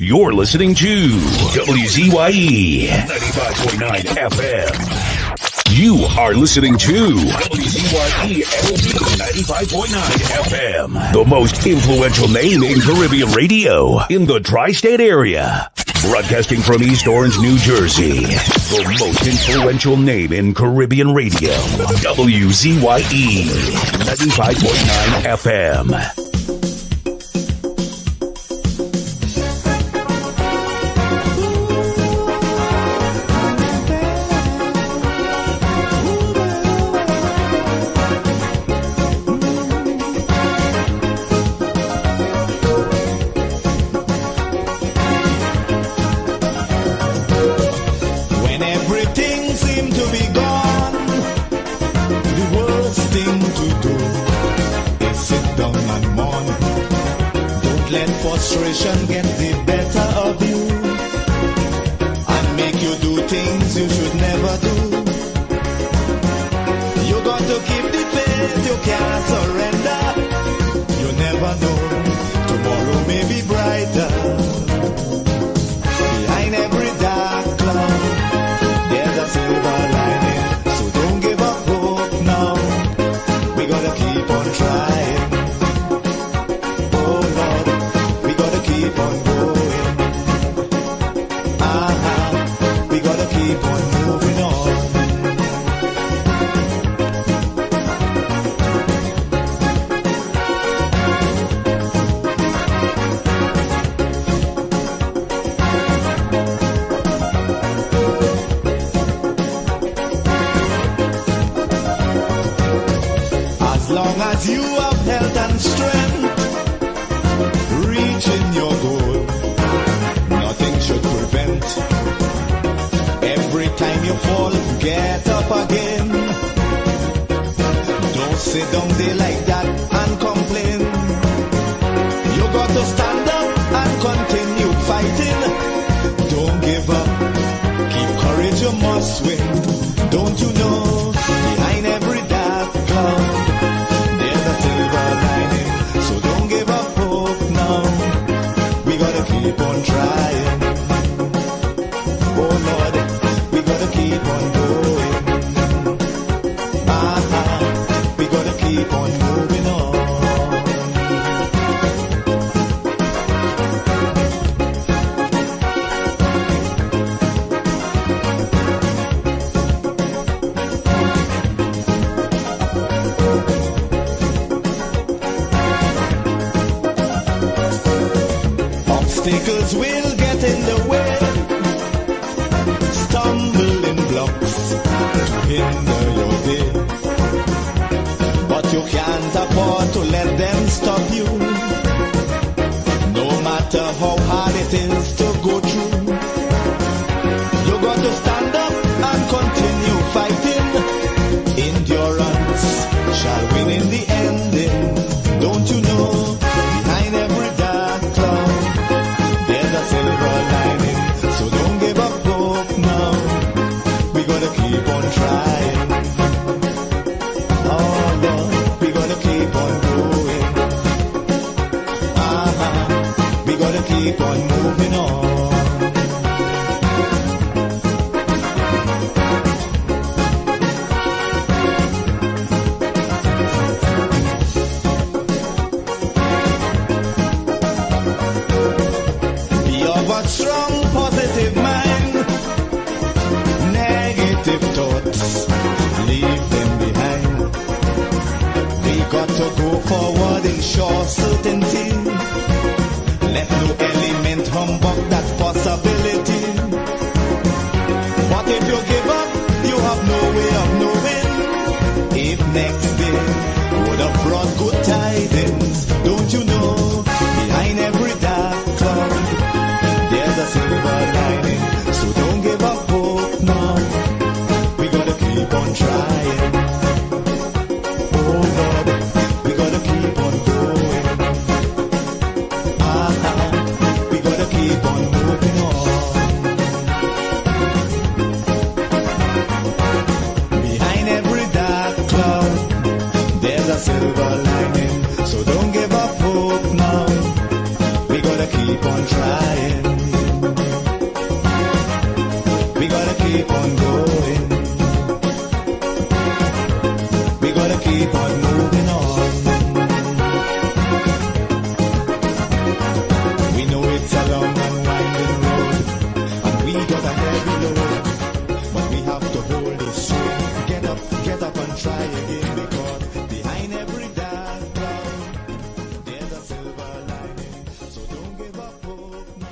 You're listening to WZYE 95.9 FM. You are listening to WZYE 95.9 FM. The most influential name in Caribbean radio in the tri-state area. Broadcasting from East Orange, New Jersey. The most influential name in Caribbean radio. WZYE 95.9 FM. Frustration get the better of you and make you do things you should never do. You got to keep the faith, you can't surrender. You never know, tomorrow may be brighter. Behind every dark cloud, there's a silver lining. So don't give up hope now. We gotta keep on trying. Keep on going. We gotta keep on moving on. As long as you have health and strength, reaching your goal, nothing should prevent. Every time you fall, get up again. Don't sit down there like that and complain. You got to stand up and continue fighting. Don't give up, keep courage, you must win. Don't you know, behind every dark cloud, there's a silver lining. So don't give up hope now. We gotta keep on trying. Oh Lord, we gotta keep on going. We gotta keep on moving on. Obstacles will get in the way, stumbling blocks to hinder your day. But you can't afford to let them stop you, no matter how hard it is to go through. You got to stand up and continue fighting. Endurance shall win in the ending. Don't you know, behind every dark cloud, there's a silver lining. So don't give up hope now. We gotta keep on trying. Oh Lord, we gotta keep on going. We gotta keep on moving on. Strong positive mind, negative thoughts, leave them behind. We got to go forward in sure certainty. Let no element humbug that possibility. But if you give up, you have no way of knowing if next day would have brought good tidings. Don't you know, behind every dark cloud, there's a silver lining. So don't give up hope now. We gotta keep on trying. Oh Lord, we gotta keep on going. We gotta keep on moving on. Behind every dark cloud, there's a silver lining. So don't give up hope now. We gotta keep on trying. keep on going. We gotta keep on moving on. We know it's a long and winding road, and we got a heavy load, but we have to hold it straight. Get up and try again, because behind every dark cloud there's a silver lining. So don't give up hope now.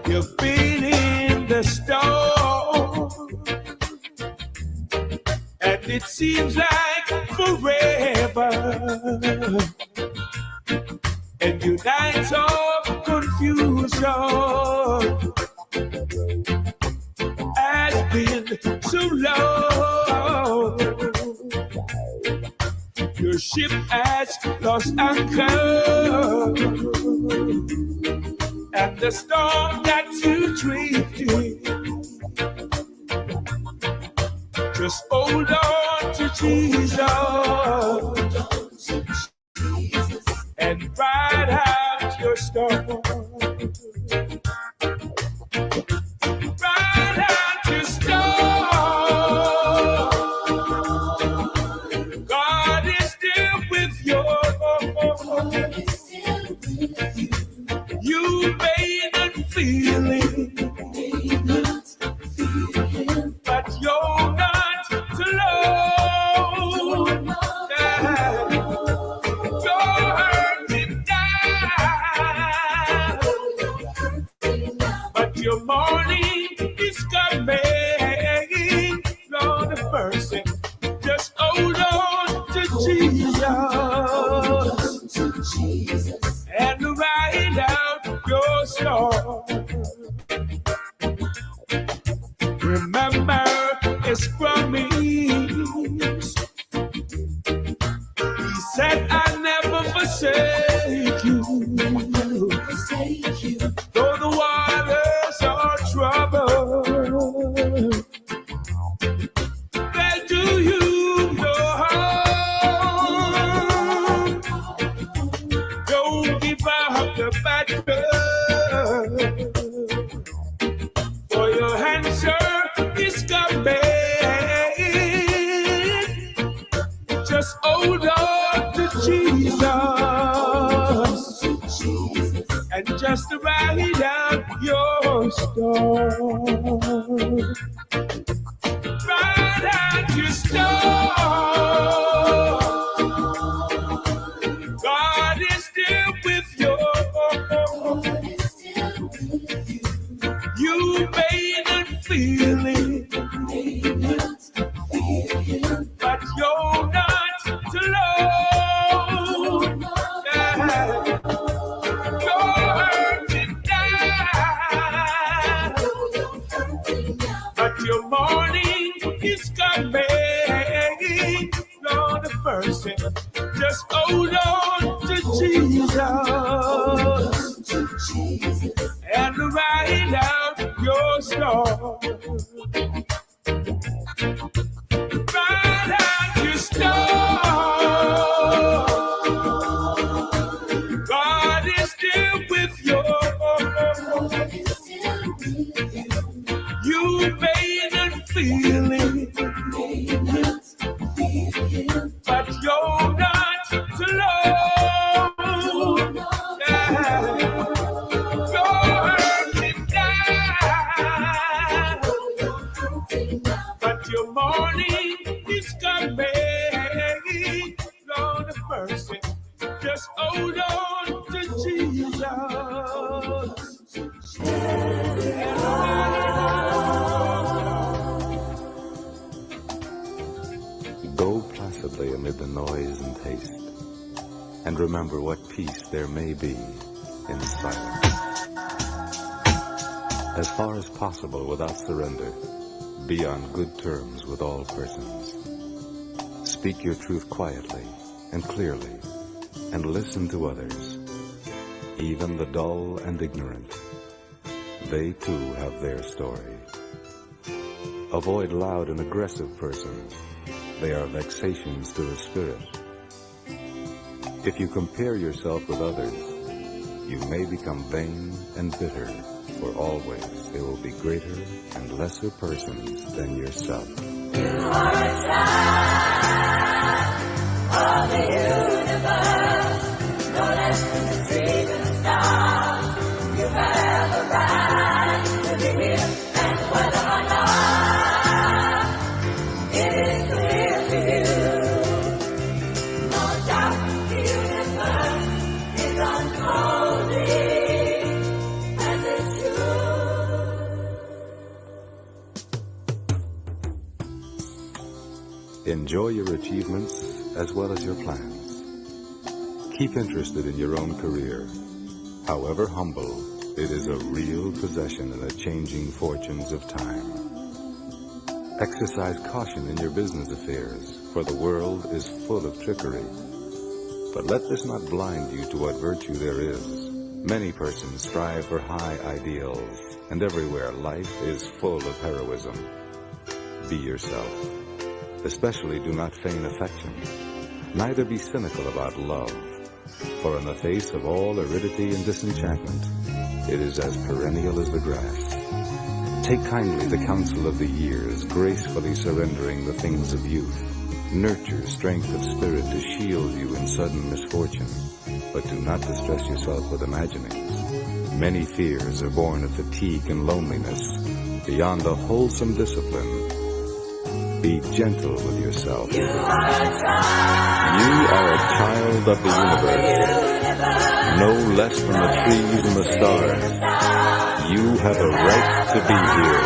You've been in the storm, and it seems like forever, and your nights of confusion has been so long. Your ship has lost anchor, and the storm that you drifted, just hold on to Jesus and ride out your storm. Ride out your storm. God is still with you. You may not feel it, but you're not alone. You're hurting now, but your morning is coming. Lord of mercy, just hold on to Jesus and ride out your storm. Remember his promise. He said, I'll never forsake you. Though the waters are troubled, they'll do you no harm. Don't give up the battle, for your answer is coming. Just hold on to Jesus and just ride out your storm. Ride out your storm. God is still with you. You may not feel it, but you're not alone. You're hurting now, but your morning is coming. Lord of mercy, just hold on to Jesus and ride out your storm. Ride out your storm. God is still with you. You may not feel it, but you're not alone. You're hurting now, but your morning is coming. Lord of mercy, just hold on to Jesus. Go placidly amid the noise and haste, and remember what peace there may be in silence. As far as possible without surrender, be on good terms with all persons. Speak your truth quietly and clearly, and listen to others. even the dull and ignorant. They too have their story. Avoid loud and aggressive persons. They are vexations to the spirit. If you compare yourself with others, you may become vain and bitter, for always there will be greater and lesser persons than yourself. You are a child of the universe, no less than the trees and the stars. You have a right to be here, and whether or not it is clear to you, no doubt the universe is unfolding as it should. Enjoy your achievements as well as your plans. Keep interested in your own career. However humble, it is a real possession in the changing fortunes of time. Exercise caution in your business affairs, for the world is full of trickery. But let this not blind you to what virtue there is. Many persons strive for high ideals, and everywhere life is full of heroism. Be yourself. Especially do not feign affection. Neither be cynical about love, for in the face of all aridity and disenchantment, it is as perennial as the grass. Take kindly the counsel of the years, gracefully surrendering the things of youth. Nurture strength of spirit to shield you in sudden misfortune, but do not distress yourself with imaginings. Many fears are born of fatigue and loneliness. Beyond a wholesome discipline, be gentle with yourself. You are a child of the universe, no less than the trees and the stars. You have a right to be here.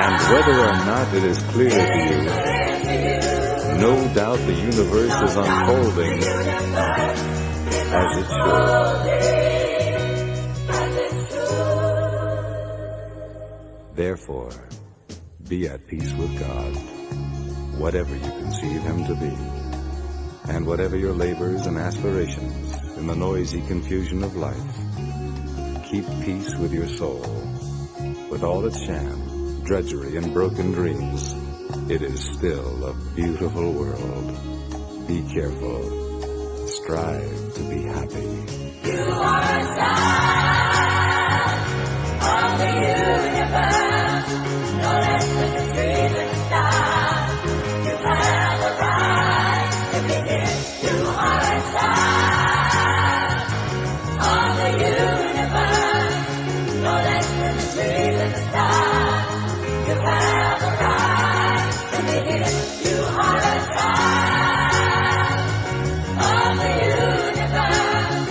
And whether or not it is clear to you, no doubt the universe is unfolding as it should. Therefore, be at peace with God, whatever you conceive Him to be, and whatever your labors and aspirations in the noisy confusion of life. Keep peace with your soul, with all its sham, drudgery, and broken dreams. It is still a beautiful world. Be careful. Strive to be happy. You are a child of the universe, no less than the trees and the stars. You have a right to be here. You are a child of the universe, no less than the trees and the stars. You have a right to be here. You are a child of the universe,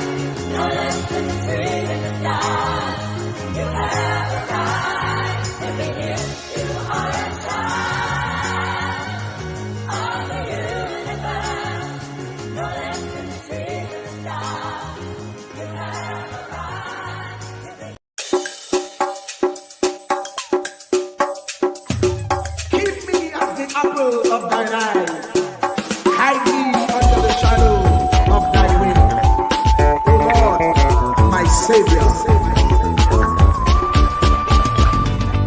no less than the trees and the stars. You have a right to be here. You are a child of the universe, no less than the trees and the stars. You have a right to be Keep me as the apple of thine eye. Hide me under the shadow of thy wing. O Lord, my Savior.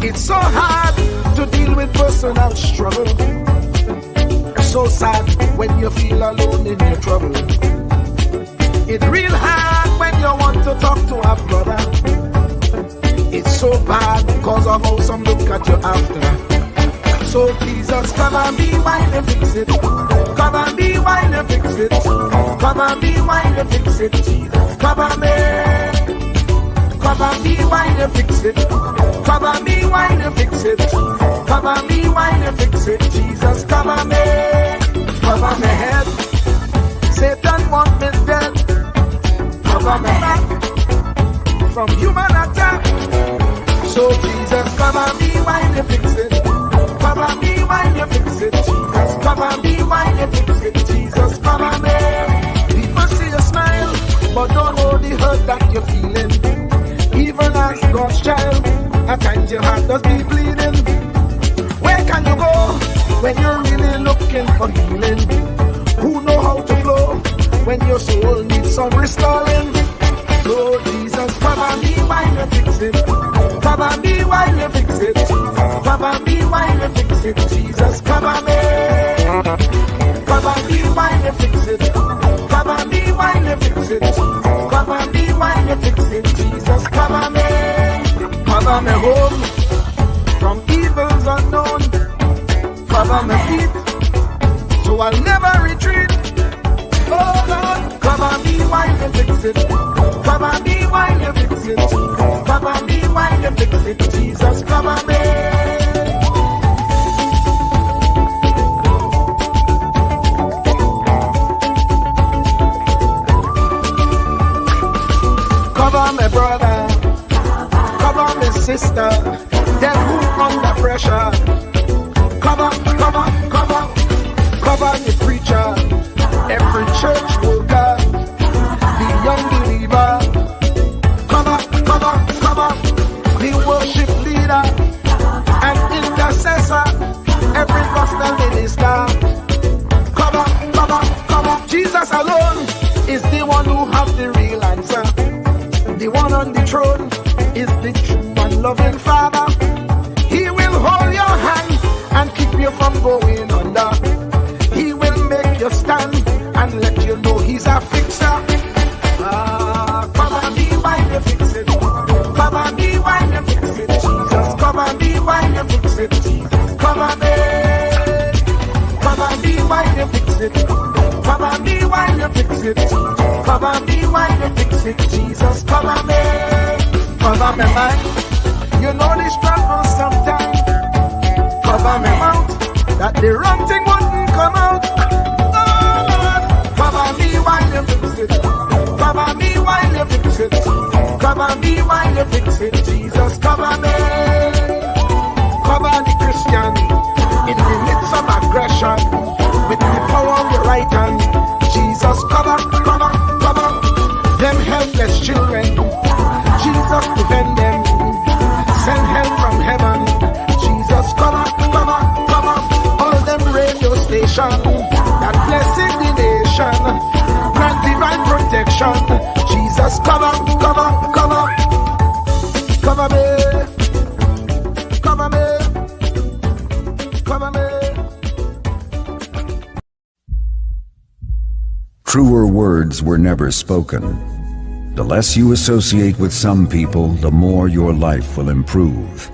It's so hard to deal with personal struggle. So sad when you feel alone in your trouble. It's real hard when you want to talk to a brother. It's so bad because of how some look at you after. So Jesus, come and be while you fix it. Come and be while you fix it. Come and be while you fix it. Jesus, come and me. Come and be while you fix it. Come and be while you fix it. Come and be while you fix it. Jesus, come and me. Cover my head. Satan want me dead. Cover my back from human attack. So Jesus, come and be while you fix it. Come and be while you fix it. Jesus, come and be while you fix it. Jesus, come and me. People see you smile, but don't know the hurt that you're feeling. Even as God's child, at times your heart does be bleeding. Where can you go when you're really looking for healing? Who know how to flow when your soul needs sun restoring. So Jesus, cover me while you fix it. Cover me while you fix it. Cover me while you fix it. Jesus, cover me. Cover me while you fix it. Cover me while you fix it. Cover me while you fix it. Jesus, cover me. Cover me home from evils unknown. Cover my feet so I'll never retreat. Oh Lord, cover me while you fix it. Cover me while you fix it. Cover me while you fix it. Jesus, cover me. Cover my brother, cover my sister, them who under pressure. Cover the preacher, every church worker, the young believer. Cover the worship leader and intercessor, every gospel minister. Cover. Jesus alone is the one who has the real answer. The one on the throne is the true and loving Father. He will hold your hand and keep you from going under. He will make you stand and let you know he's a fixer. Cover me while you fix it. Cover me while you fix it. Jesus, cover me while you fix it. Jesus, cover me. Cover me while you fix it. Cover me while you fix it. Cover me while you fix it. Jesus, cover me. Cover me mind. You know the struggle sometimes. Cover me mouth, that the wrong thing wouldn't come out. Oh Lord, cover me while you fix it. Cover me while you fix it. Cover me while you fix it. Jesus, cover me. Cover the Christian in the midst of aggression with the power of your right hand. Jesus, cover them helpless children. Jesus, defend them. Send help from heaven. Jesus, cover all them radio stations that blessing the nation. Grant divine protection. Jesus, cover me. Truer words were never spoken. The less you associate with some people, the more your life will improve.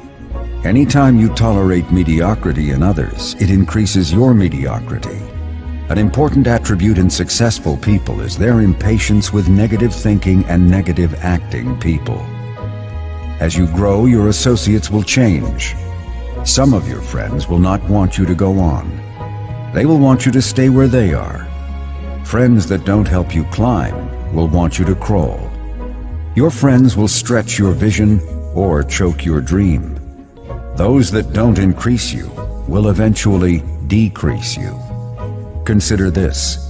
Anytime you tolerate mediocrity in others, it increases your mediocrity. An important attribute in successful people is their impatience with negative thinking and negative acting people. As you grow, your associates will change. Some of your friends will not want you to go on. They will want you to stay where they are. Friends that don't help you climb will want you to crawl. Your friends will stretch your vision or choke your dream. Those that don't increase you will eventually decrease you. Consider this.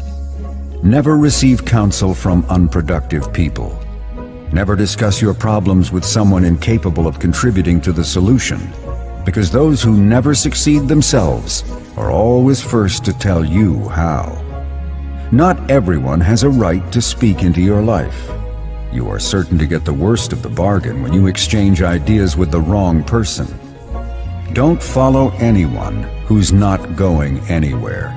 Never receive counsel from unproductive people. Never discuss your problems with someone incapable of contributing to the solution, because those who never succeed themselves are always first to tell you how. Not everyone has a right to speak into your life. You are certain to get the worst of the bargain when you exchange ideas with the wrong person. Don't follow anyone who's not going anywhere.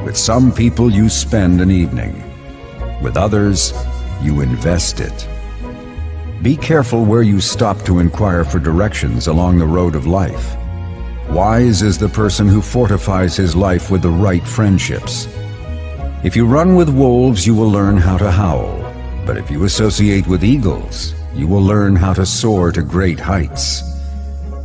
With some people you spend an evening. With others, you invest it. Be careful where you stop to inquire for directions along the road of life. Wise is the person who fortifies his life with the right friendships. If you run with wolves, you will learn how to howl. But if you associate with eagles, you will learn how to soar to great heights.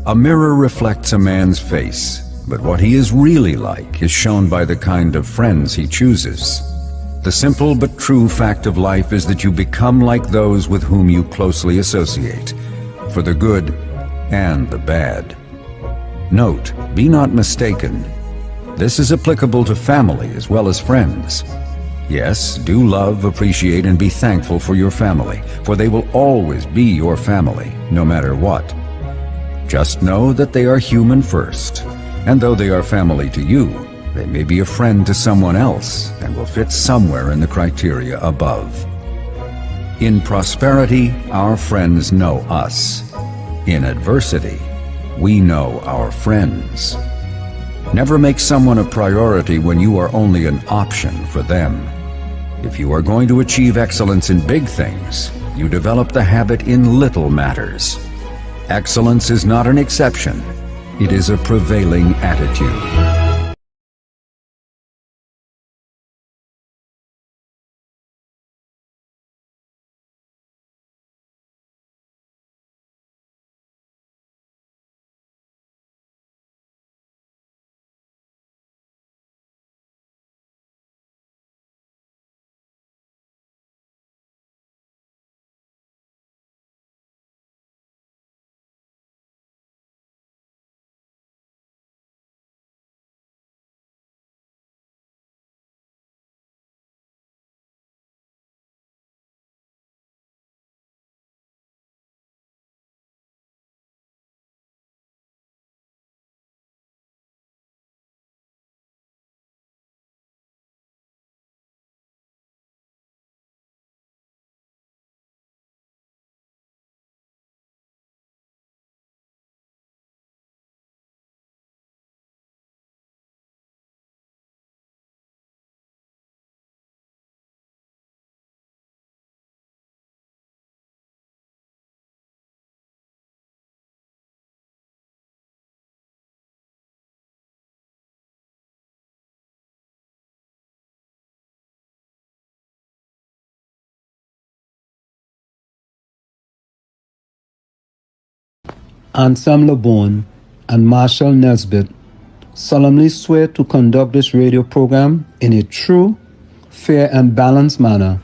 A mirror reflects a man's face, but what he is really like is shown by the kind of friends he chooses. The simple but true fact of life is that you become like those with whom you closely associate, for the good and the bad. Note, be not mistaken. This is applicable to family as well as friends. Yes, do love, appreciate, and be thankful for your family, for they will always be your family, no matter what. Just know that they are human first, and though they are family to you, they may be a friend to someone else and will fit somewhere in the criteria above. In prosperity, our friends know us. In adversity, we know our friends. Never make someone a priority when you are only an option for them. If you are going to achieve excellence in big things, you develop the habit in little matters. Excellence is not an exception. It is a prevailing attitude. Anselm LeBon and Marshall Nesbitt solemnly swear to conduct this radio program in a true, fair, and balanced manner,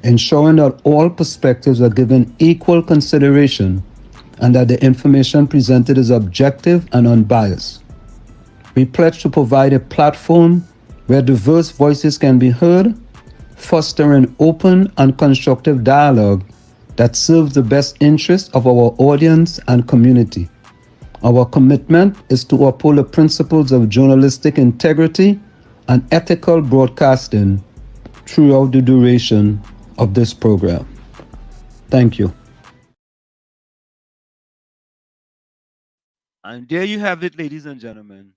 ensuring that all perspectives are given equal consideration and that the information presented is objective and unbiased. We pledge to provide a platform where diverse voices can be heard, fostering open and constructive dialogue that serves the best interests of our audience and community. Our commitment is to uphold the principles of journalistic integrity and ethical broadcasting throughout the duration of this program. Thank you. And there you have it, ladies and gentlemen.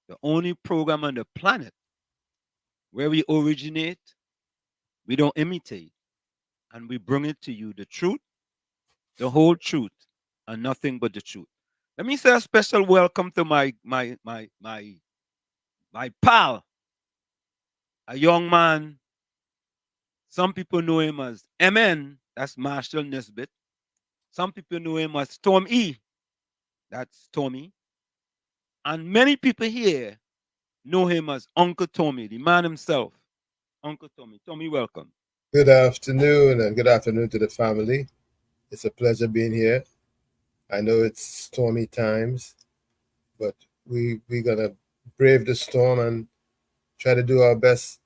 The only program on the planet where we originate, we don't imitate, and we bring it to you the truth, the whole truth, and nothing but the truth. Let me say a special welcome to my pal, a young man. Some people know him as MN, that's Marshall Nesbitt. Some people know him as Tom E, that's Tommy. And many people here know him as Uncle Tommy, the man himself. Uncle Tommy. Tommy, welcome. Good afternoon, and good afternoon to the family. It's a pleasure being here. I know it's stormy times, but we're gonna brave the storm and try to do our best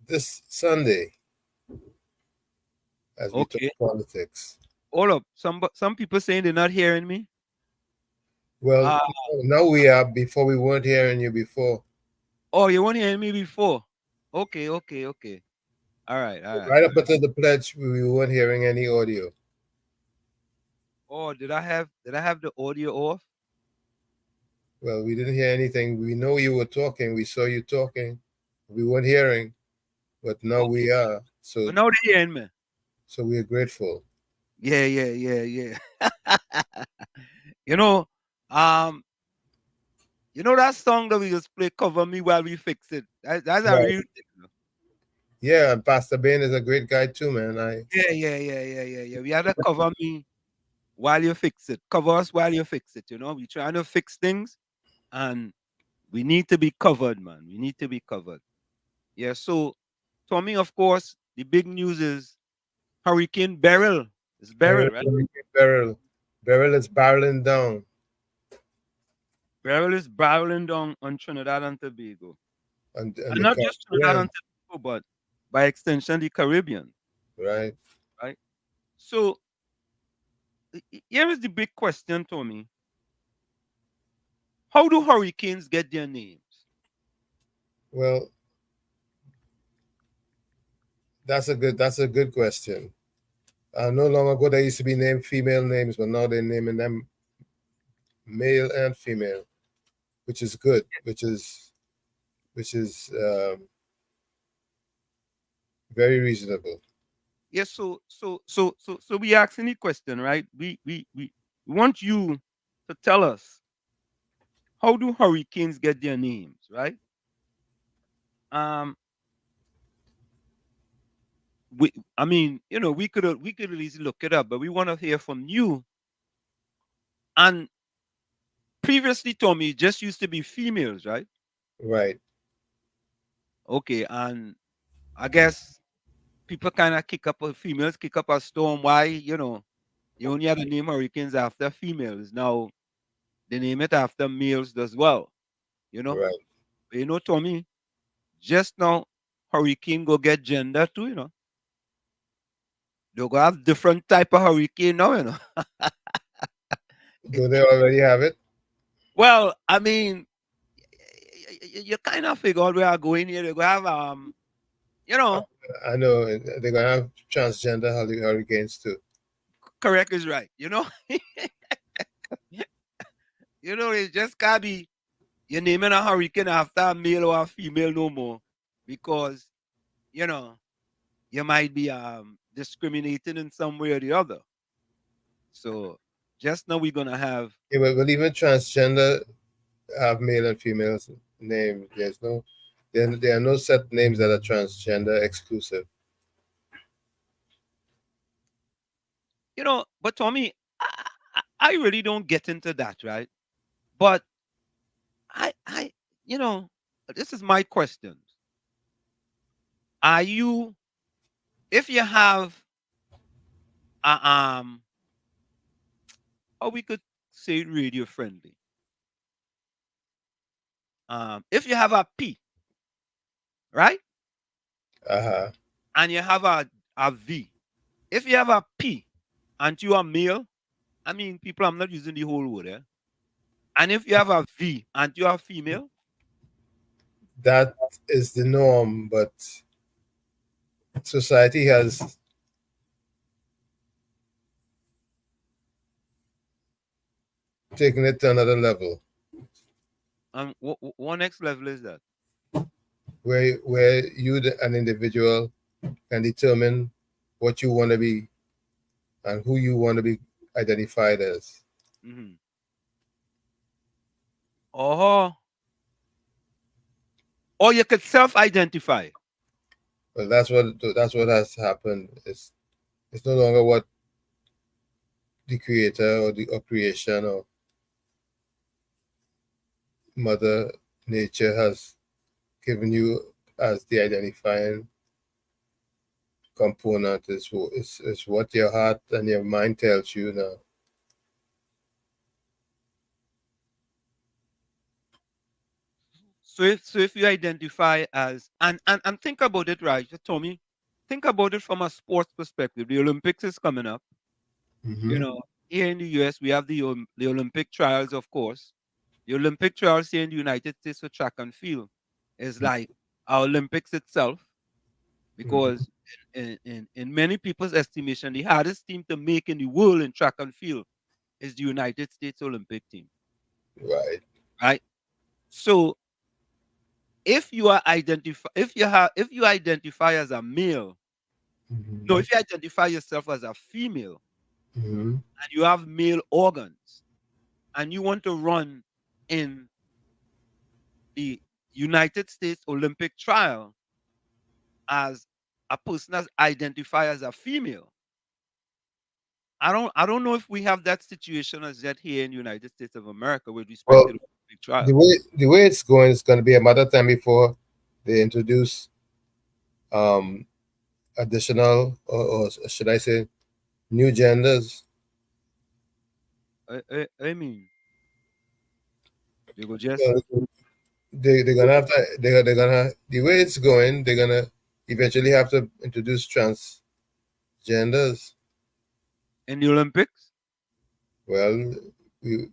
this Sunday as we Okay. talk politics. Hold up. Some people saying they're not hearing me. Well, now we are. Before we weren't hearing you before. Oh, you weren't hearing me before. Okay. All right. Right up until the pledge, we weren't hearing any audio. Oh, did I have the audio off? Well, we didn't hear anything. We know you were talking. We saw you talking. We weren't hearing, but now we are. So But now they're hearing me. So we are grateful. Yeah. you know, um, that song that we just play, "Cover Me While We Fix It." That's a Right. real thing. Yeah, and Pastor Ben is a great guy too, man. Yeah. We had to cover me while you fix it. Cover us while you fix it. We trying to fix things, and we need to be covered, man. We need to be covered. Yeah. So, Tommy, of course, the big news is Hurricane Beryl. It's Beryl, right? Beryl is barreling down. Beryl is barreling down on Trinidad and Tobago. And not just Trinidad and Tobago, but by extension, the Caribbean. Right. So, here is the big question, Tommy. How do hurricanes get their names? Well, That's a good question. No long ago there used to be named female names, but now they're naming them male and female, which is good, which is very reasonable. Yes, so we asking the question, right? We want you to tell us, how do hurricanes get their names, right? Um, I mean, we could easily look it up, but we want to hear from you. And previously, Tommy, it just used to be females, right? Right. Okay, and I guess people kind of females kick up a storm. Why, you only have to name hurricanes after females. Now they name it after males as well. You know, Right. but Tommy, just now hurricane go get gender too. They go have different type of hurricane now. Do they already have it? Well, I mean, you kind of figure out where I go in here. They go have you know, I know they're gonna have transgender hurricanes too. correct is right. It just can't be you're naming a hurricane after a male or a female no more, because you know you might be discriminating in some way or the other. So just now we're gonna have Yeah, but even transgender have male and female names. There are no set names that are transgender exclusive. but Tommy, I really don't get into that, right? But I you know this is my question. Are you, if you have a or we could say radio friendly, if you have a P, right, Uh-huh. and you have a V, if you have a P and you are male, I mean, people, I'm not using the whole word, and if you have a V and you are female, That is the norm, but society has taken it to another level what next level is that? where an individual, can determine what you want to be and who you want to be identified as. Hmm. Oh, or you could self-identify. Well, that's what has happened. It's no longer what the creator or creation or mother nature has given you as the identifying component. Is what your heart and your mind tells you now. So if you identify as, and think about it, right, Tommy, think about it from a sports perspective. The Olympics is coming up. You Hmm. know, here in the US, we have the Olympic trials, of course. The Olympic trials here in the United States for track and field is like our Olympics itself, Hmm. because in many people's estimation, the hardest team to make in the world in track and field is the United States Olympic team, Right. right? So if you identify as a male, no, Hmm. if you identify yourself as a female Hmm. and you have male organs and you want to run in the United States Olympic trial as a person as identify as a female, I don't know if we have that situation as yet here in the United States of America with respect Well, to the Olympic trial. the way it's going, it's going to be a matter of time before they introduce additional, or should I say, new genders. I mean, they go just Uh, they're gonna have to they're gonna the way it's going, they're gonna eventually have to introduce transgenders. in the Olympics. Well, we,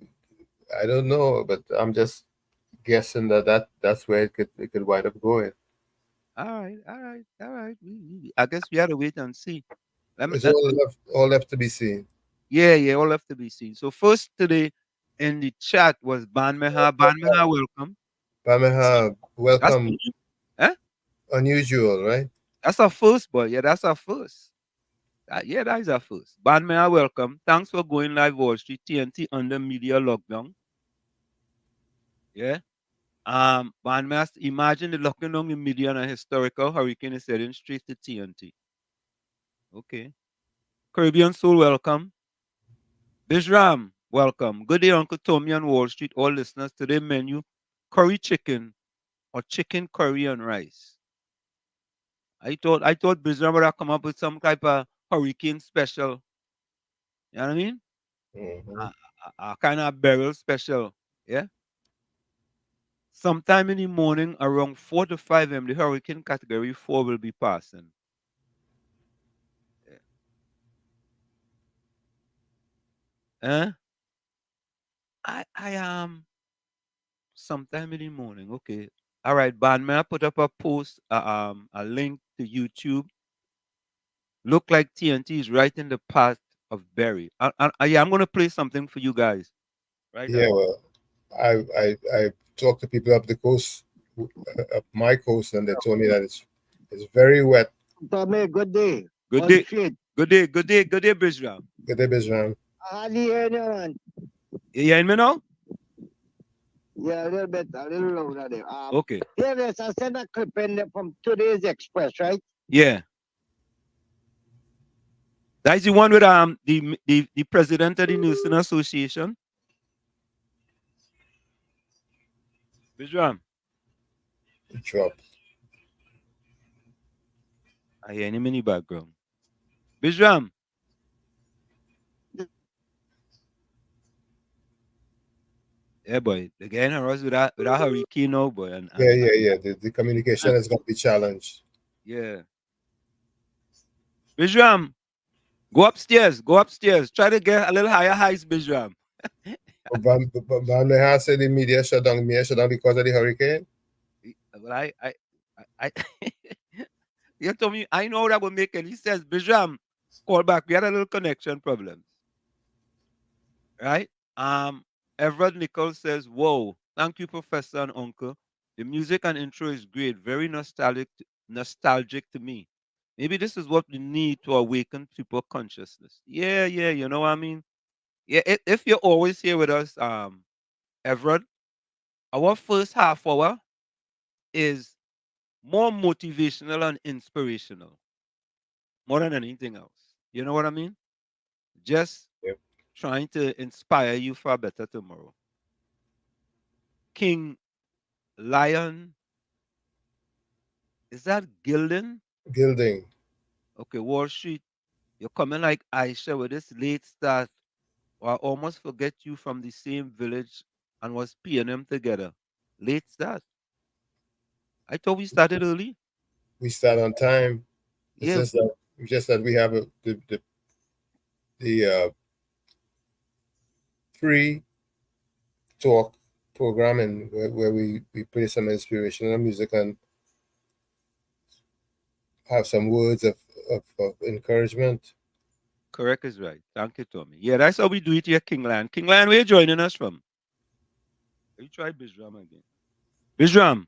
I don't know, but I'm just guessing that's where it could wind up going. All right, all right, all right. I guess we had to wait and see. Let me, It's let, all left to be seen. yeah, yeah, all left to be seen. So first today in the chat was Ban Meha. Ban Meha, welcome. Pamela, That's welcome. the, eh? Unusual, right? That's our first, boy. Yeah, that's our first. Yeah, that is our first. Ban Meha, welcome. Thanks for going live Wall Street TNT under media lockdown. Yeah. Ban Meha, imagine the locking down the media and a historical hurricane is heading straight to TNT. Okay. Caribbean Soul, welcome. Bishram, welcome. Good day, Uncle Tommy on Wall Street. All listeners, today menu curry chicken or chicken curry and rice. I thought Bishram would have come up with some type of hurricane special. You know what I mean? Hmm. A kind of barrel special. Yeah. Sometime in the morning around 4 to 5 a.m., the hurricane category 4 will be passing. Eh? I am sometime in the morning. Okay. All right, Ban, may I put up a post, a link to YouTube? Look like TNT is right in the path of Berry. Yeah, I'm gonna play something for you guys. Right Yeah, now. well, I talked to people up the coast, up my coast, and they told me that it's very wet. Tommy, good day. Good On day. street. Good day, good day, good day, Bishram. Good day, Bisram. Hardly hear anyone. You hearing me now? Yeah, a little bit, a little louder there. Okay. Here it is. I sent a clip in there from today's Express, right? Yeah. That's the one with the president of the Nursing Association. Bishram. Drop. I hear him in the background. Bishram. Yeah, boy. The guy in us with a hurricane now, boy. Yeah. The communication is going to be challenged. Yeah. Bishram, go upstairs. Go upstairs. Try to get a little higher heights, Bishram. But Meha said the media shut down. Media shut down because of the hurricane. But I you told me I know that will make it. He says, Bishram, call back. We had a little connection problem. Right? Everett Nichols says, whoa, thank you, Professor and Uncle. The music and intro is great, very nostalgic to me. Maybe this is what we need to awaken people consciousness. Yeah, you know what I mean? Yeah, if you're always here with us, Everett, our first half hour is more motivational and inspirational, more than anything else. You know what I mean? Just Yep. trying to inspire you for a better tomorrow. King Lion, is that Gilden? Gilding. Okay, Wall Street, you're coming like Aisha with this late start. Or I almost forget you from the same village and was P&M together. Late start. I thought we started early. We start on time. It's Yeah, just that we have the free talk programming where we play some inspirational music and have some words of encouragement. correct is right. Thank you, Tommy. Yeah, that's how we do it here, King Lion. King Lion, where you joining us from? You try Bijram again. Bijram,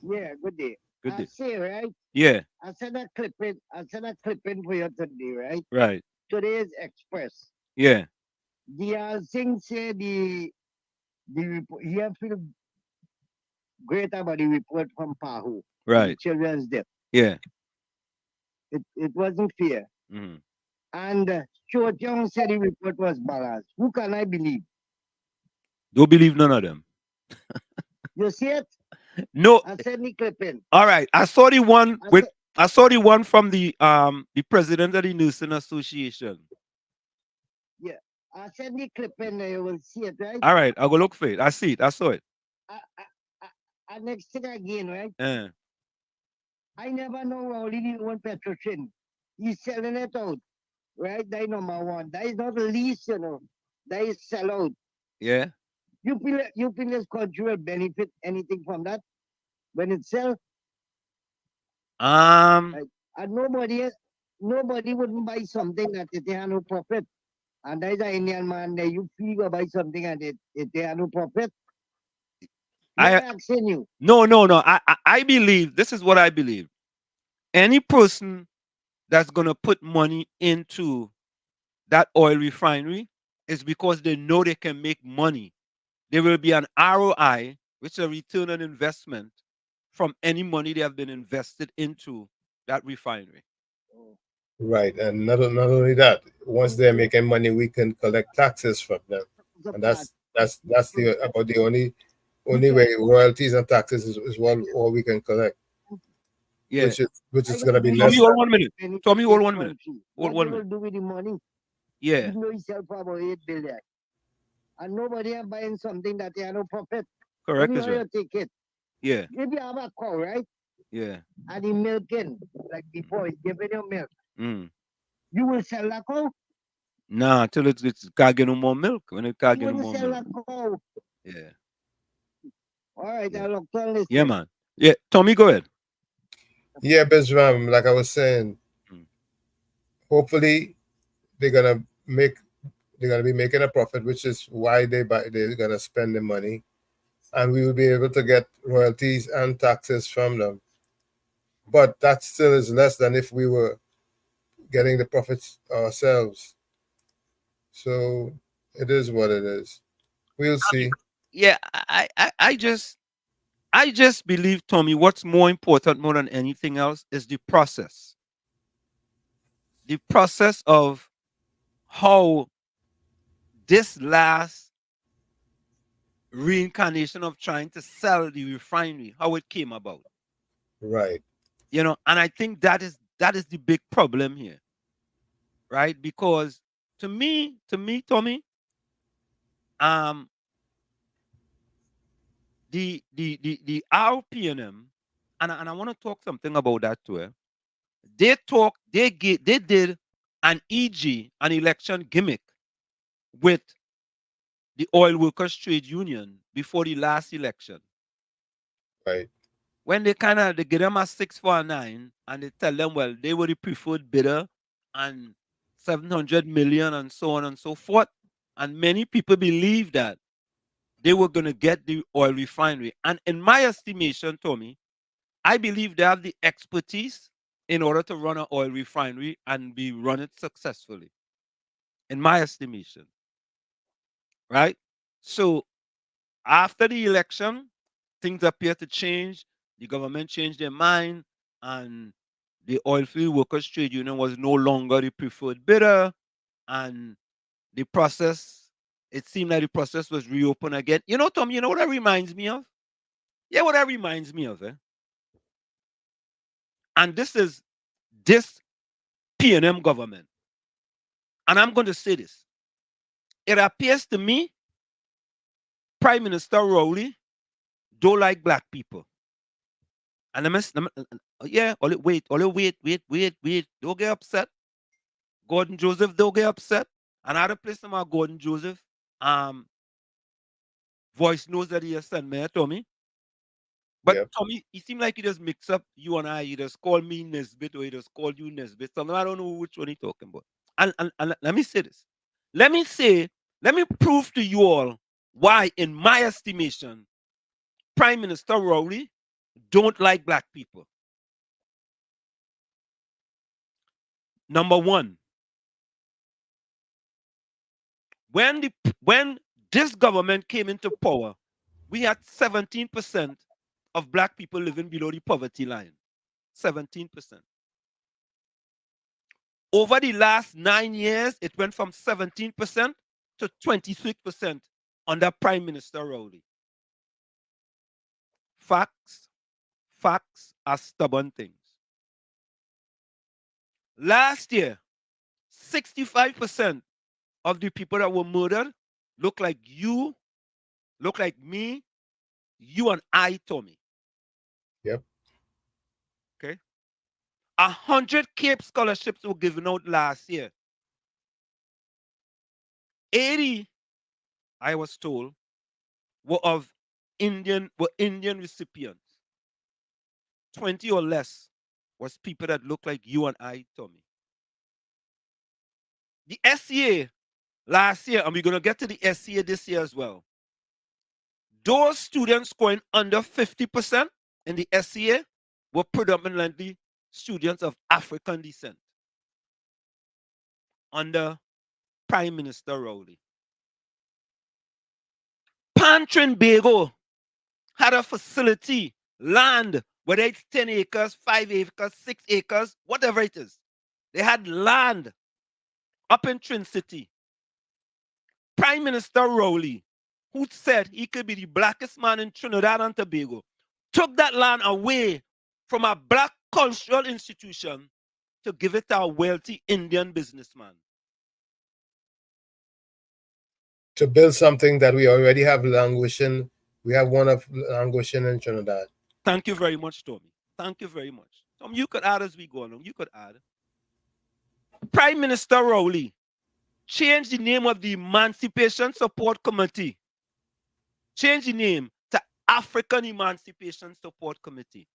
Yeah, good day. good I day. see, right? Yeah, I sent a clip in. I sent a clip in for you today, right? right. Today's Express. Yeah, The thing say the report. You feel great about the report from Pahu. The right. children's death. Yeah. It wasn't fair. Hmm. And Cho Chong said the report was balanced. Who can I believe? Don't believe none of them. You see it? No. I sent the clip in. All right. I saw the one I with said, I saw the one from the president of the Nursing Association. yeah. I sent the clip in. You will see it, right? All right, I'll go look for it. I see it. I saw it. Next thing again, right? Uh, I never know only the one petrochin. He's selling it out, right? That is number one. That is not lease, you know. That is sell out. yeah. You feel this country will benefit anything from that when it sell? Right? And nobody wouldn't buy something that it had no profit. And there's an Indian man there, you feel go buy something and it had no profit. Me I asking you. no. I believe this is what I believe. Any person that's gonna put money into that oil refinery is because they know they can make money. There will be an ROI, which is a return on investment from any money they have been invested into that refinery. Right, and not only that, once they're making money, we can collect taxes from them, The and part. that's the about the only way royalties and taxes is what all we can collect, Yeah. which I is gonna will be do Tommy, less you hold than 1 minute. any Tommy, hold 1 minute. country. Hold What one they will minute. do with the money? Yeah. You know yourself for about 8 billion. And nobody are buying something that they have no profit. Correct Only is how right. you take it. Yeah. If you have a cow, right? Yeah. And the milking, like before, it's giving you milk. Mm. You will sell that cow? Nah, till it's can't get no more milk. When it can't You get no wouldn't more sell milk. that cow. Yeah. All right, Yeah. I'll tell this. Yeah, man. Yeah. Tommy, go ahead. yeah, Bezram, like I was saying, Mm. hopefully they're gonna make they're gonna be making a profit, which is why they're gonna spend the money, and we will be able to get royalties and taxes from them. But that still is less than if we were getting the profits ourselves. So it is what it is. We'll see. Yeah, I just believe, Tommy, what's more important more than anything else is the process. The process of how this last reincarnation of trying to sell the refinery, how it came about. Right. And I think that is the big problem here, right? Because to me, Tommy, um, the RPNM, and I want to talk something about that too. They did an EG, an election gimmick with the oil workers trade union before the last election. Right. When they get them a 6 for 9 and they tell them, well, they were the preferred bidder and 700 million and so on and so forth. And many people believe that they were going to get the oil refinery. And in my estimation, Tommy, I believe they have the expertise in order to run an oil refinery and run it successfully, in my estimation, right? So after the election, things appear to change. The government changed their mind, and the oil field workers trade union was no longer the preferred bidder, and the process. It seemed like the process was reopened again. Tom, you know what that reminds me of? Yeah, what that reminds me of, eh? And this P&M government. And I'm going to say this. It appears to me Prime Minister Rowley don't like black people. And yeah, wait. Don't get upset. Gordon Joseph, don't get upset. Another place about Gordon Joseph, um, voice knows that he has sent me, Tommy. But Yep. Tommy, he seemed like he just mix up you and I. He just called me Nesbit or he just called you Nesbit. So I don't know which one he talking about. And let me say this. Let me prove to you all why, in my estimation, Prime Minister Rowley don't like black people. Number one, when this government came into power, we had 17% of black people living below the poverty line. 17%. Over the last 9 years, it went from 17% to 26% under Prime Minister Rowley. Facts, facts are stubborn things. Last year, 65% of the people that were murdered look like you, look like me, you and I, Tommy. Yep. Okay? 100 CAPE scholarships were given out last year. 80, I was told, were Indian recipients. 20 or less was people that look like you and I, Tommy. The SCA last year, and we're going to get to the SCA this year as well. Those students scoring under 50% in the SCA were predominantly students of African descent under Prime Minister Rowley. Trinbago had a facility, land, whether it's 10 acres, 5 acres, 6 acres, whatever it is. They had land up in Trin City. Prime Minister Rowley, who said he could be the blackest man in Trinidad and Tobago, took that land away from a black cultural institution to give it to a wealthy Indian businessman. To build something that we already have languishing. We have one of languishing in Trinidad. Thank you very much, Tommy. Thank you very much. Tom, you could add as we go along. You could add. Prime Minister Rowley changed the name of the Emancipation Support Committee. Changed the name to African Emancipation Support Committee.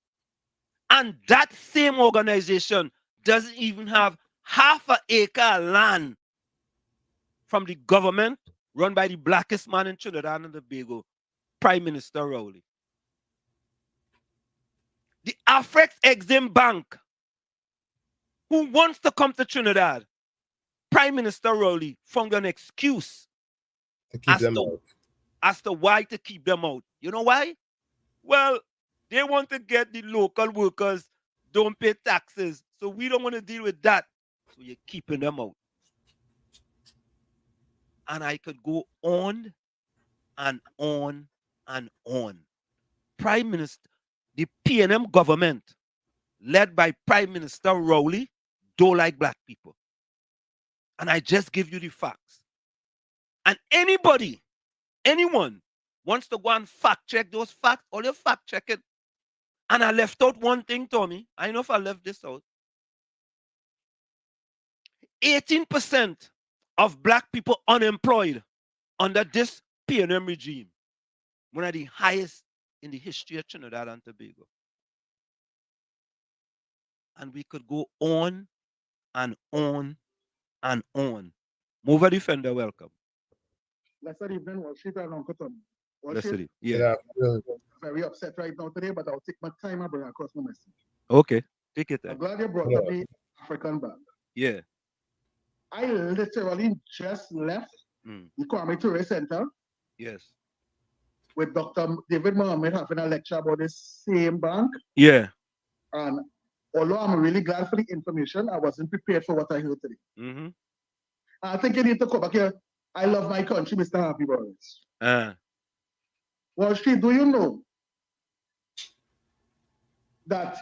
And that same organization doesn't even have half an acre of land from the government run by the blackest man in Trinidad and Tobago, Prime Minister Rowley. The Afrex Exim Bank, who wants to come to Trinidad, Prime Minister Rowley found an excuse To keep them out. as to why to keep them out. You know why? Well, they want to get the local workers don't pay taxes, so we don't want to deal with that. So you're keeping them out. And I could go on and on and on. Prime Minister, the PNM government, led by Prime Minister Rowley, don't like black people. And I just give you the facts. And anybody, anyone wants to go and fact check those facts, all you fact check it. And I left out one thing, Tommy. I know if I left this out. 18% of black people unemployed under this PNM regime. One of the highest in the history of Trinidad and Tobago. And we could go on and on and on. Mover Defender, welcome. Blessed evening, Wall Street and Uncle Tom. Wall Blessed Street, evening. Yeah. very upset right now today, but I'll take my time and bring across my message. Okay. Take it I'm then. glad you brought up the African Bank. Yeah. I literally just left the Kwame Ture Center Yes. with Dr. David Mohammed having a lecture about this same bank. Yeah. And although I'm really glad for the information, I wasn't prepared for what I heard today. Mm-hmm. I think you need to come back here. I love my country, Mr. Happy Boris. Wall Street, do you know that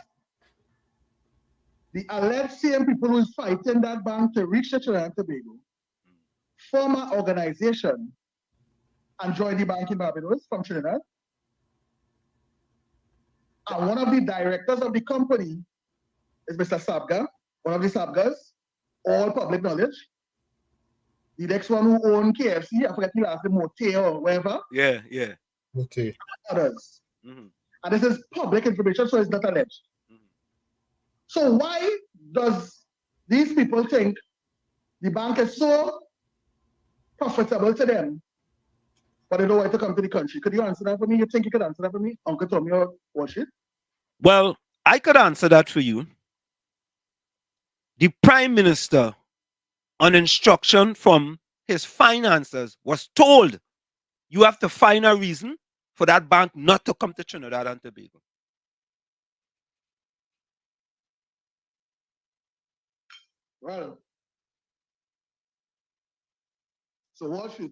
the alleged same people who is fighting that bank to reach the Trinidad and Tobago form an organization and join the bank in Barbados from Trinidad? And one of the directors of the company is Mr. Sabga, one of the Sabgas, all public knowledge. The next one who owned KFC, I forget the last name, Mote or whatever. Yeah, yeah. Okay. Others. Mm-hmm. And this is public information, so it's not alleged. Mm-hmm. So why does these people think the bank is so profitable to them, but they don't want to come to the country? Could you answer that for me? You think you could answer that for me, Uncle Tommy or Worship? Well, I could answer that for you. The Prime Minister, on instruction from his financiers, was told you have to find a reason for that bank not to come to Trinidad and Tobago. Well, so Worship,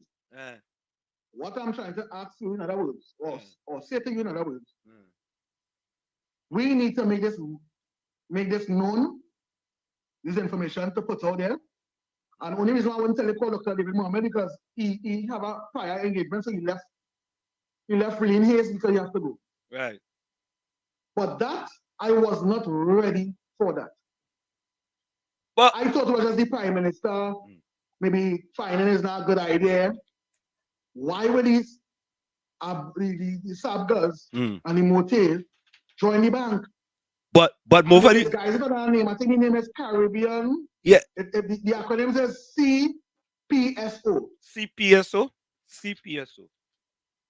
what I'm trying to ask you in other words, or say to you in other words, we need to make this known, this information to put out there. And only reason why I wouldn't tell you call Dr. David Mohammed because he have a prior engagement, so he left really in haste because he has to go. Right. But that I was not ready for that. But I thought it was just the Prime Minister, maybe finding is not a good idea. Why would these the Sabgas and the Motel join the bank? but more for This the guy's got a name. I think his name is Caribbean. yeah The acronym says CPSO. CPSO.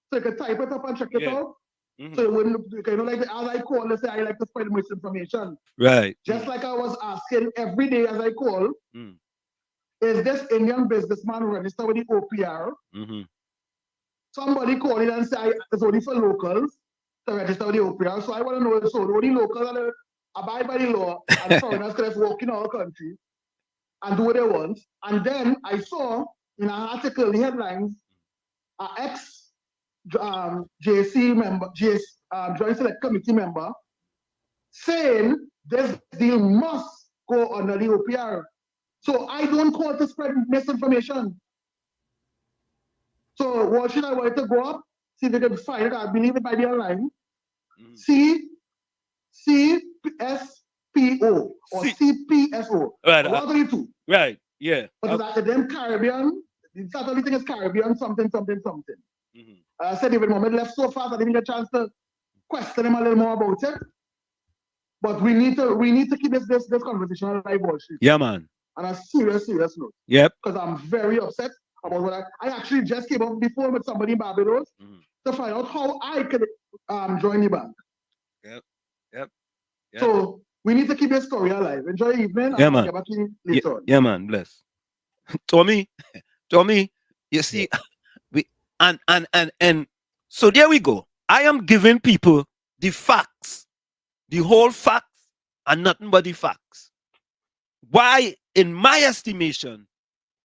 So you can type it up and check it Yeah. out. Mhm. So you wouldn't, like as I call, let's say I like to spread misinformation. Right. Just like I was asking every day as I call, Mm. is this Indian businessman registered with the OPR? Mm-hmm. Somebody called in and said it's only for locals to register with the OPR. So I want to know, so the only locals that abide by the law and foreigners can just walk in our country and do what they want. And then I saw in an article, the headlines, an ex JC member, Joint Select Committee member, saying this deal must go under the OPR. So I don't call to spread misinformation. So what should I want to go up? See if they can find it. I believe it might be online. CPSPO or CPSO. Right. One of the two. Right. Yeah. But that them Caribbean, the Saturday thing is Caribbean something. Mm-hmm. I said even moment left so fast I didn't get a chance to question him a little more about it. But we need to keep this conversation alive, bullshit. Yeah, man. On a serious note. Yep. Because I'm very upset about what I actually just came up before with somebody in Barbados to find out how I could join the bank. Yep. So we need to keep this story alive. Enjoy the evening. Yeah, and man. I'll get back to you later on. Yeah, man. Bless. Tommy, you see, we and so there we go. I am giving people the facts, the whole facts, and nothing but the facts. Why, in my estimation,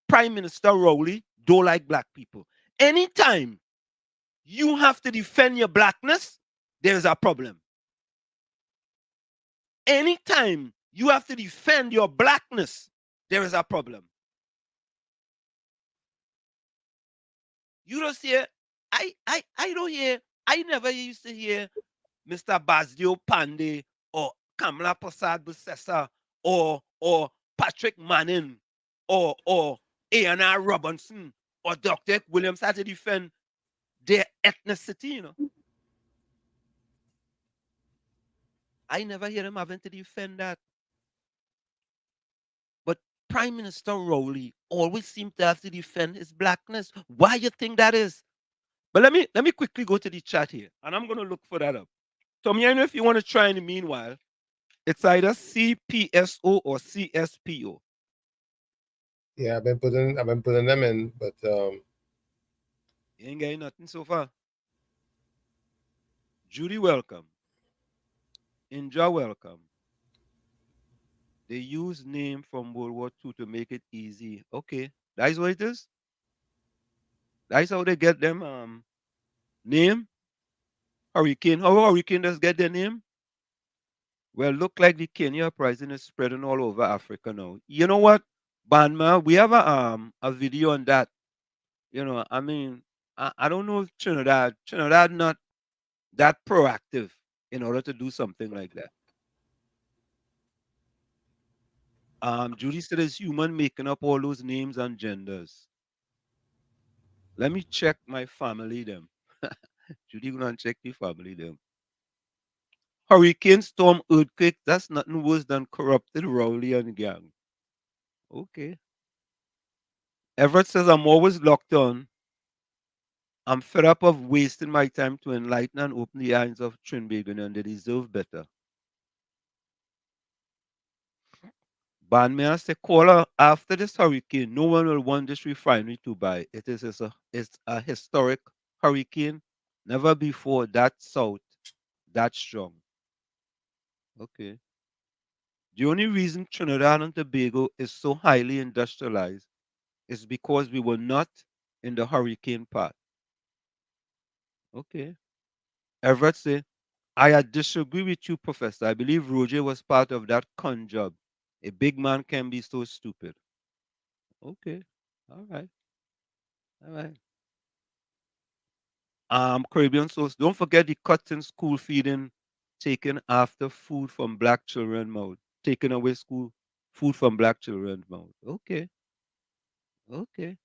Prime Minister Rowley don't like black people. Anytime you have to defend your blackness, there is a problem. Anytime you have to defend your blackness, there is a problem. You don't hear, I don't hear, I never used to hear Mr. Basdio Pandey or Kamala Prasad Busesa or Patrick Manning or A&R Robinson or Dr. Williams had to defend their ethnicity, you know. I never hear them having to defend that. But Prime Minister Rowley always seems to have to defend his blackness. Why you think that is? But let me quickly go to the chat here, and I'm gonna look for that up. Tommy, I know if you want to try in the meanwhile, it's either CPSO or CSPO. Yeah, I've been putting them in, but you ain't getting nothing so far. Judy, welcome. Inja, welcome. They use name from World War II to make it easy. Okay, that's what it is. That's how they get them name. Hurricane. How hurricane does get their name? Well, look like the Kenya uprising is spreading all over Africa now. You know what, Banma? We have a video on that. You know, I mean, I don't know if Trinidad not that proactive in order to do something like that. Judy said it's human making up all those names and genders. Let me check my family them. Judy gonna check the family them. Hurricane, storm, earthquake, that's nothing worse than corrupted Rowley and gang. Okay. Everett says I'm always locked on. I'm fed up of wasting my time to enlighten and open the eyes of Trinbagan, and they deserve better. Banmea say, caller, after this hurricane, no one will want this refinery to buy. It's a historic hurricane. Never before that south, that strong. Okay. The only reason Trinidad and Tobago is so highly industrialized is because we were not in the hurricane path. Okay. Everett say, I disagree with you, Professor. I believe Roger was part of that con job. A big man can be so stupid. Okay. All right. All right. Caribbean sauce. Don't forget the cotton school feeding taken after food from black children mouth. Taking away school food from black children's mouth. Okay. Okay.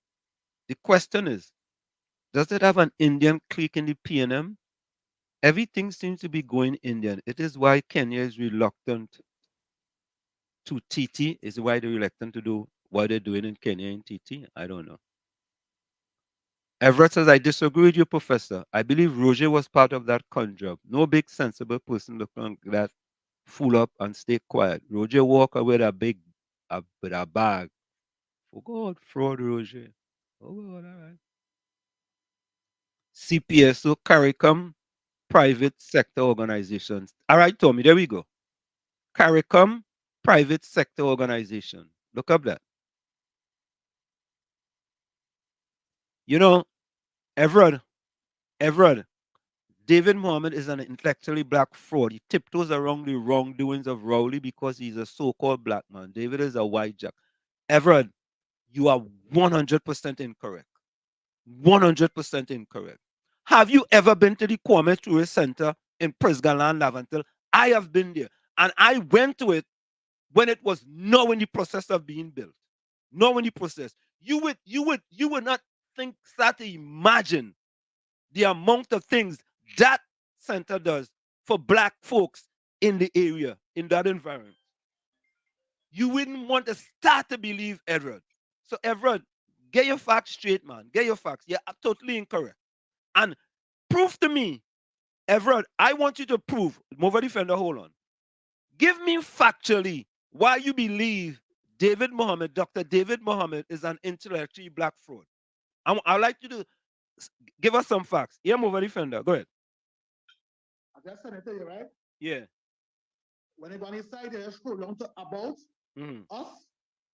The question is, does it have an Indian clique in the PNM? Everything seems to be going Indian. It is why Kenya is reluctant to TT. Is why they're reluctant to do what they're doing in Kenya and TT. I don't know. Everett says, I disagree with you, Professor. I believe Roger was part of that con job. No big sensible person look like that fool up and stay quiet. Roger walk away with a with a bag. Oh God, fraud Roger. Oh God, all right. CPSO CARICOM private sector organizations. All right, Tommy, there we go. CARICOM private sector organization. Look up that. You know, Everett, David Mohammed is an intellectually black fraud. He tiptoes around the wrongdoings of Rowley because he's a so-called black man. David is a white jack. Everett, you are 100% incorrect. 100% incorrect. Have you ever been to the Kwame Ture Center in Presgaland, Lavantil? I have been there. And I went to it when it was not in the process of being built. Not in the process. You would not think, start to imagine the amount of things that center does for black folks in the area, in that environment. You wouldn't want to start to believe Edward. So Edward, get your facts straight, man. Get your facts. You're totally incorrect. And prove to me, Everett, I want you to prove, Mover Defender, hold on. Give me factually why you believe David Mohammed, Dr. David Mohammed, is an intellectually black fraud. I'd like you to give us some facts. Yeah, Mover Defender, go ahead. I just said it to you, right? Yeah. When you go on his side, you scroll down to About Us.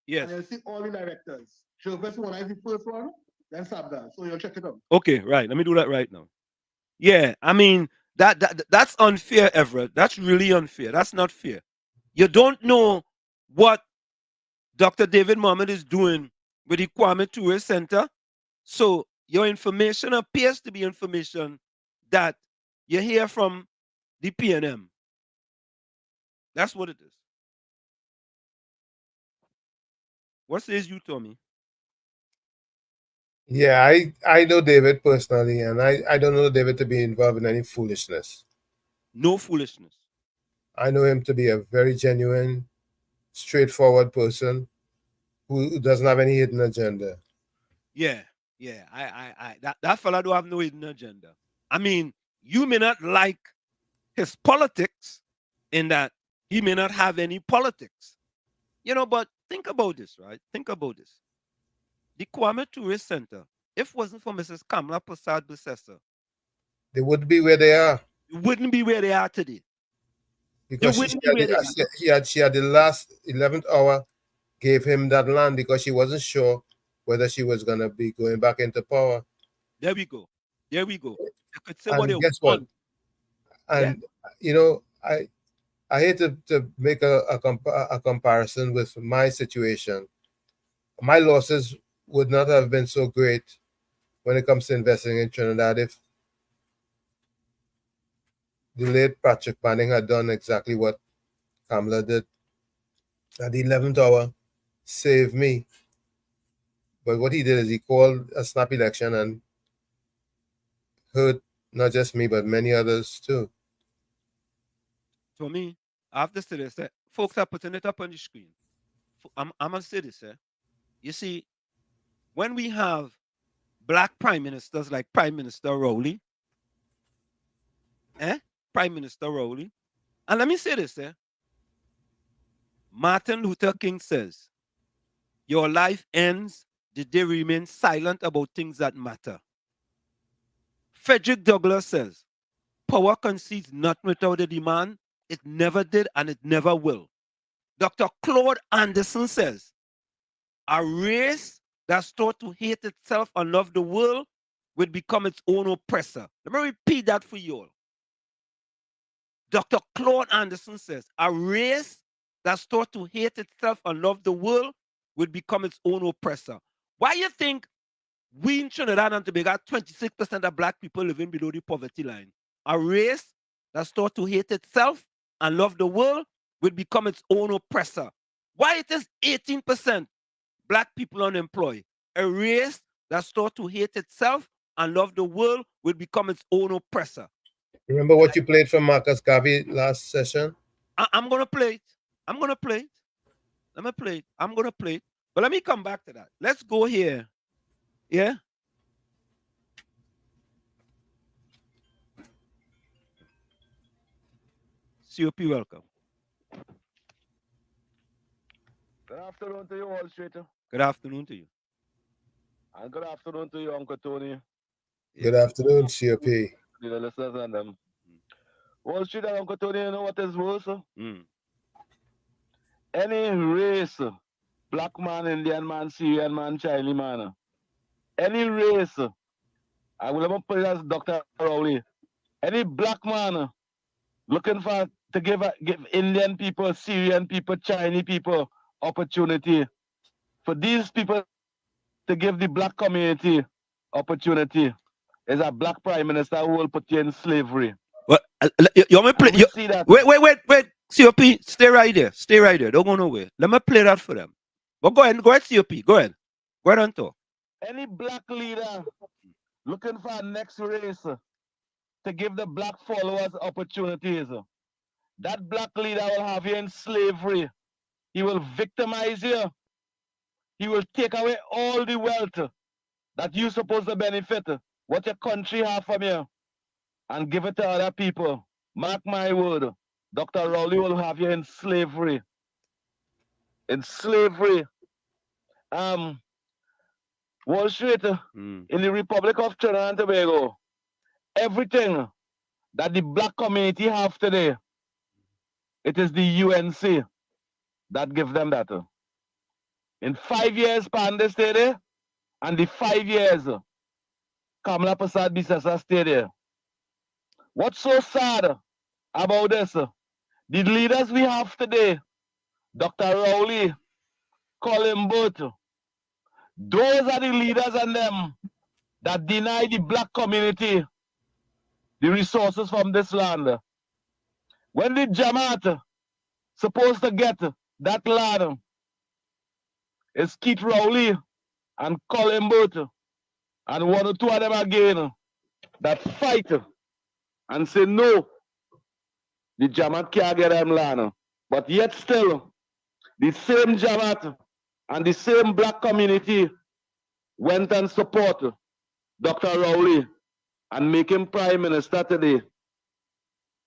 Yes. And you'll see all the directors. Jervis one is the first one, then Sabda. So you'll check it out. Okay, right. Let me do that right now. Yeah, I mean, that's unfair, Everett. That's really unfair. That's not fair. You don't know what Dr. David Mohammed is doing with the Kwame Ture Center. So your information appears to be information that you hear from the PNM. That's what it is. What says you, Tommy? Yeah, I know David personally, and I don't know David to be involved in any foolishness. No foolishness. I know him to be a very genuine, straightforward person who doesn't have any hidden agenda. Yeah, yeah. That fella don't have no hidden agenda. I mean, you may not like his politics in that he may not have any politics. You know, but think about this, right? Think about this. The Kwame Ture Center, if it wasn't for Mrs. Kamla Prasad Busesa, they would be where they are. It wouldn't be where they are today. Because she had the last 11th hour, gave him that land because she wasn't sure whether she was going to be going back into power. There we go. There we go. You could say and what they guess want. What? And, you know, I hate to make a comparison with my situation. My losses would not have been so great when it comes to investing in Trinidad if the late Patrick Manning had done exactly what Kamala did. At the 11th hour, saved me. But what he did is he called a snap election and hurt not just me, but many others too. For me, I have to say this. Folks are putting it up on the screen. I'm going to say this. You see, when we have black prime ministers like Prime Minister Rowley, Prime Minister Rowley, and let me say this. Martin Luther King says, your life ends the day you remain silent about things that matter. Frederick Douglass says, power concedes nothing without a demand. It never did and it never will. Dr. Claude Anderson says, a race that's taught to hate itself and love the world will become its own oppressor. Let me repeat that for you all. Dr. Claude Anderson says, a race that's taught to hate itself and love the world will become its own oppressor. Why you think we in Trinidad and Tobago, 26% of black people living below the poverty line? A race that's taught to hate itself and love the world will become its own oppressor. Why it is 18% black people unemployed? A race that's taught to hate itself and love the world will become its own oppressor. Remember what you played from Marcus Garvey last session? I'm gonna play it. I'm gonna play it. Let me play it. I'm gonna play it. But let me come back to that. Let's go here. Yeah. COP, welcome. Good afternoon to you, Wall Street. Good afternoon to you. And good afternoon to you, Uncle Tony. Good afternoon, COP. The listeners and them. Wall Street and Uncle Tony, you know what is worse? Any race, black man, Indian man, Syrian man, Chinese man, any race, I will never put it as Dr. Rowley, any black man looking for to give Indian people, Syrian people, Chinese people opportunity, for these people to give the black community opportunity, is a black prime minister who will put you in slavery. Well, you want me play? See that? Wait. COP, stay right there. Stay right there. Don't go nowhere. Let me play that for them. But go ahead, COP. Go ahead. Go ahead and talk. Any black leader looking for a next race to give the black followers opportunities, that black leader will have you in slavery. He will victimize you. He will take away all the wealth that you're supposed to benefit, what your country have from you, and give it to other people. Mark my word, Dr. Rowley will have you in slavery. In slavery. Wall Street, in the Republic of Trinidad and Tobago, everything that the black community have today, it is the UNC that give them that. In 5 years, Pandey stay there, and the 5 years, Kamala Prasad Bisasa stay there. What's so sad about this? The leaders we have today, Dr. Rowley, Colin Booth, those are the leaders and them that deny the black community the resources from this land. When the Jamaat supposed to get that land, it's Keith Rowley and Colin Booth and one or two of them again that fight and say no, the Jamaat can't get them land. But yet still, the same Jamaat and the same black community went and support Dr. Rowley and make him prime minister today.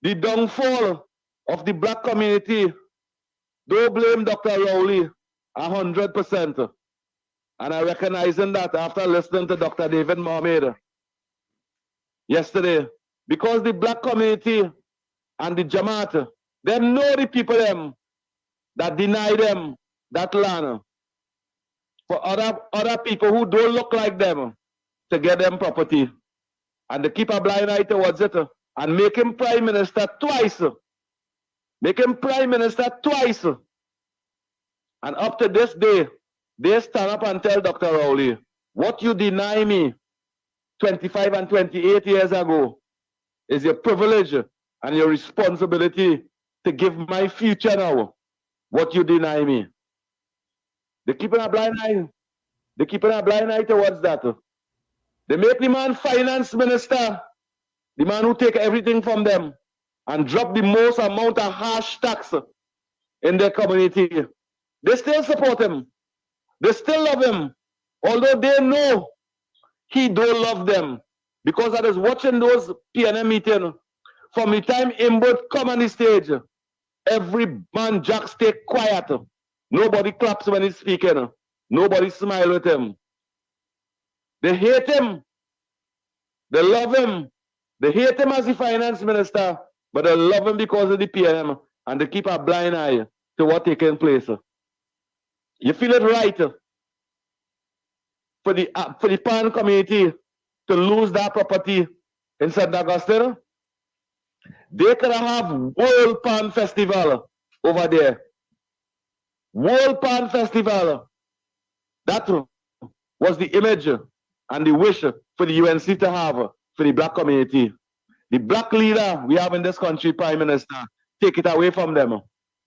The downfall of the black community, don't blame Dr. Rowley 100%. And I recognizing that after listening to Dr. David Mohammed yesterday, because the black community and the Jamaat, they know the people them that deny them that land for other people who don't look like them to get them property. And they keep a blind eye towards it and make him prime minister twice. Make him prime minister twice. And up to this day, they stand up and tell Dr. Rowley, what you deny me 25 and 28 years ago is your privilege and your responsibility to give my future now what you deny me. They keep a blind eye. They keep a blind eye towards that. They make the man finance minister, the man who take everything from them and drop the most amount of harsh tax in their community. They still support him. They still love him, although they know he don't love them, because I was watching those PNM meetings. From the time Imbert come on the stage, every man Jack stay quiet. Nobody claps when he's speaking. Nobody smile with him. They hate him. They love him. They hate him as the finance minister, but they love him because of the PNM, and they keep a blind eye to what taking place. You feel it right for the Pan community to lose that property in St. Augustine? They could have World Pan Festival over there. World Pan Festival. That was the image and the wish for the UNC to have for the black community. The black leader we have in this country, Prime Minister, take it away from them.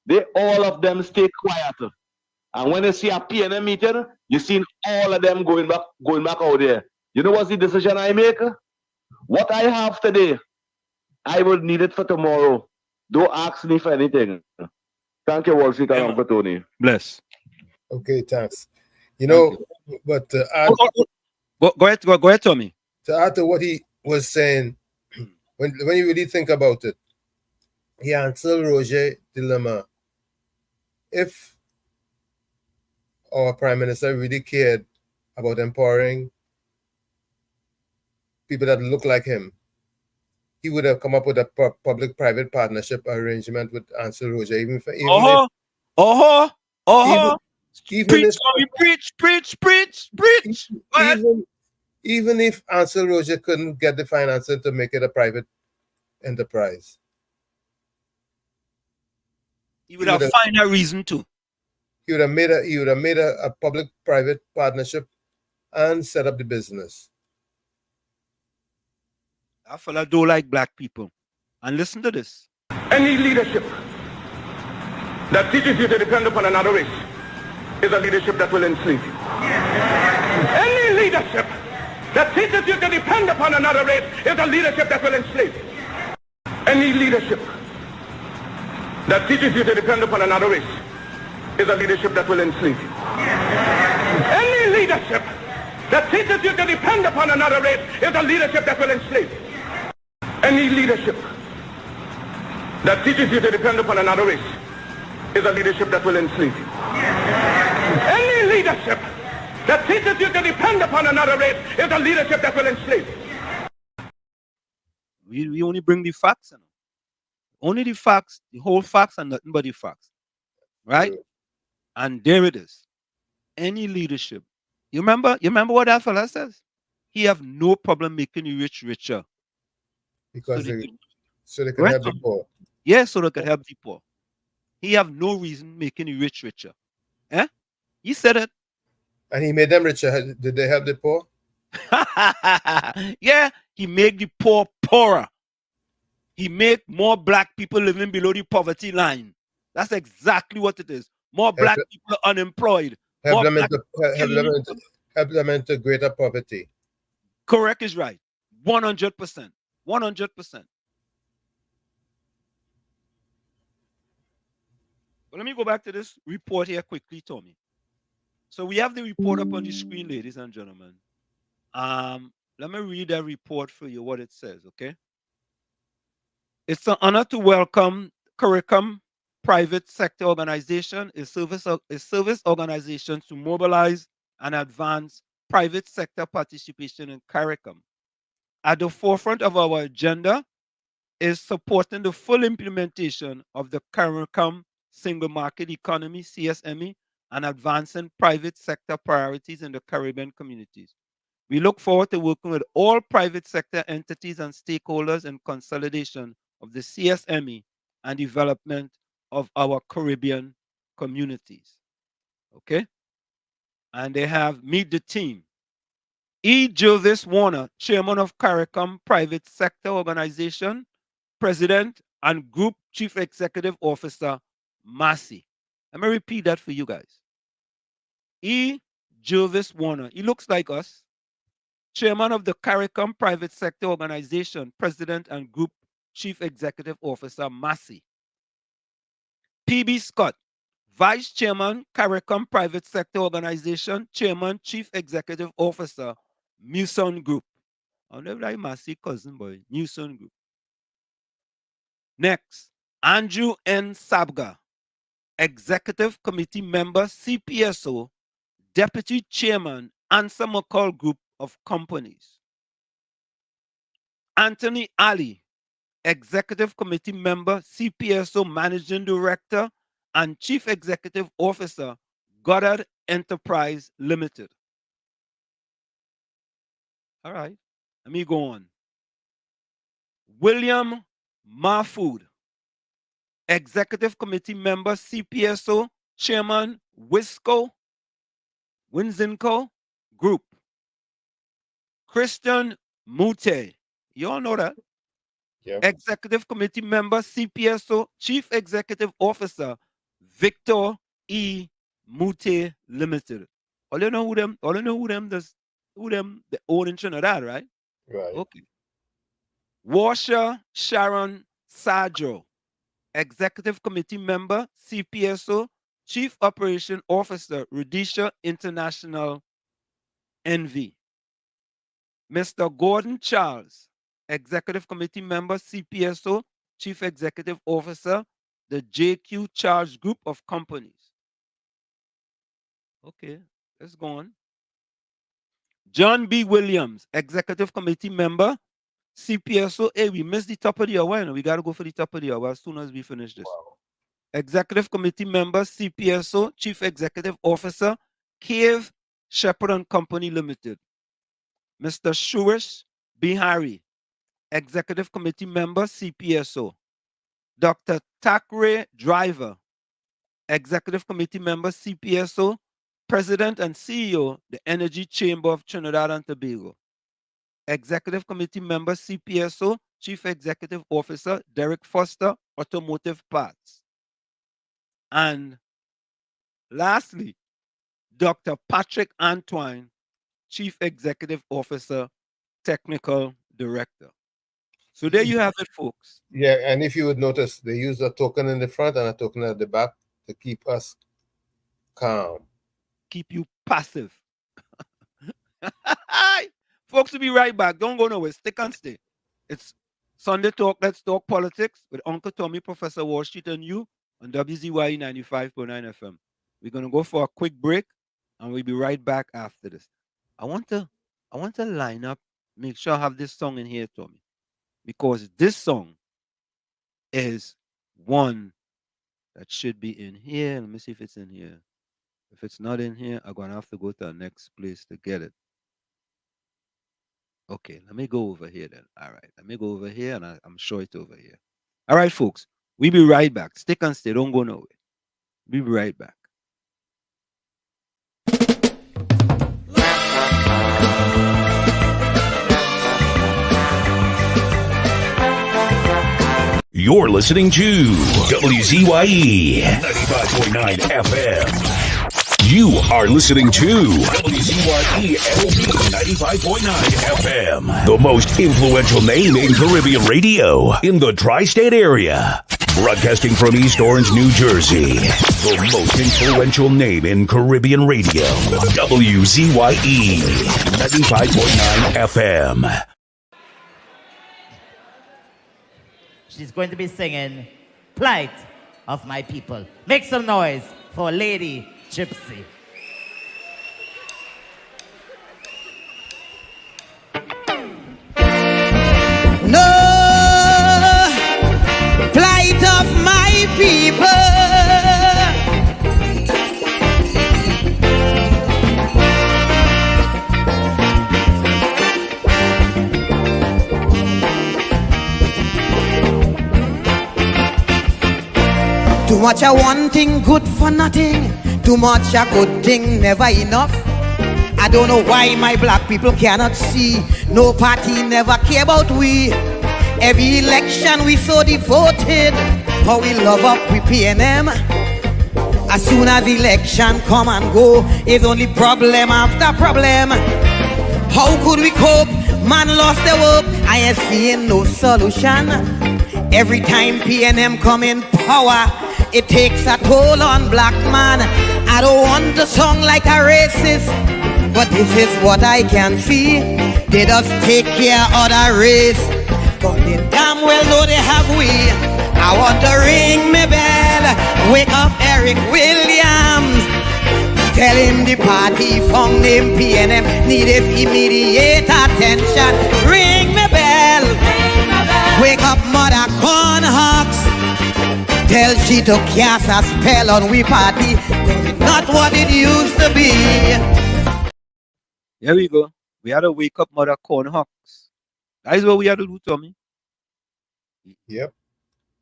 They all of them stay quiet. And when you see a PNM meeting, you see all of them going back out there. You know what's the decision I make? What I have today, I will need it for tomorrow. Don't ask me for anything. Thank you, Walsik and Uncle Tony. Bless. Okay, thanks. You know, but to add, go ahead, Tommy. To add to what he was saying, when you really think about it, he answered Roger dilemma. If our prime minister really cared about empowering people that look like him, he would have come up with a public-private partnership arrangement with Ansel Roger, even if even if Ansel Roger couldn't get the financing to make it a private enterprise. He would have found a reason to. He would have made a public-private partnership and set up the business. That fella don't like black people. And listen to this. Any leadership that teaches you to depend upon another race is a leadership that will enslave you. Any leadership that teaches you to depend upon another race is a leadership that will enslave you. Any leadership that teaches you to depend upon another race is a leadership that will enslave you. Any leadership that teaches you to depend upon another race is a leadership that will enslave you. Any leadership that teaches you to depend upon another race is a leadership that will enslave you. Any leadership that teaches you to depend upon another race is a leadership that will enslave you. We only bring the facts. You know? Only the facts, the whole facts and nothing but the facts. Right? And there it is. Any leadership. You remember what that fella says? He have no problem making the rich richer. Because so they can help the poor. Yes, so they can help the poor. He have no reason making the rich richer. Eh? He said it. And he made them richer. Did they help the poor? Yeah, he made the poor poorer. He made more black people living below the poverty line. That's exactly what it is. More black people are unemployed. Help them into greater poverty. Correct is right. 100%. 100%. But let me go back to this report here quickly, Tommy. So we have the report up on the screen, ladies and gentlemen. Let me read that report for you, what it says, okay? It's an honor to welcome CARICOM Private Sector Organization, a service organization to mobilize and advance private sector participation in CARICOM. At the forefront of our agenda is supporting the full implementation of the CARICOM Single Market Economy, CSME, and advancing private sector priorities in the Caribbean communities. We look forward to working with all private sector entities and stakeholders in consolidation of the CSME and development of our Caribbean communities. Okay? And they have meet the team. E. Jervis Warner, Chairman of CARICOM Private Sector Organization, President and Group Chief Executive Officer, Massey. Let me repeat that for you guys. E. Jervis Warner, he looks like us. Chairman of the CARICOM Private Sector Organization, President and Group Chief Executive Officer, Massey. P.B. Scott, Vice Chairman, CARICOM Private Sector Organization, Chairman, Chief Executive Officer, Muson Group. I'll never like Massey cousin boy, Muson Group. Next, Andrew N. Sabga, Executive Committee Member, CPSO, Deputy Chairman, Answer McCall Group of Companies. Anthony Ali, Executive Committee Member, CPSO Managing Director, and Chief Executive Officer, Goddard Enterprise Limited. All right, let me go on. William Mahfood, Executive Committee Member, CPSO, Chairman, Winzinco Group. Christian Mute, you all know that? Yep. Executive Committee Member, CPSO, Chief Executive Officer, Victor E. Mute Limited. All you know who them the own in Trinidad, right? Right. Okay. Washer Sharon Sadjo, Executive Committee Member, CPSO, Chief Operation Officer, Rhodesia International NV. Mr. Gordon Charles, Executive Committee Member, CPSO, Chief Executive Officer, the JQ Charles Group of Companies. Okay, let's go on. John B. Williams, Executive Committee Member, CPSO. Hey, we missed the top of the hour. We got to go for the top of the hour as soon as we finish this. Wow. Executive Committee Member, CPSO, Chief Executive Officer, Cave Shepherd and Company Limited. Mr. Shuish Bihari, Executive Committee Member, CPSO. Dr. Takre Driver, Executive Committee Member, CPSO, President and CEO, the Energy Chamber of Trinidad and Tobago. Executive Committee Member, CPSO, Chief Executive Officer, Derek Foster, Automotive Parts. And lastly, Dr. Patrick Antoine, Chief Executive Officer, Technical Director. So there you have it, folks. Yeah, and if you would notice, they use a token in the front and a token at the back to keep us calm. Keep you passive. Folks, we'll be right back. Don't go nowhere. Stick and stay. It's Sunday Talk. Let's talk politics with Uncle Tommy, Professor Wall Street, and you on WZYE 95.9 FM. We're gonna go for a quick break, and we'll be right back after this. I want to line up, make sure I have this song in here, Tommy, because this song is one that should be in here. Let me see if it's in here. If it's not in here, I'm gonna have to go to the next place to get it. Okay, let me go over here then. All right, let me go over here, and I'm sure it's over here. All right, folks, we'll be right back. Stick and stay. Don't go nowhere. We'll be right back. You're listening to WZYE 95.9 FM. You are listening to WZYE 95.9 FM, the most influential name in Caribbean radio in the tri-state area. Broadcasting from East Orange, New Jersey, the most influential name in Caribbean radio, WZYE 95.9 FM. She's going to be singing Plight of My People. Make some noise for Lady Gypsy. No plight of my people. Too much of one thing, good for nothing. Too much a good thing, never enough. I don't know why my black people cannot see. No party never care about we. Every election we so devoted. How we love up we PNM. As soon as election come and go, it's only problem after problem. How could we cope? Man lost their hope. I ain't seeing no solution. Every time PNM come in power, it takes a toll on black man. I don't want to sound like a racist, but this is what I can see. They just take care of the race, but they damn well know they have we. I want to ring me bell, wake up Eric Williams, tell him the party found him PNM needed immediate attention. Ring me bell, wake up Mother Cornhawks, tell she to cast a spell on we party. Not what it used to be. Here we go. We had to wake up Mother Cornhawks. That is what we had to do, Tommy. Yep.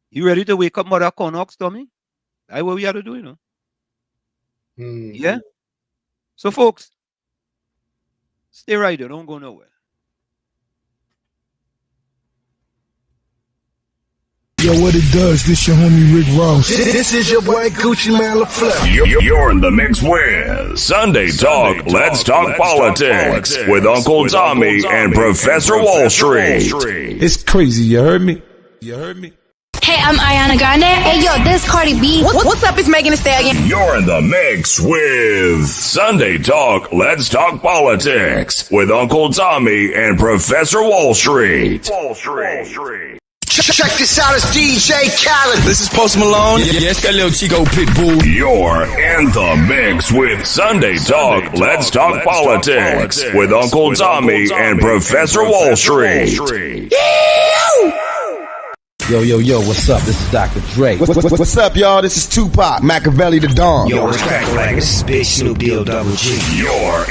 You ready to wake up Mother Cornhawks, Tommy? That's what we had to do, you know. Yeah? So, folks, stay right there. Don't go nowhere. Yo, what it does, this your homie Rick Ross. This is your boy Gucci Man LaFleur. You're in the mix with Sunday Talk, Let's Talk Politics with Uncle Tommy and Professor Wall Street. It's crazy, you heard me? You heard me? Hey, I'm Ariana Grande. Hey, yo, this is Cardi B. What's up? It's Megan Thee Stallion. You're in the mix with Sunday Talk, Let's Talk Politics with Uncle Tommy and Professor Wall Street. Check this out, it's DJ Khaled. This is Post Malone. Yes, that little Chico Pitbull. You're in the mix with Sunday Talk, Let's Talk Politics with Uncle Tommy and Professor Wall Street. Yo, what's up? This is Dr. Dre. What's up, y'all? This is Tupac, Machiavelli the Dawn. Yo, what's cracking like? This is Big Snoop Deal Double G. You're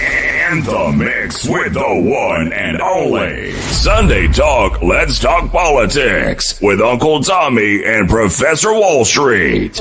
in the mix with the one and only Sunday Talk, Let's Talk Politics with Uncle Tommy and Professor Wall Street.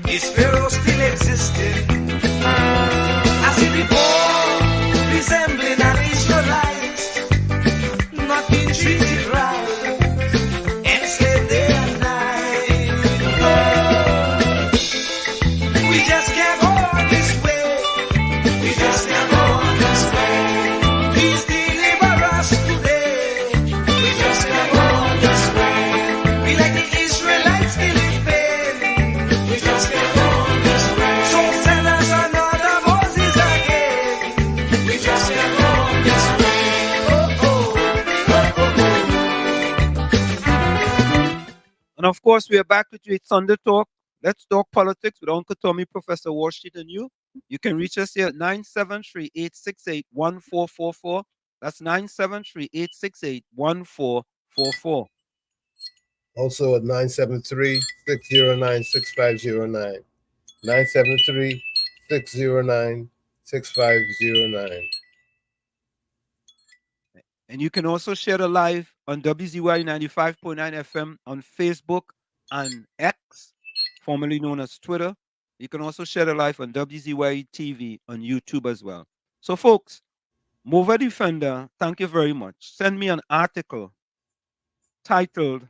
Is Pharaoh still existing? As he before, resembling an Israelite, not being treated right, enslaved day and night. We just can't go on this way. We just can't go on this way. Please deliver us today. We just can't go on this way. We like the Israelites still in pain. We just can't go on this way. So send us another Moses again. We just can't go on this way. And of course, we are back with you. It's Sunday Talk. Let's talk politics with Uncle Tommy, Professor Wall Street, and you. You can reach us here at 973-868-1444. That's 973-868-1444. Also at 973-609-6509. 973-609-6509. And you can also share the live on WZYE 95.9 FM on Facebook and X, formerly known as Twitter. You can also share the live on WZYE TV on YouTube as well. So, folks, Mover Defender, thank you very much. Send me an article titled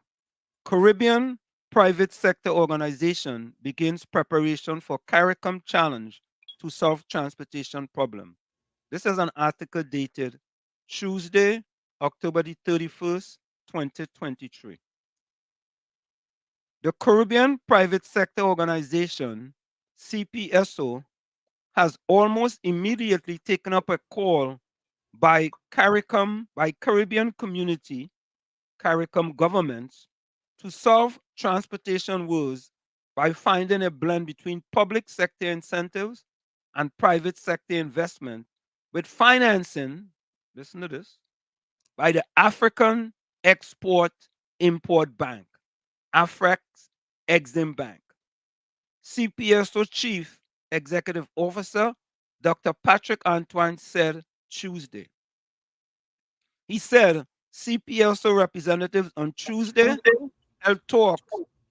Caribbean Private Sector Organization Begins Preparation for CARICOM Challenge to Solve Transportation Problem. This is an article dated Tuesday, October the 31st, 2023. The Caribbean Private Sector Organization, CPSO, has almost immediately taken up a call by CARICOM, by Caribbean community, CARICOM governments, to solve transportation woes by finding a blend between public sector incentives and private sector investment with financing, listen to this, by the African Export-Import Bank, Afrex Exim Bank. CPSO Chief Executive Officer Dr. Patrick Antoine said Tuesday. He said CPSO representatives on Tuesday held talks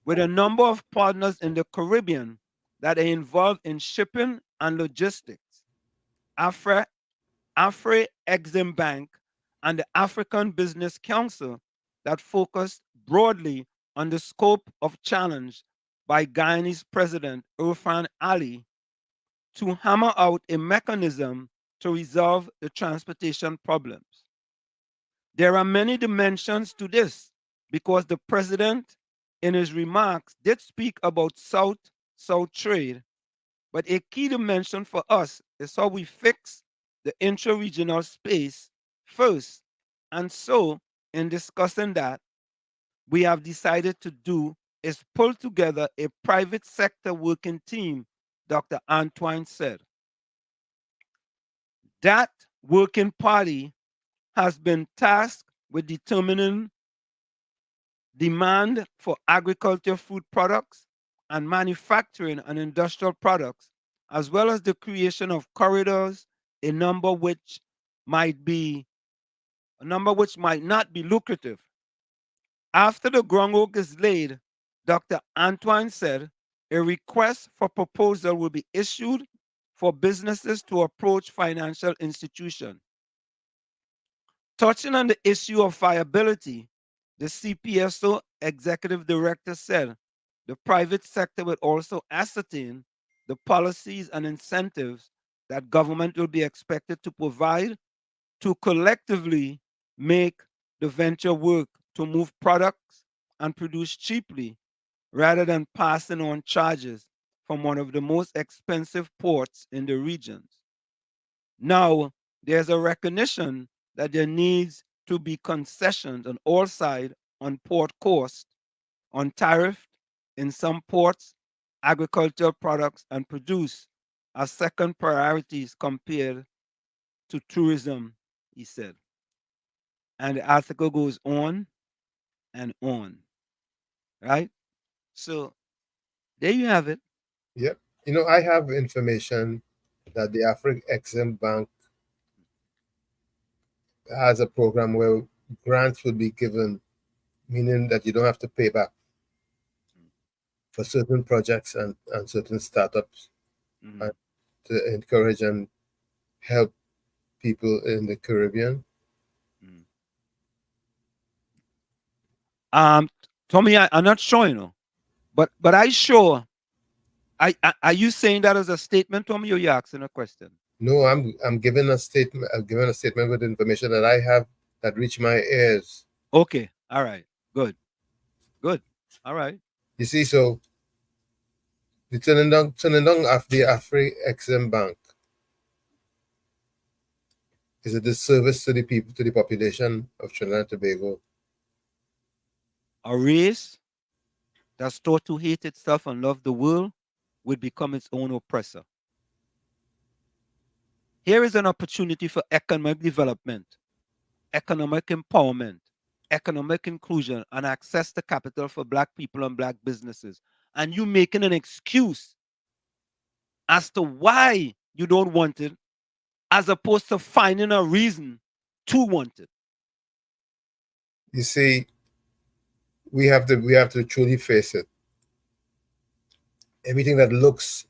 with a number of partners in the Caribbean that are involved in shipping and logistics. Afre Exim Bank and the African Business Council that focused broadly on the scope of challenge by Guyanese President Irfan Ali to hammer out a mechanism to resolve the transportation problems. There are many dimensions to this because the president, in his remarks, did speak about South-South trade, but a key dimension for us is how we fix the intra-regional space first. And so, in discussing that, we have decided to do is pull together a private sector working team, Dr. Antoine said. That working party has been tasked with determining demand for agriculture food products and manufacturing and industrial products, as well as the creation of corridors, a number which might not be lucrative. After the groundwork is laid, Dr. Antoine said a request for proposal will be issued for businesses to approach financial institutions. Touching on the issue of viability, the CPSO executive director said the private sector will also ascertain the policies and incentives that government will be expected to provide to collectively make the venture work to move products and produce cheaply rather than passing on charges from one of the most expensive ports in the regions. Now, there's a recognition that there needs to be concessions on all sides on port cost, on tariff in some ports, agricultural products and produce as second priorities compared to tourism, he said. And the article goes on and on, right? So there you have it. Yep. You know, I have information that the African Exim Bank has a program where grants would be given, meaning that you don't have to pay back for certain projects and certain startups, and to encourage and help people in the Caribbean. Tommy, I'm not sure, you know, but I sure. Are you saying that as a statement, Tommy, or you asking a question? No, I'm giving a statement. I'm giving a statement with information that I have that reach my ears. Okay, all right, good, all right. You see, so the turning down of the Afri Exim Bank is a disservice to the people, to the population of Trinidad and Tobago. A race that's taught to hate itself and love the world would become its own oppressor. Here is an opportunity for economic development, economic empowerment, economic inclusion, and access to capital for Black people and Black businesses. And you making an excuse as to why you don't want it, as opposed to finding a reason to want it. You see, we have to truly face it. Everything that looks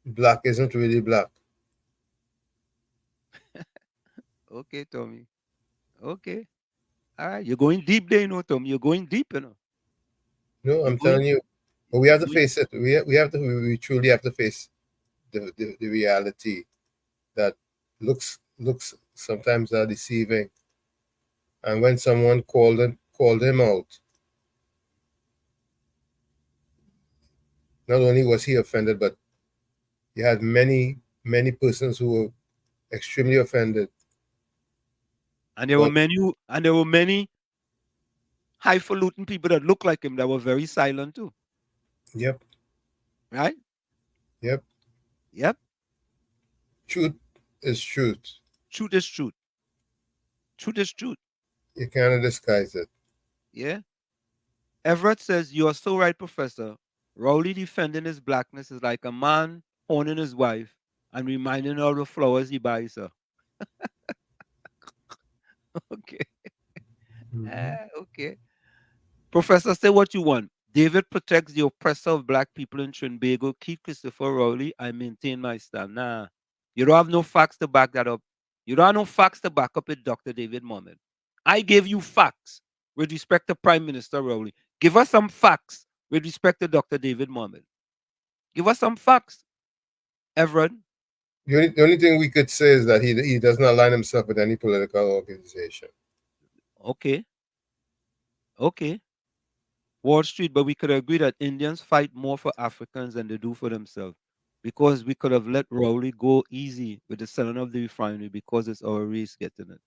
black isn't really black. Okay, Tommy. Okay. All right. You're going deep there, you know, Tommy. You're going deep, you know. No, I'm telling you. But we have to face it. We truly have to face the reality that looks sometimes are deceiving. And when someone called him out, not only was he offended, but you had many persons who were extremely offended. And there were many highfalutin people that looked like him that were very silent too. Yep. Right? Yep. Yep. Truth is truth. Truth is truth. Truth is truth. You cannot disguise it. Yeah. Everett says, "You are so right, Professor. Rowley defending his blackness is like a man honing his wife and reminding her of the flowers he buys her." Okay. Okay. Professor, say what you want. David protects the oppressor of Black people in Trinbago. Keep Christopher Rowley. I maintain my stand. Nah. You don't have no facts to back that up. You don't have no facts to back up it, Dr. David Mohammed. I gave you facts with respect to Prime Minister Rowley. Give us some facts with respect to Dr. David Mohammed. Give us some facts, Everett. The only thing we could say is that he does not align himself with any political organization. Okay. Okay. Wall Street, but we could agree that Indians fight more for Africans than they do for themselves, because we could have let Rowley go easy with the selling of the refinery because it's our race getting it.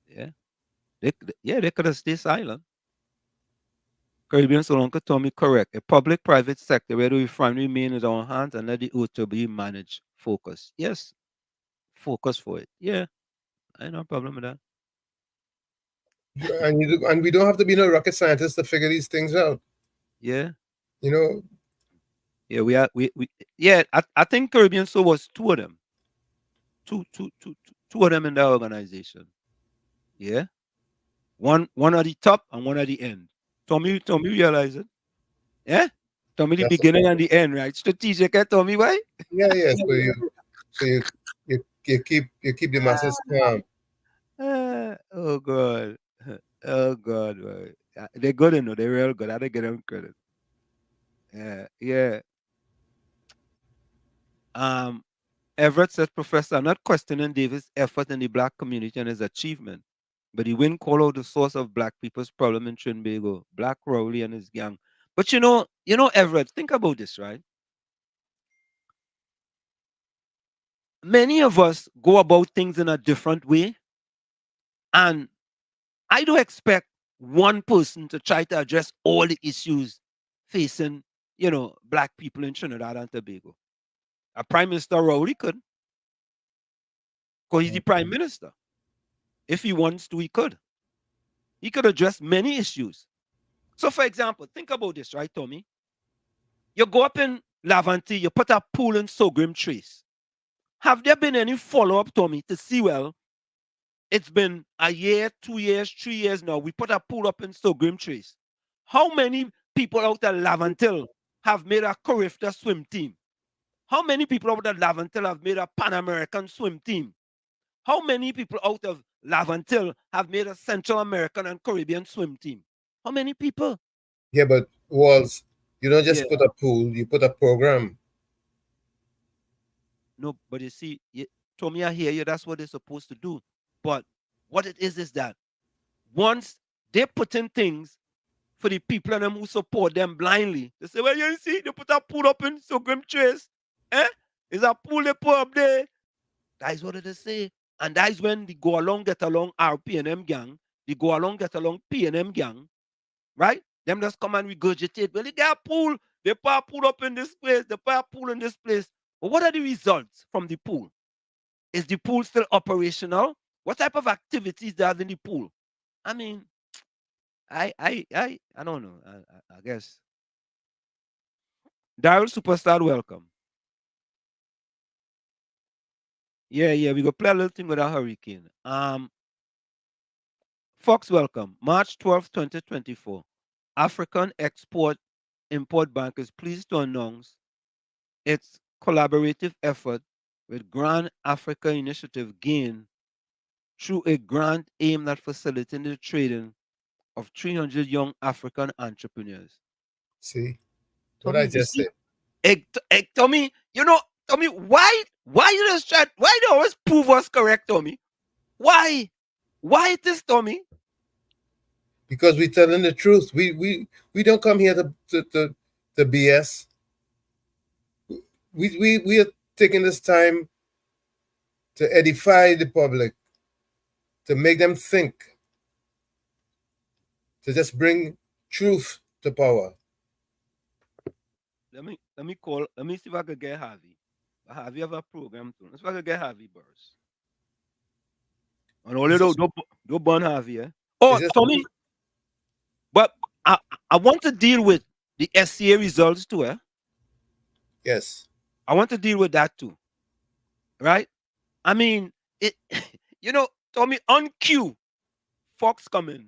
Yeah. They could have stayed silent. Caribbean Solonka Tommy correct. A public-private sector where the refinery remain in our hands and let the earth to be managed. Focus. Yes. focus for it. Yeah, I ain't no problem with that. And we don't have to be no rocket scientists to figure these things out. Yeah. You know, Yeah, we yeah, I think Caribbean Soul was two of them. Two of them in the organization. Yeah. One at the top and one at the end. Tommy realize it. Yeah? Tommy the that's beginning and the end, right? Strategic, Tommy, why? yeah. So you keep the masses calm. Oh God. Oh God, boy. They're good, they're real good. I didn't get them credit. Yeah, yeah. Everett says, Professor, I'm not questioning Davis' effort in the black community and his achievement, but he wouldn't call out the source of black people's problem in Trinbago, Black Rowley and his gang. But Everett, think about this, right? Many of us go about things in a different way, and I don't expect one person to try to address all the issues facing, black people in Trinidad and Tobago. A Prime Minister Rowley could, because he's the Prime Minister. If he wants to, he could. He could address many issues. So, for example, think about this, right, Tommy? You go up in Laventille, you put a pool in Sogrim Trace. Have there been any follow-up, Tommy, to see, well, it's been a year, 2 years, 3 years now. We put a pool up in Sogrim Trace. How many people out of Laventille have made a Carifta swim team? How many people out of Laventille have made a Pan American swim team? How many people out of Laventille have made a Central American and Caribbean swim team? How many people? Yeah, but Walls, you don't just put a pool, you put a program. No, but you see, Tommy, I hear you. That's what they're supposed to do. But what it is that once they put in things for the people and them who support them blindly, they say, well, you see, they put a pool up in Sogrim Trace. Is a pool they put up there. That is what they say. And that is when they go along, get along RPNM gang. They go along, get along PNM gang. Right? Them just come and regurgitate. Well, they got a pool. They put a pool up in this place. They put a pool in this place. But what are the results from the pool? Is the pool still operational? What type of activities they have in the pool? I mean, I don't know. I guess. Daryl Superstar, welcome. Yeah, we go play a little thing with a hurricane. Fox, welcome. March 12th, 2024. African Export-Import Bank is pleased to announce its collaborative effort with Grand Africa Initiative GAIN through a grant aimed at facilitating the trading of 300 young African entrepreneurs. See? What I just said. Tommy, Tommy, why you just try, why do you always prove us correct, Tommy? Why it is, Tommy? Because we're telling the truth. We don't come here to BS. We are taking this time to edify the public, to make them think, to just bring truth to power. Let me see if I could get Harvey. Have you ever programmed too? Let's see if I could get Harvey Burrs. And only don't burn Harvey, eh? Oh, Tommy. But I want to deal with the SCA results too, eh? Yes. I want to deal with that too. Right? I mean, it Tommy, on cue, Fox coming.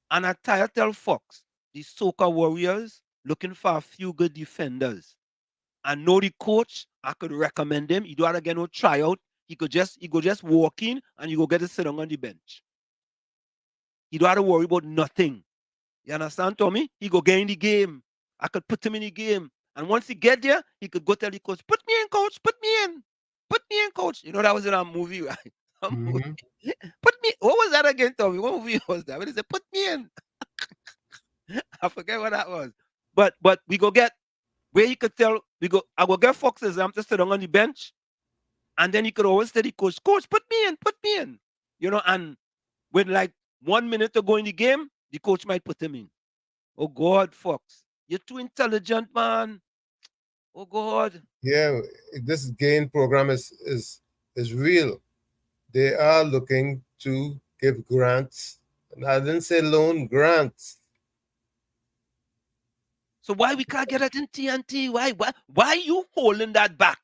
And I tell Fox, the Soca Warriors looking for a few good defenders. I know the coach, I could recommend him. You don't have to get no tryout. He could just walk in and you go get to sit on the bench. You don't have to worry about nothing. You understand, Tommy? He go get in the game. I could put him in the game. And once he get there, he could go tell the coach, put me in, coach, put me in. Put me in, coach. You know, that was in a movie, right? Mm-hmm. Put me, what was that again, Tommy? What movie was that? When he said, put me in. I forget what that was. But we go get where he could tell, I go get Fox's to sit on the bench. And then he could always tell the coach, put me in. And with like 1 minute to go in the game, the coach might put him in. Oh God, Fox, you're too intelligent, man. Oh God. Yeah, this GAIN program is real. they are looking to give grants. And I didn't say loan, grants. So why we can't get it in TNT? Why you holding that back?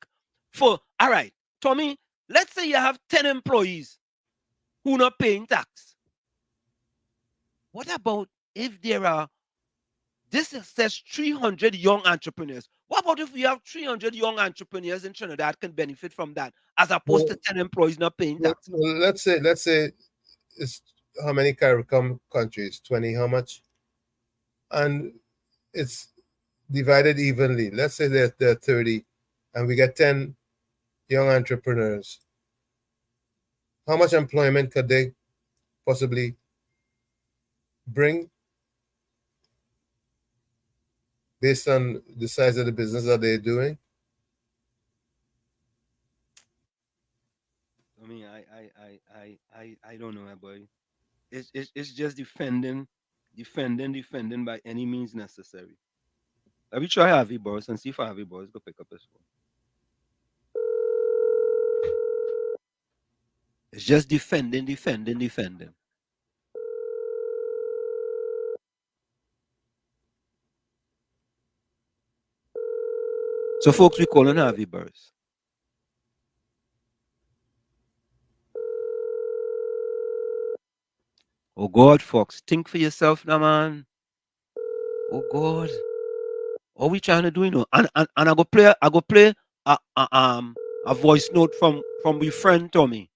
For all right, Tommy, let's say you have 10 employees who not paying tax. What about if there are this says 300 young entrepreneurs? What about if we have 300 young entrepreneurs in Trinidad can benefit from that, as opposed to 10 employees not paying tax? Well, let's say it's how many CARICOM countries? 20, how much? And it's divided evenly. Let's say there are 30, and we get 10 young entrepreneurs. How much employment could they possibly bring based on the size of the business that they're doing? I mean, I don't know, my boy. It's just defending by any means necessary. Let me try Harvey Boris and see if Harvey Boris go pick up his phone. It's just defending. So, folks, we calling Harvey Boris. Oh God, folks, think for yourself now, man. Oh God, what we trying to do, you know? And I go play a voice note from my friend Tommy,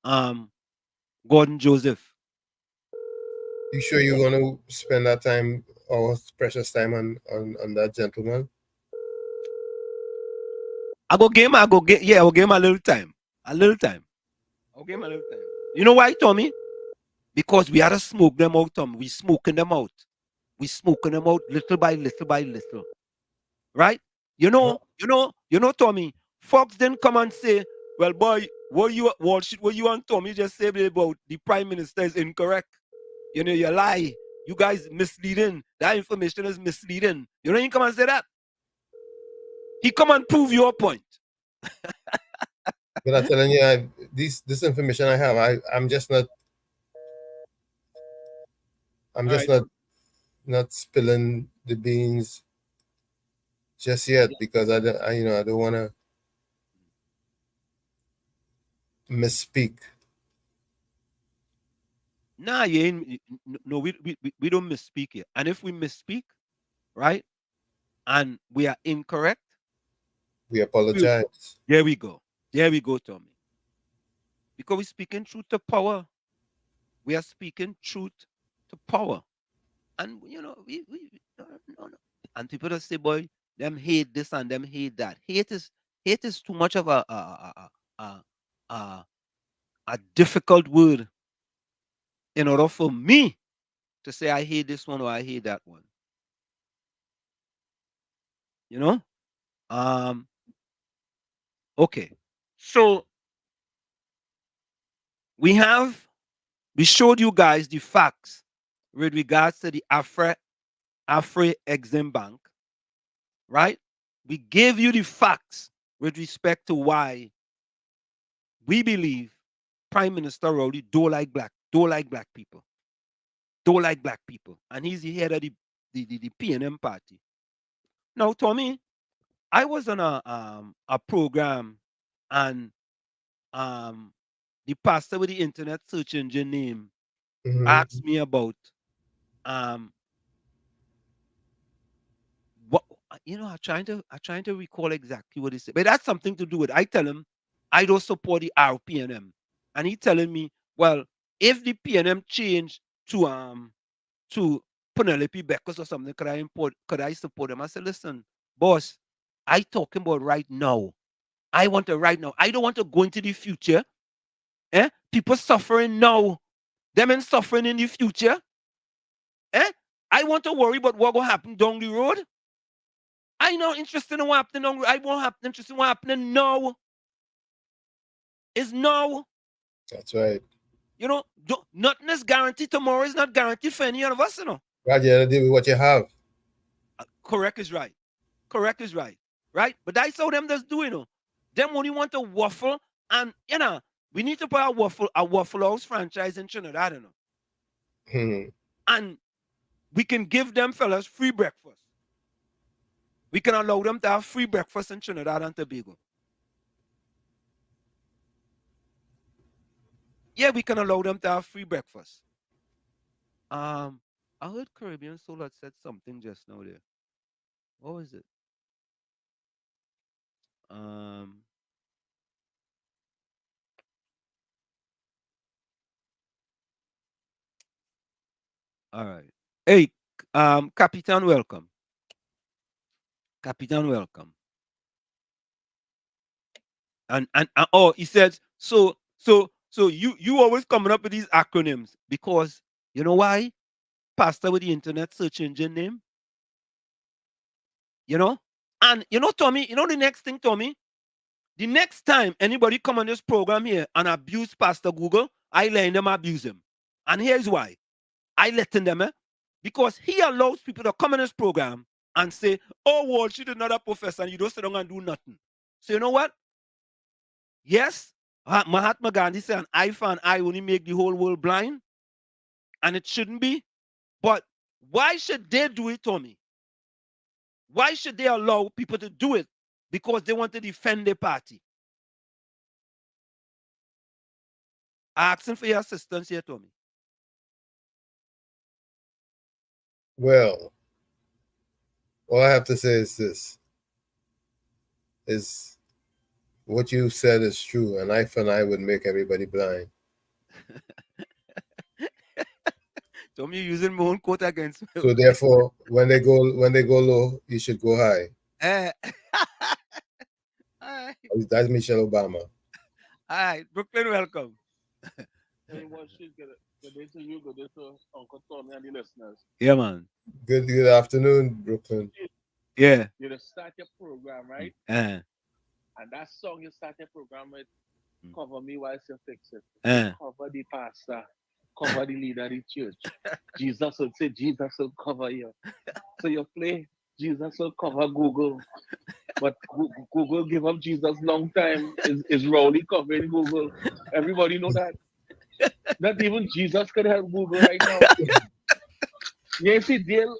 Gordon Joseph. You sure you want to spend that time, our precious time, on that gentleman? I will give him a little time. I'll give him a little time. You know why, Tommy? Because we had to smoke them out, Tommy. We smoking them out little by little. Right? You know, Tommy, Fox didn't come and say, well, boy, what you and Tommy just said about the Prime Minister is incorrect. You know, you lie. You guys misleading. That information is misleading. You know, he come and say that. He come and prove your point. But I'm telling you, this information I have, I'm just not not spilling the beans just yet, because I don't want to misspeak. Nah, you ain't. No, we don't misspeak here. And if we misspeak, right, and we are incorrect, we apologize. There we go, Tommy. Because we're speaking truth to power. We are speaking truth to power. And you know, we no. And people just say, boy, them hate this and them hate that. Hate is too much of a difficult word in order for me to say I hate this one or I hate that one. You know? Okay. So we showed you guys the facts with regards to the Afri Exim Bank, right? We gave you the facts with respect to why we believe Prime Minister Rowley don't like black people. Don't like black people. And he's the head of the PNM party. Now, Tommy, I was on a program, and the pastor with the internet search engine name asked me about what, you know, I'm trying to recall exactly what he said. But that's something to do with, I tell him I don't support the RPNM. And he telling me, well, if the PNM change to Penelope Beckers or something, could I support him? I said, listen, boss, I talking about right now. I want to right now. I don't want to go into the future. People suffering now. Them and suffering in the future. I want to worry about what will happen down the road. I not interested in what happening down the road. I won't have interested in what happening now. It's now. That's right. You know, nothing is guaranteed. Tomorrow is not guaranteed for any of us, you know. Right, you deal with what you have. Correct is right. Correct is right. Right? But that's how them just do, you know. Them only want to waffle, and, you know, We need to put a Waffle House franchise in Trinidad, you know. And we can give them fellas free breakfast. We can allow them to have free breakfast in Trinidad and Tobago. Yeah, we can allow them to have free breakfast. I heard Caribbean Soul had said something just now there. What was it? All right. Hey, Capitan, welcome. Capitan, welcome. And oh, he said, so you always coming up with these acronyms because you know why? Pastor with the internet search engine name. You know? And you know, Tommy, you know the next thing, Tommy? The next time anybody come on this program here and abuse Pastor Google, I let them abuse him. And here's why. I letting them, because he allows people to come on this program and say, oh, well, she's another professor and you don't sit down and do nothing. So you know what? Yes, Mahatma Gandhi said an eye for an eye only make the whole world blind. And it shouldn't be. But why should they do it, Tommy? Why should they allow people to do it? Because they want to defend their party. Asking for your assistance here, Tommy. Well, all I have to say is this. Is what you said is true. An eye for an eye would make everybody blind. Tommy, you're using my own quote against me. So therefore, when they go low, you should go high. All right. That's Michelle Obama. All right, Brooklyn, welcome. Hey, what shit, good day to you, good day to Uncle Tommy and the listeners. Yeah, man. Good afternoon, Brooklyn. Yeah. You just start your program, right? And that song you start your program with, Cover Me Whilst You Fix It. Cover the pastor, cover the leader of the church. Jesus will say, Jesus will cover you. So you play, Jesus will cover Google. But Google give up Jesus long time. Is Rowley covering Google? Everybody know that. Not even Jesus could help Google right now. You see Dale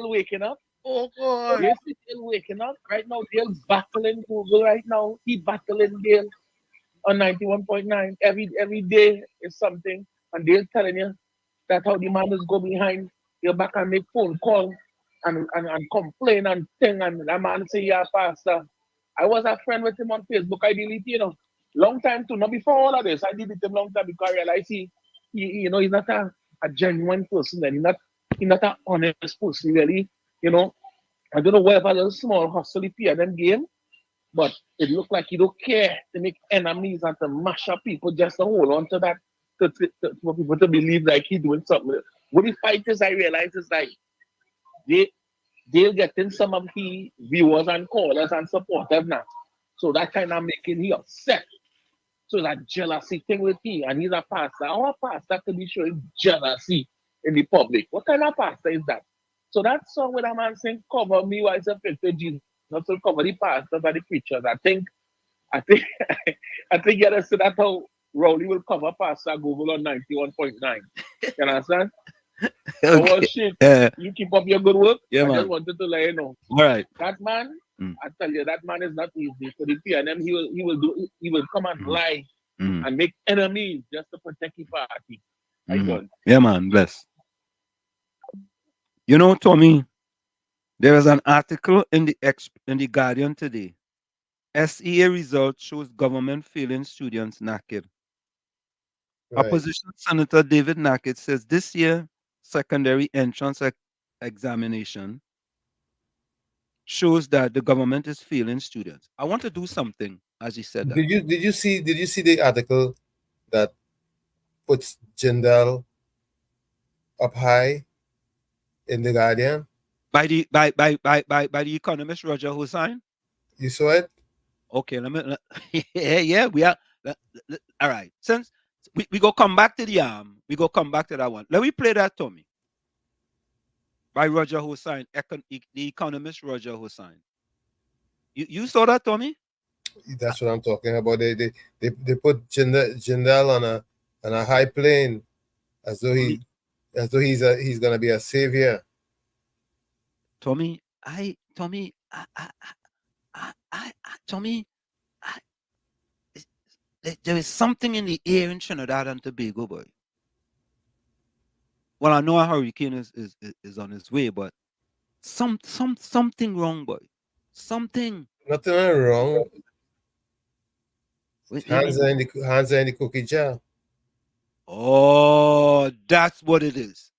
waking up? Oh God. You see Dale waking up? Right now, Dale's battling Google right now. He battling Dale on 91.9. Every day is something. And Dale telling you that how the man is go behind your back and make phone call and complain and thing. And that man say, yeah, pastor. I was a friend with him on Facebook. I delete, long time too. Not before all of this. I delete him long time because I realized he's not a genuine person and he's not an honest person, really. I don't know whether a small hustle he them game, but it looked like he don't care to make enemies and to mash up people just to hold on to that, for people to believe like he's doing something. What the fight is, I realize is like they'll get in some of the viewers and callers and supporters now. So that kind of making he upset. So that jealousy thing with he, and he's a pastor. Our pastor could be showing jealousy in the public. What kind of pastor is that? So that song with a man saying, cover me while it's affected Jesus, not to cover the pastors and the preachers. I think you understand that's how Rowley will cover Pastor Google on 91.9. You understand? Okay. Oh shit. You keep up your good work. Yeah, I man. just wanted to let you know. All right. That man, I tell you, that man is not easy. For the PNM, he will come and lie and make enemies just to protect his party. I don't. Yeah, man. Bless. You know, Tommy, there is an article in the Guardian today. SEA result shows government failing students naked. Right. Opposition Senator David Nackett says this year secondary entrance examination shows that the government is failing students. I want to do something, as he said that. Did you see the article that puts Jindal up high in the Guardian? By the economist Roger Hussein? You saw it? Okay, yeah, we are all right. Since we go come back to that one. Let me play that, Tommy. By Roger Hussein, the economist Roger Hussein. You saw that, Tommy? That's what I'm talking about. They put Jindal on a high plane as though he's gonna be a savior. Tommy, Tommy, there is something in the air in Trinidad and Tobago, boy. Well, I know a hurricane is on its way, but something wrong, boy. Something. Nothing wrong. Hands are in the cookie jar. Oh, that's what it is.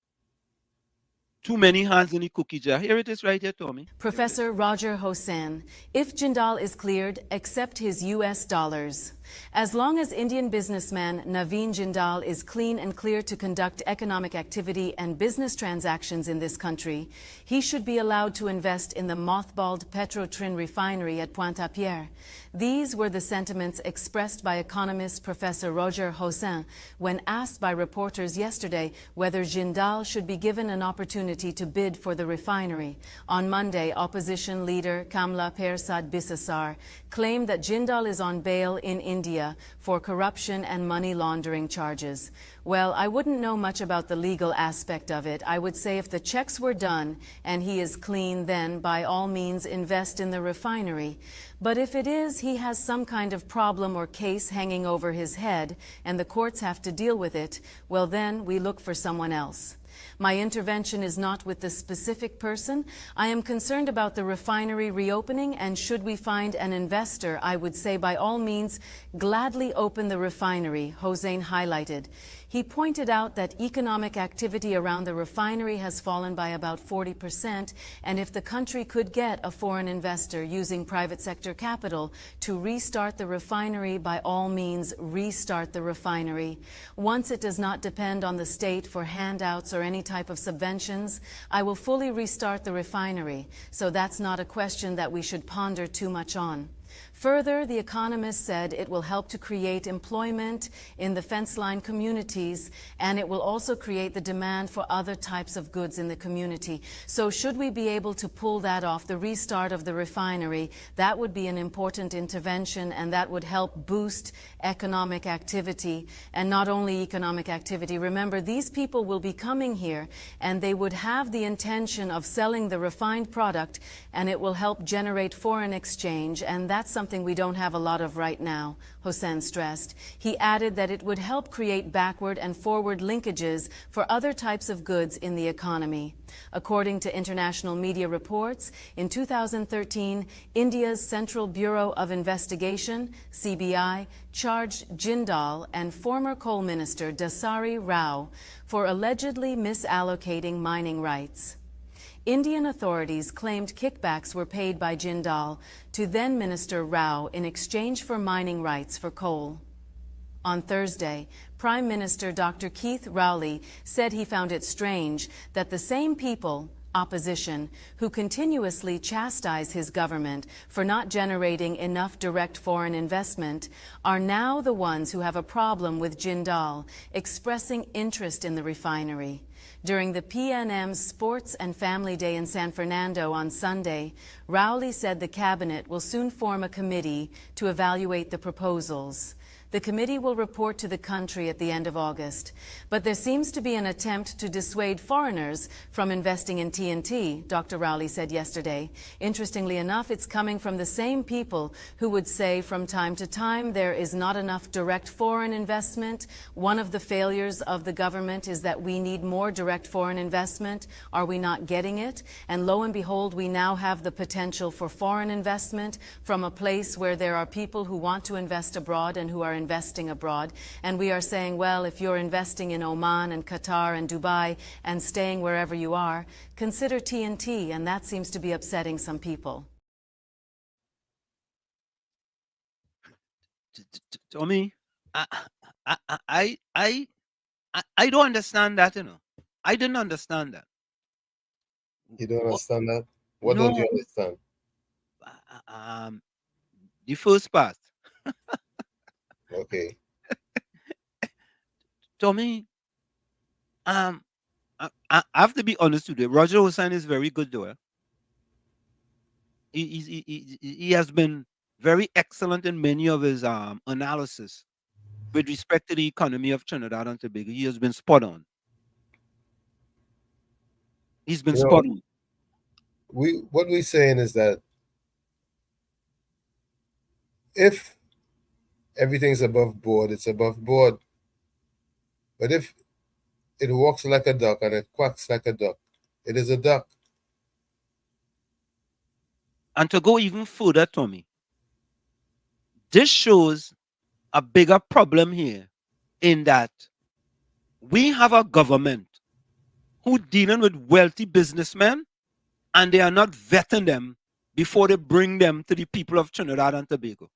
Too many hands in the cookie jar. Here it is right here, Tommy. Professor Roger Hossain, if Jindal is cleared, accept his U.S. dollars. As long as Indian businessman Naveen Jindal is clean and clear to conduct economic activity and business transactions in this country, he should be allowed to invest in the mothballed Petrotrin refinery at Pointe-à-Pierre. These were the sentiments expressed by economist Professor Roger Hossain when asked by reporters yesterday whether Jindal should be given an opportunity to bid for the refinery. On Monday, opposition leader Kamla Persad Bissessar claimed that Jindal is on bail in India for corruption and money laundering charges. Well, I wouldn't know much about the legal aspect of it. I would say if the checks were done and he is clean, then by all means invest in the refinery. But if it is he has some kind of problem or case hanging over his head and the courts have to deal with it, well then we look for someone else. My intervention is not with the specific person. I am concerned about the refinery reopening, and should we find an investor, I would say by all means gladly open the refinery, Hossain highlighted. He pointed out that economic activity around the refinery has fallen by about 40%, and if the country could get a foreign investor using private sector capital to restart the refinery, by all means restart the refinery. Once it does not depend on the state for handouts or any type of subventions, I will fully restart the refinery, so that's not a question that we should ponder too much on. Further, the economist said it will help to create employment in the fence-line communities, and it will also create the demand for other types of goods in the community. So should we be able to pull that off, the restart of the refinery, that would be an important intervention, and that would help boost economic activity. And not only economic activity. Remember, these people will be coming here, and they would have the intention of selling the refined product, and it will help generate foreign exchange, and that's something we don't have a lot of right now, Hossain stressed. He added that it would help create backward and forward linkages for other types of goods in the economy. According to international media reports, in 2013, India's Central Bureau of Investigation, CBI, charged Jindal and former coal minister Dasari Rao for allegedly misallocating mining rights. Indian authorities claimed kickbacks were paid by Jindal to then-Minister Rao in exchange for mining rights for coal. On Thursday, Prime Minister Dr. Keith Rowley said he found it strange that the same people, opposition, who continuously chastise his government for not generating enough direct foreign investment, are now the ones who have a problem with Jindal expressing interest in the refinery. During the PNM's Sports and Family Day in San Fernando on Sunday, Rowley said the cabinet will soon form a committee to evaluate the proposals. The committee will report to the country at the end of August. But there seems to be an attempt to dissuade foreigners from investing in TNT, Dr. Rowley said yesterday. Interestingly enough, it's coming from the same people who would say from time to time there is not enough direct foreign investment. One of the failures of the government is that we need more direct foreign investment. Are we not getting it? And lo and behold, we now have the potential for foreign investment from a place where there are people who want to invest abroad and who are investing abroad. And we are saying, well, if you're investing in Oman and Qatar and Dubai and staying wherever you are, consider TNT, and that seems to be upsetting some people. Tommy, I don't understand that, you know. I didn't understand that. You don't understand that? What No. don't you understand? The first part. Okay. Tommy, I have to be honest with you. Roger Hossain is very good, though. He has been very excellent in many of his analysis with respect to the economy of Trinidad and Tobago. He has been spot on. He's been You know, spot on. what we're saying is that if everything's above board, it's above board. But if it walks like a duck and it quacks like a duck, it is a duck. And to go even further, Tommy, this shows a bigger problem here in that we have a government who dealing with wealthy businessmen and they are not vetting them before they bring them to the people of Trinidad and Tobago.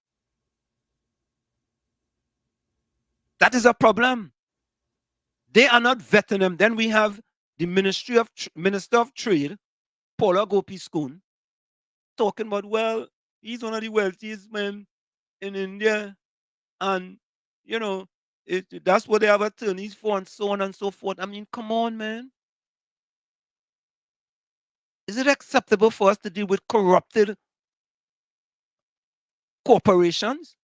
That is a problem. They are not vetting them. Then we have the Minister of Trade, Paula Gopi-Skun, talking about, well, he's one of the wealthiest men in India, and you know, that's what they have attorneys for, and so on and so forth. I mean, come on, man. Is it acceptable for us to deal with corrupted corporations,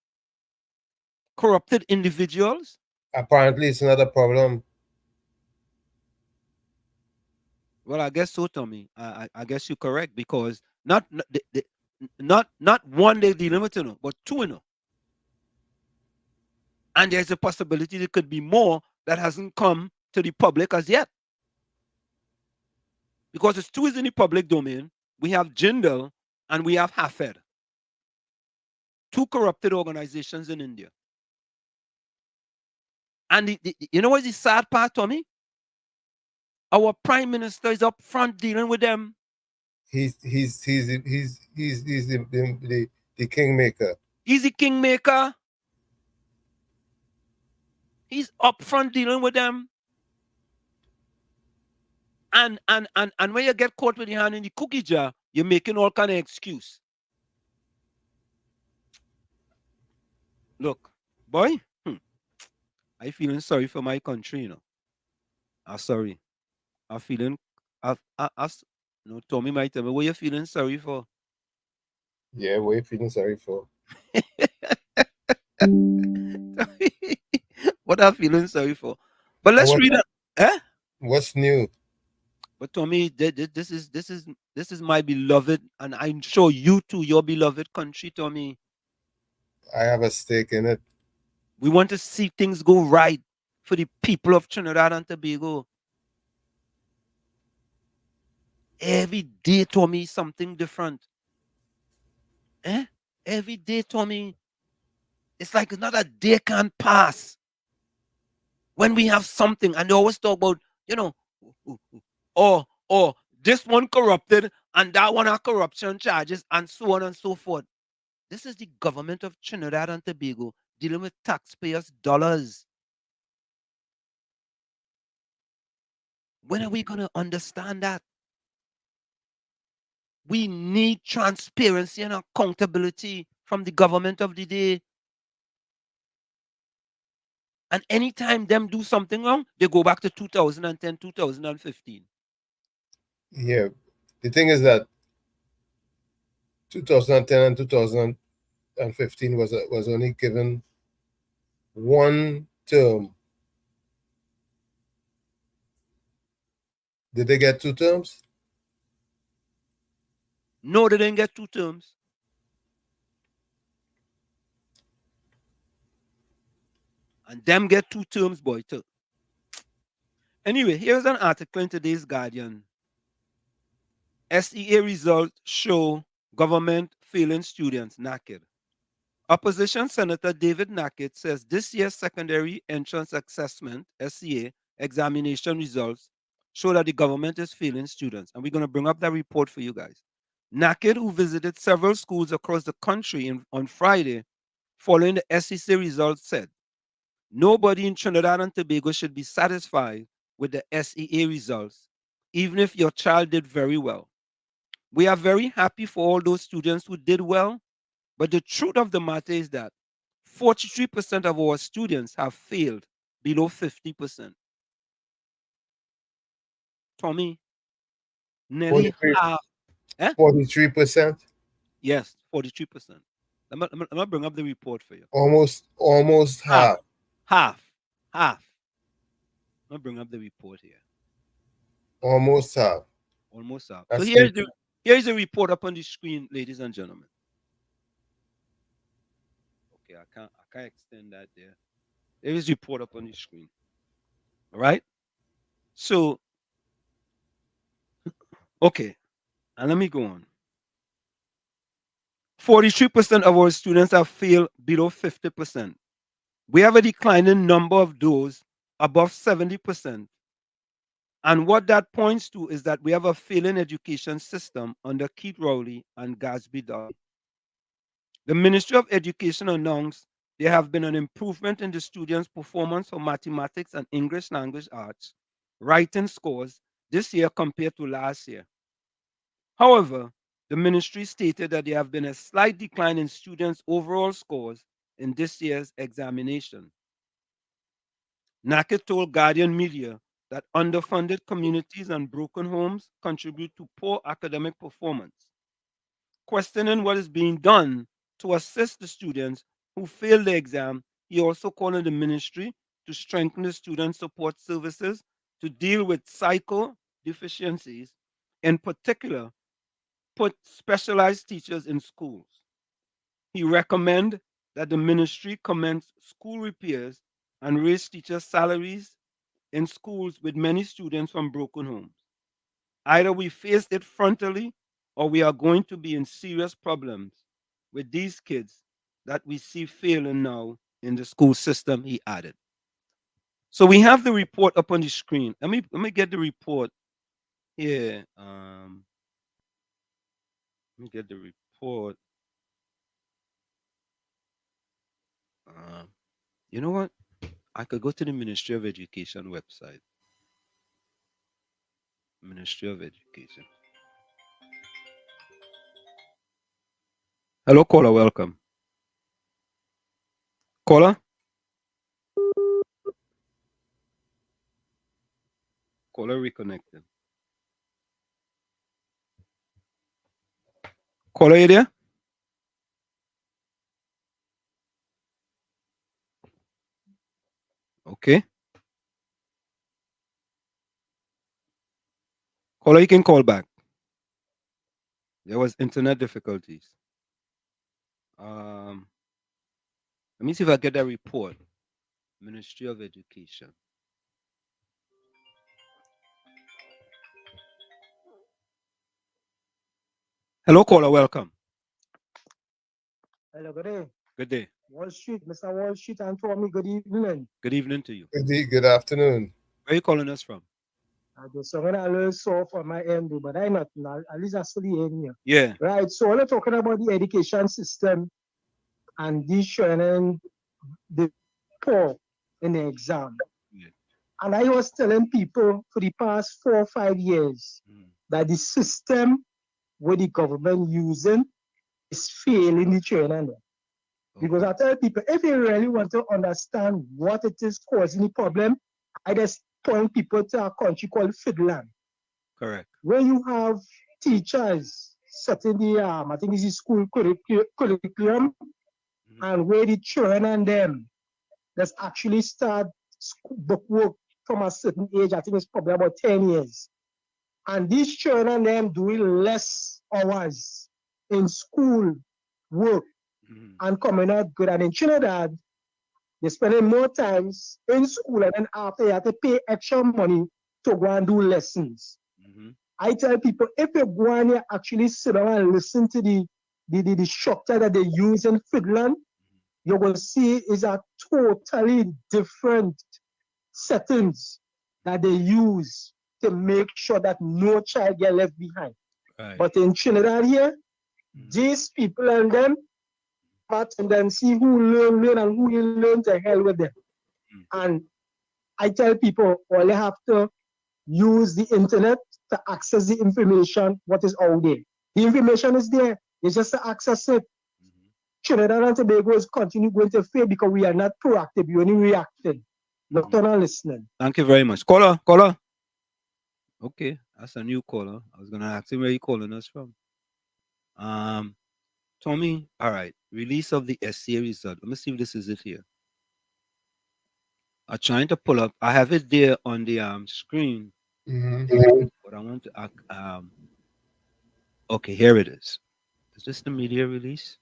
corrupted individuals? Apparently, it's not a problem. Well, I guess so, Tommy. I guess you're correct, because not one they're dealing with, but two, and there's a possibility there could be more that hasn't come to the public as yet, because it's two is in the public domain. We have Jindal and we have Hafed, two corrupted organizations in India. And you know what's the sad part, Tommy? Our prime minister is up front dealing with them. He's the kingmaker. He's the kingmaker. He's up front dealing with them. And when you get caught with your hand in the cookie jar, you're making all kind of excuse. Look, boy, I feeling sorry for my country, I'm sorry. I'm feeling, Tommy might tell me, what you feeling sorry for? Yeah, what you feeling sorry for? What I'm feeling sorry for? But let's read it. Eh? What's new? But Tommy, this is my beloved, and I'm sure you too, your beloved country, Tommy. I have a stake in it. We want to see things go right for the people of Trinidad and Tobago. Every day, Tommy, something different. Every day, Tommy, it's like another day can't pass when we have something. And they always talk about, or this one corrupted and that one have corruption charges and so on and so forth. This is the government of Trinidad and Tobago dealing with taxpayers' dollars. When are we going to understand that? We need transparency and accountability from the government of the day. And anytime them do something wrong, they go back to 2010, 2015. Yeah. The thing is that 2010 and 2015 was only given one term. Did they get two terms? No, they didn't get two terms. And them get two terms, boy, too. Anyway, here's an article in today's Guardian. SEA results show government failing students, Naked. Opposition Senator David Naked says this year's secondary entrance assessment, SEA, examination results show that the government is failing students. And we're going to bring up that report for you guys. Naked, who visited several schools across the country on Friday following the SEC results, said, nobody in Trinidad and Tobago should be satisfied with the SEA results, even if your child did very well. We are very happy for all those students who did well, but the truth of the matter is that 43% of our students have failed below 50%. Tommy, nearly half. 43%? Yes, 43%. I'm gonna bring up the report for you. Almost half. Half. I'm gonna bring up the report here. Almost half. Almost half. So That's here's the report up on the screen, ladies and gentlemen. Okay, I can't extend that there. There is a report up on the screen. All right. So okay, and let me go on. 43% of our students have failed below 50%. We have a declining number of those above 70%. And what that points to is that we have a failing education system under Keith Rowley and Gatsby Dolly. The Ministry of Education announced there have been an improvement in the students' performance for mathematics and English language arts, writing scores this year compared to last year. However, the ministry stated that there have been a slight decline in students' overall scores in this year's examination. NACA told Guardian Media that underfunded communities and broken homes contribute to poor academic performance. Questioning what is being done to assist the students who failed the exam, he also called on the ministry to strengthen the student support services to deal with psycho deficiencies, in particular, put specialized teachers in schools. He recommended that the ministry commence school repairs and raise teachers' salaries in schools with many students from broken homes. Either we face it frontally or we are going to be in serious problems with these kids that we see failing now in the school system, he added. So we have the report up on the screen. Let me get the report here. Let me get the report. You know what? I could go to the Ministry of Education website. Ministry of Education. Hello, caller. Welcome. Caller? Caller reconnected. Caller, you there? Okay. Caller, you can call back. There was internet difficulties. Let me see if I get that report. Ministry of Education. Hello, caller. Welcome. Hello, good day. Good day. Wall Street, Mr. Wall Street, and Tommy, good evening. Good evening to you. Good afternoon. Where are you calling us from? I just I'm gonna learn so for my end, but I not now. At least I still in here. Yeah. Right. So we're talking about the education system and the training the poor in the exam. Yeah. And I was telling people for the past 4 or 5 years that the system where the government using is failing the training. Because I tell people, if you really want to understand what it is causing the problem, I just point people to a country called Finland. Correct. Where you have teachers setting the I think it's the school curriculum, and where the children and them that's actually start book work from a certain age. I think it's probably about 10 years. And these children and them doing less hours in school work and coming out good. And in Trinidad, they're spending more times in school, and then after you have to pay extra money to go and do lessons. I tell people, if you go and you actually sit down and listen to the structure that they use in Finland, you will see is a totally different settings that they use to make sure that no child get left behind. Right. But in Trinidad here, these people and them have a tendency who learn and who will learn to hell with them. And I tell people, all they have to use the internet to access the information, what is out there. The information is there. It's just to access it. Trinidad and Tobago is continue going to fail because we are not proactive, we're only reacting. Not on listening. Thank you very much. Caller. Okay, that's a new caller. I was gonna ask him where you calling us from. Tommy, all right. Release of the SCA result. Let me see if this is it here. I'm trying to pull up. I have it there on the screen. But I want to okay, here it is. Is this the media release?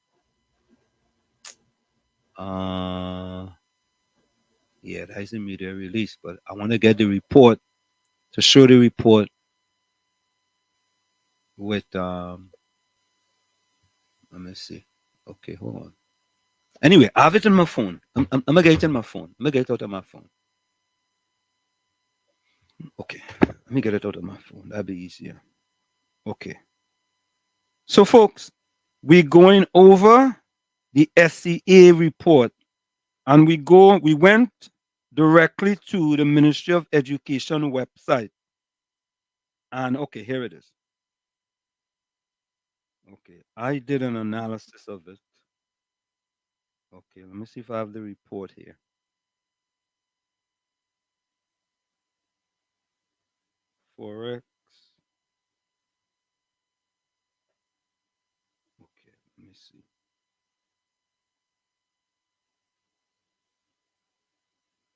Yeah, that is the media release, but I want to get the report to show the report with let me see. Okay, hold on. Anyway, I have it on my phone. I'm gonna get it on my phone. I'm gonna get it out of my phone. Okay, let me get it out of my phone. That'll be easier. Okay. So, folks, we're going over the SCA report, and we went directly to the Ministry of Education website. And okay, here it is. Okay, I did an analysis of it. Okay, let me see if I have the report here. Forex. Okay, let me see.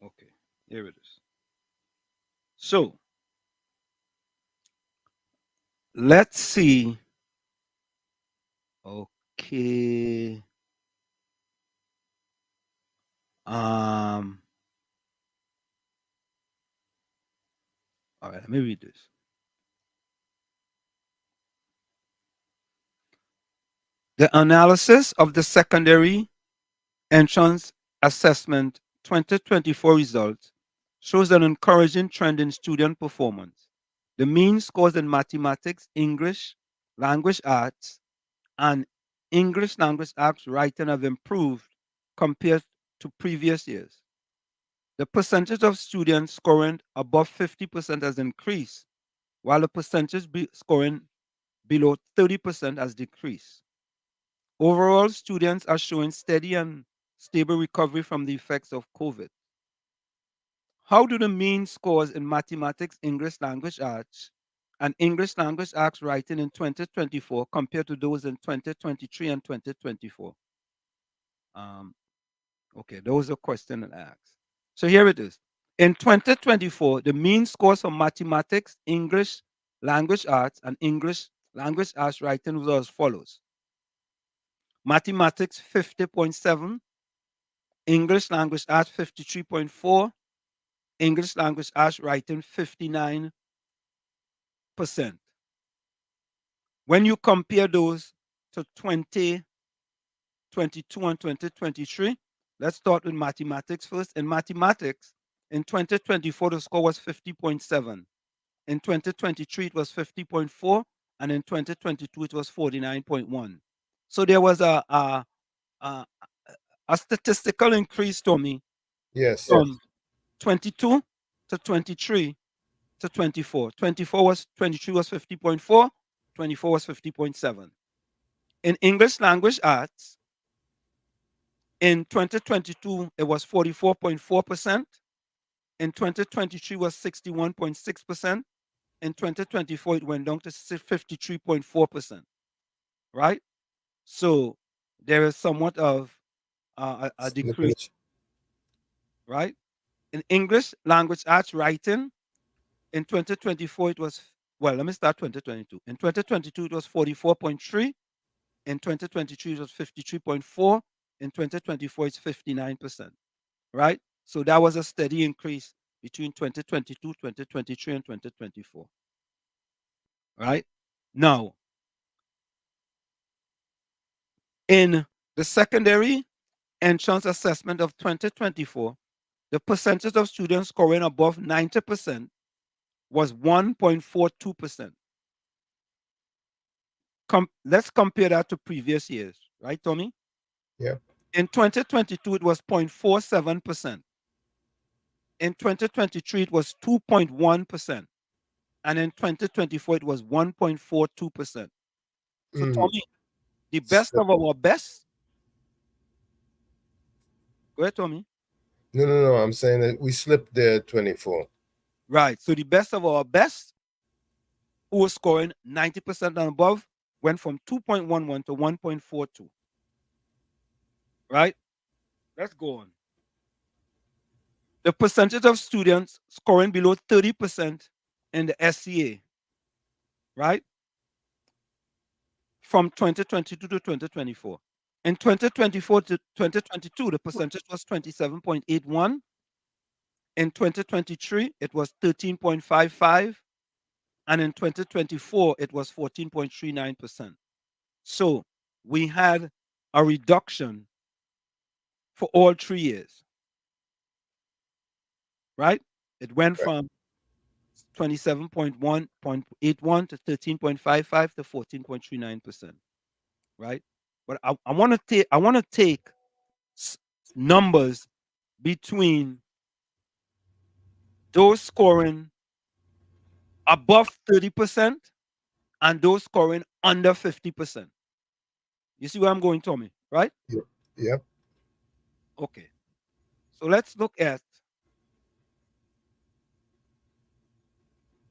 Okay, here it is. So let's see. Okay. All right, let me read this. The analysis of the secondary entrance assessment 2024 results shows an encouraging trend in student performance. The mean scores in mathematics, English, language arts, and English language arts writing have improved compared to previous years. The percentage of students scoring above 50% has increased, while the percentage scoring below 30% has decreased. Overall, students are showing steady and stable recovery from the effects of COVID. How do the mean scores in mathematics, English language arts, and English language arts writing in 2024 compare to those in 2023 and 2024? Okay, those are questions and asked. So here it is. In 2024, the mean scores for mathematics, English language arts, and English language arts writing was as follows. Mathematics 50.7, English language arts 53.4, English language arts writing 59%. When you compare those to 2022 and 2023, let's start with mathematics first. In mathematics, in 2024, the score was 50.7. In 2023, it was 50.4. And in 2022, it was 49.1. So there was a statistical increase, Tommy, from 22 to 23 to 24. 23 was 50.4, 24 was 50.7. In English language arts, in 2022, it was 44.4%. In 2023, was 61.6%. In 2024, it went down to 53.4%. Right? So there is somewhat of a decrease. Right? In English language arts writing, in 2024, it was, well, let me start 2022. In 2022, it was 44.3. In 2023, it was 53.4. In 2024, it's 59%. Right? So that was a steady increase between 2022, 2023, and 2024. Right? Now, in the secondary entrance assessment of 2024, the percentage of students scoring above 90% was 1.42%. Let's compare that to previous years, right, Tommy? Yeah. In 2022, it was 0.47%. In 2023, it was 2.1%. And in 2024, it was 1.42%. So, Tommy, the best of our best. Go ahead, Tommy. No. I'm saying that we slipped there 24. Right. So the best of our best, who was scoring 90% and above, went from 2.11 to 1.42. Right? Let's go on. The percentage of students scoring below 30% in the SCA, right? From 2022 to 2024. In 2024 to 2022, the percentage was 27.81. In 2023, it was 13.55. And in 2024, it was 14.39%. So we had a reduction for all 3 years, right? It went from 27.81 to 13.55 to 14.39%, right? But I want to take numbers between those scoring above 30% and those scoring under 50%. You see where I'm going, Tommy, right? Yep. Okay. So let's look at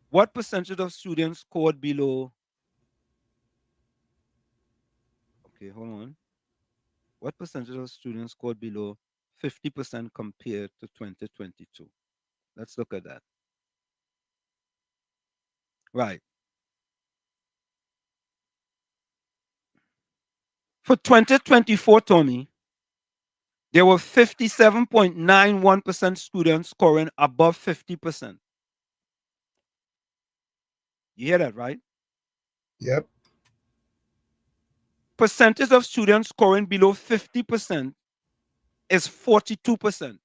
what percentage of students scored below. Okay, hold on. What percentage of students scored below 50% compared to 2022? Let's look at that. Right. For 2024, Tommy, there were 57.91% students scoring above 50%. You hear that, right? Yep. Percentage of students scoring below 50% is 42%.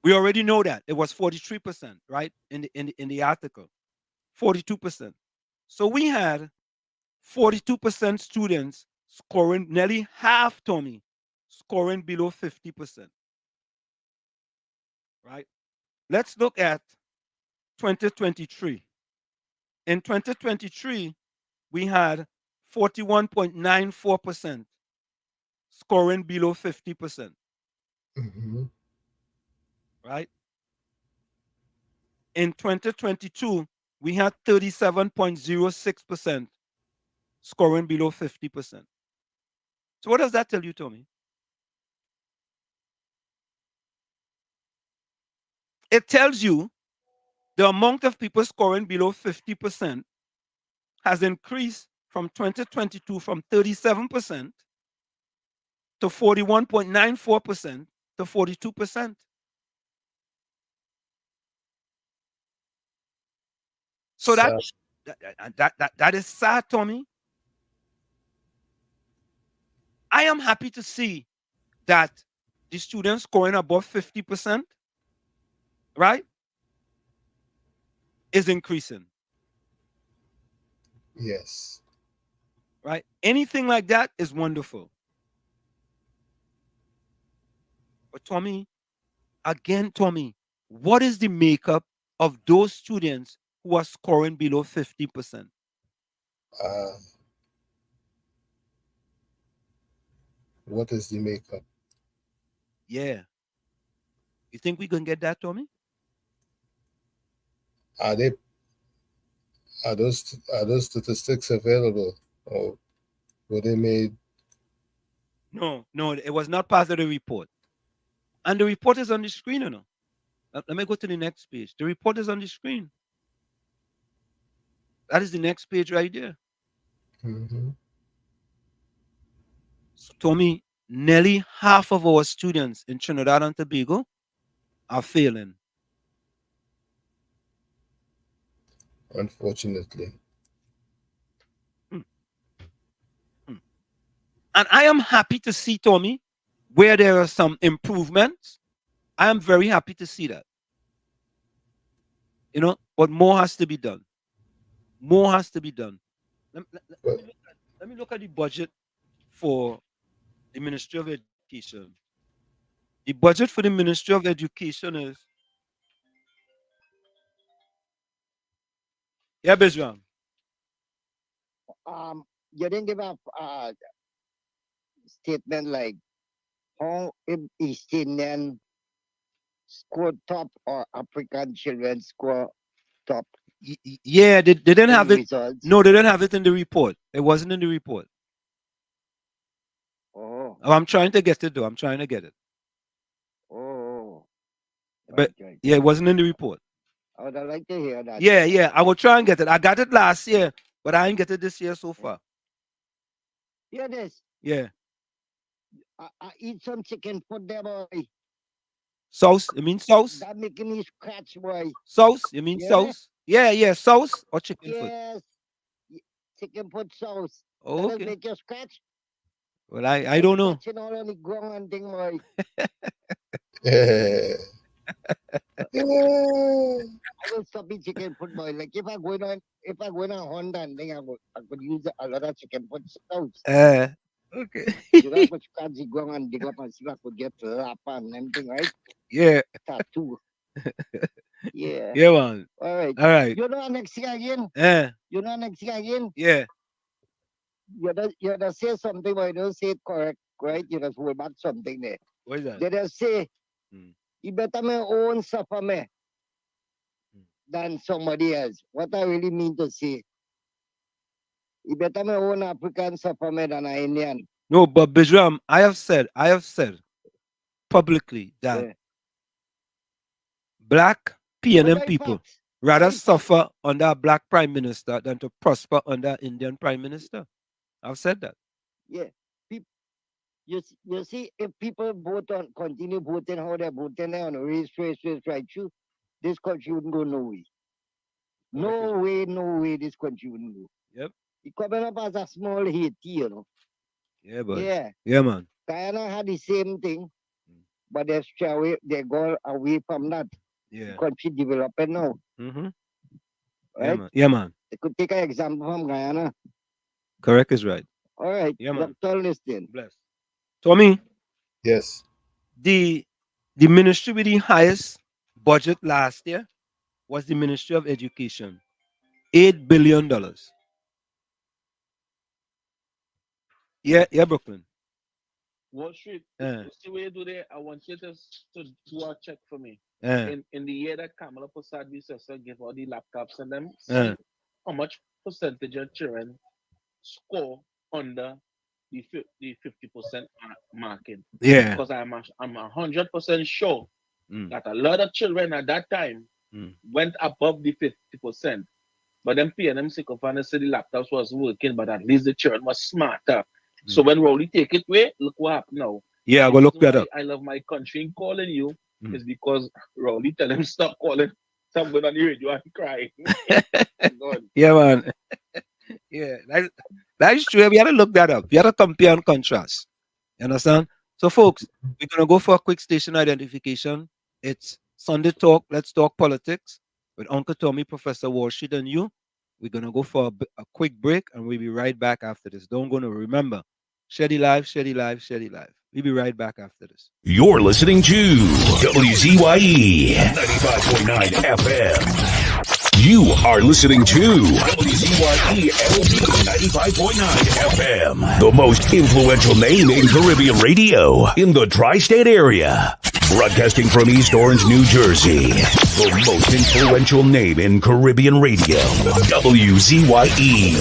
We already know that. It was 43%, right? In the article. 42%. So we had 42% students scoring, nearly half, Tommy, scoring below 50%. Right? Let's look at 2023. In 2023, we had 41.94% scoring below 50%. Mm-hmm. Right? In 2022, we had 37.06% scoring below 50%. So what does that tell you, Tommy? It tells you the amount of people scoring below 50% has increased from 2022 from 37% to 41.94% to 42%. So that is sad, Tommy. I am happy to see that the students scoring above 50%, right, is increasing. Yes. Right? Anything like that is wonderful. But Tommy, again, Tommy, what is the makeup of those students who are scoring below 50%? What is the makeup? Yeah. You think we can get that, Tommy? Are those statistics available, or were they made? No, it was not part of the report. And the report is on the screen, you know. Let me go to the next page. The report is on the screen. That is the next page right there. Mm-hmm. So, Tommy, nearly half of our students in Trinidad and Tobago are failing. Unfortunately. And I am happy to see, Tommy, where there are some improvements. I am very happy to see that. You know, but more has to be done. More has to be done. Let me look at the budget for the Ministry of Education. The budget for the Ministry of Education is. Yeah, Bezram. You didn't give a statement like how if East Indian score top or African children score top. Yeah, they didn't have it. Results? No, they didn't have it in the report. It wasn't in the report. Oh. I'm trying to get it though. I'm trying to get it. Oh. But Right. yeah, it wasn't in the report. I would like to hear that. Yeah. I will try and get it. I got it last year, but I didn't get it this year so far. Hear this. Yeah. I eat some chicken foot there, boy. Sauce? You mean sauce? That making me scratch, boy. Sauce? You mean sauce? Yeah. Sauce or chicken foot? Yes. Chicken foot sauce. Oh, Does okay. it make you scratch? Well, I don't know. Scratching all on the ground and thing, boy. Yeah. I will stop eating chicken foot, boy. Like if I go on Honda and thing, I could use a lot of chicken foot sauce. Okay. You know, I could scratch the ground and dig up and see if I could get lap and everything, right? Yeah. Tattoo. Yeah. Yeah, man. All right. All right. You know next thing again? You know next thing again? Yeah. You just say something, but you don't say it correct, right? You just hold back something there. What is that? They just say, you better me own suffer me than somebody else. What I really mean to say, you better me own African suffer me than an Indian. No, but Bijram, I have said publicly that black PNM people rather suffer under a black prime minister than to prosper under Indian prime minister. I've said that. Yeah. You see, if people continue voting how they're voting there on race, right through, this country wouldn't go no way. No way this country wouldn't go. Yep. It coming up as a small Haiti, you know. Yeah, but Yeah. Yeah, man. Guyana had the same thing, but they go away from that. Yeah. The country developing now. Mm-hmm. Right? Yeah, man. They could take an example from Guyana. Correct is right. All right. Yeah, man. Dr. Liston. Bless. Tommy. Yes. The ministry with the highest budget last year was the Ministry of Education. $8 billion. Yeah, Brooklyn. Wall Street, you see what you do there? I want you to do a check for me. In the year that Kamala Prasad give all the laptops and them, see how much percentage of children score under the 50% marking. Yeah. Because I'm 100% sure that a lot of children at that time went above the 50%. But them PNM sycophants said the laptops was working, but at least the children was smarter. So when Rowley take it away, look what happened now. Yeah, go look that up. I love my country in calling you is because Rowley tell him stop calling. Stop going on the radio and crying. Yeah, man. Yeah, that's true. We have to look that up. We have to compare and contrast. You understand? So, folks, we're going to go for a quick station identification. It's Sunday Talk. Let's talk politics with Uncle Tommy, Professor Walshed, and you. We're going to go for a quick break, and we'll be right back after this. Don't go to remember. Sheddy Live, Sheddy Live, Sheddy Live. We'll be right back after this. You're listening to WZYE 95.9 FM. You are listening to WZYE 95.9 FM. The most influential name in Caribbean radio in the tri-state area. Broadcasting from East Orange, New Jersey. The most influential name in Caribbean radio. WZYE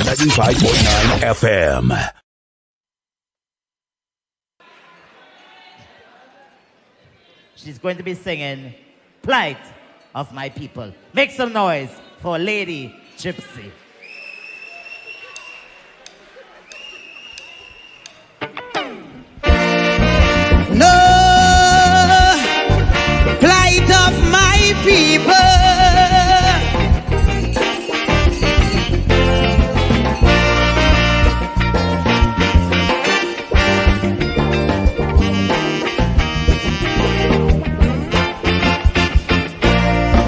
95.9 FM. She's going to be singing Plight of My People. Make some noise for Lady Gypsy. No plight of my people.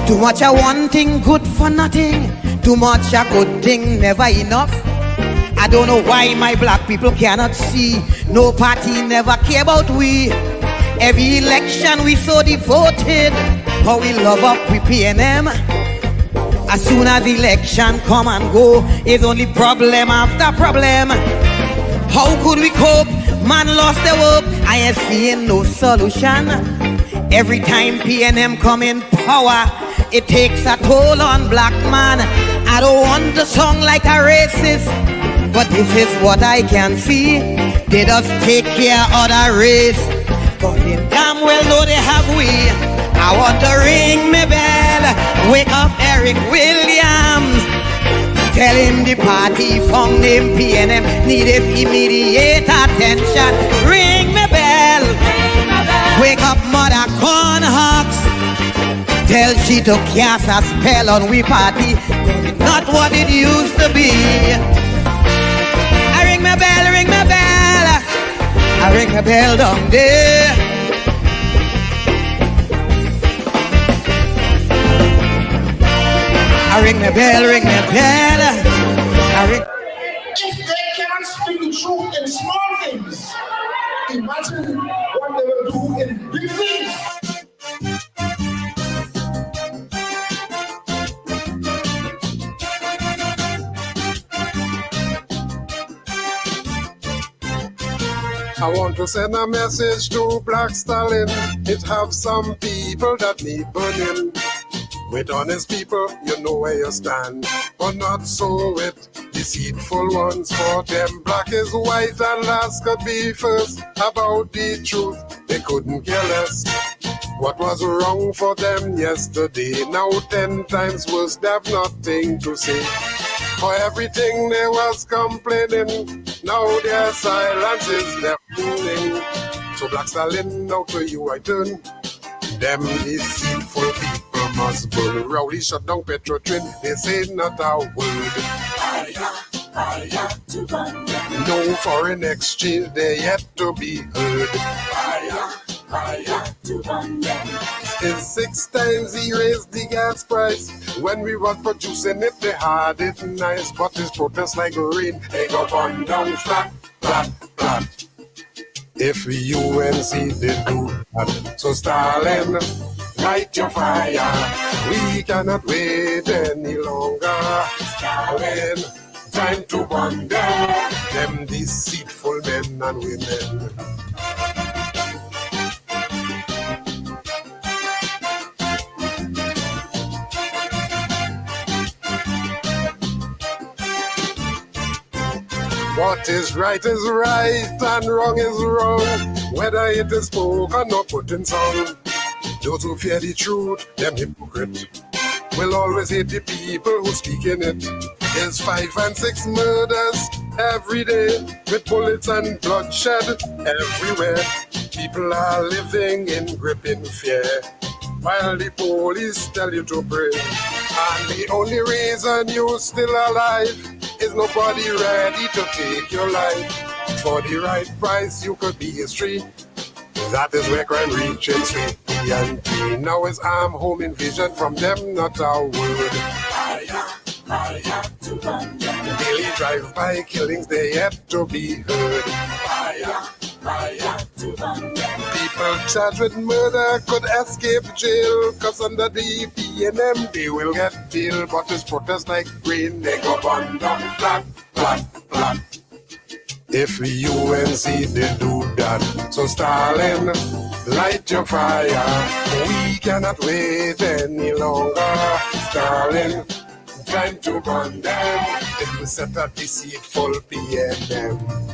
Too much of one thing good for nothing. Too much a good thing never enough. I don't know why my black people cannot see. No party never care about we. Every election we so devoted. How we love up we PNM. As soon as election come and go, it's only problem after problem. How could we cope? Man lost their hope. I ain't seeing no solution. Every time PNM come in power, It takes a toll on black man. I don't want to sound like a racist, but this is what I can see. They just take care of the race, but they damn well know they have we. I want to ring me bell, wake up Eric Williams, tell him the party found him PNM needed immediate attention. Ring me bell, wake up Mother Cornhawks, tell she to cast a spell on we party, cause it's not what it used to be. I ring my bell, ring my bell, I ring my bell down there. I ring my bell, ring my bell, I ring. If they cannot speak the truth in small things, imagine what they will do in big things. I want to send a message to Black Stalin. It have some people that need burning. With honest people, you know where you stand. But not so with deceitful ones. For them, black is white and last could be first. About the truth, they couldn't care less. What was wrong for them yesterday, now 10 times worse, they have nothing to say. For everything they was complaining, now their silence is their ruling. So Black Stalin, now to you I turn. Them deceitful people must burn. Rowdy shut down Petro train, they say not a word. Fire to burn them. No foreign exchange, they yet to be heard. Fire to burn them. It's 6 times he raised the gas price. When we was producing it, they had it nice. But this protest like rain, they go burn down flat, flat, flat. If UNC did do that, so Stalin, light your fire. We cannot wait any longer. Stalin, time to burn them deceitful men and women. What is right and wrong is wrong, whether it is spoken or put in song. Those who fear the truth, them hypocrite, will always hate the people who speak in it. There's 5 and 6 murders every day, with bullets and bloodshed everywhere. People are living in gripping fear, while the police tell you to pray. And the only reason you're still alive is nobody ready to take your life. For the right price, you could be history. That is where crime reaches PNP. Now it's arm home invasion from them, not a word. Fire to burn them. Daily drive-by killings, they yet to be heard. Fire to burn them. People charged with murder could escape jail, cause under the PNM they will get bail. But this protest like rain, they go burn down flat, flat, flat. If UNC did do that, so Stalin, light your fire. We cannot wait any longer. Stalin, time to burn them. It will set a deceitful PNM.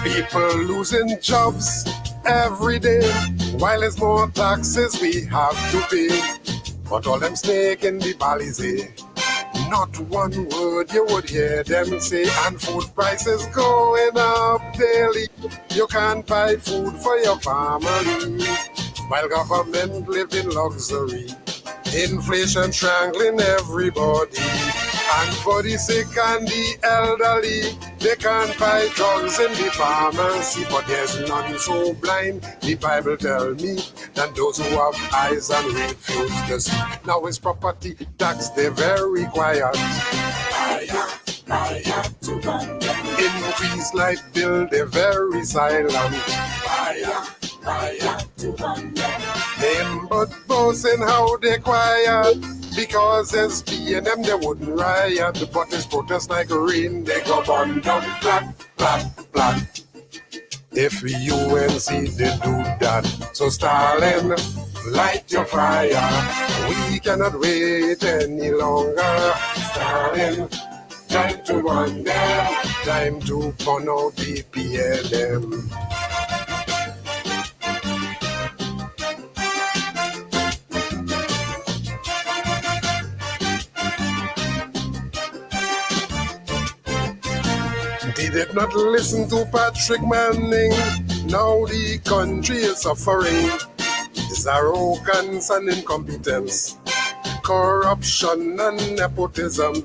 People losing jobs every day, while there's more taxes we have to pay. But all them snake in the Balize, not one word you would hear them say. And food prices going up daily, you can't buy food for your family, while government live in luxury. Inflation strangling everybody. And for the sick and the elderly, they can't buy drugs in the pharmacy. But there's none so blind, the Bible tell me, than those who have eyes and refuse to see. Now it's property tax, they're very quiet. Fire to burn them. Increase light bill, they're very silent. Fire to burn them. Them but boasting how they quiet. Because SP and them they wouldn't riot, but this protest like rain, they go burn down flat, flat, flat. If UNC did do that, so Stalin, light your fire. We cannot wait any longer. Stalin, time to run them, time to burn out the PLM. They did not listen to Patrick Manning. Now the country is suffering. It's arrogance and incompetence, corruption and nepotism.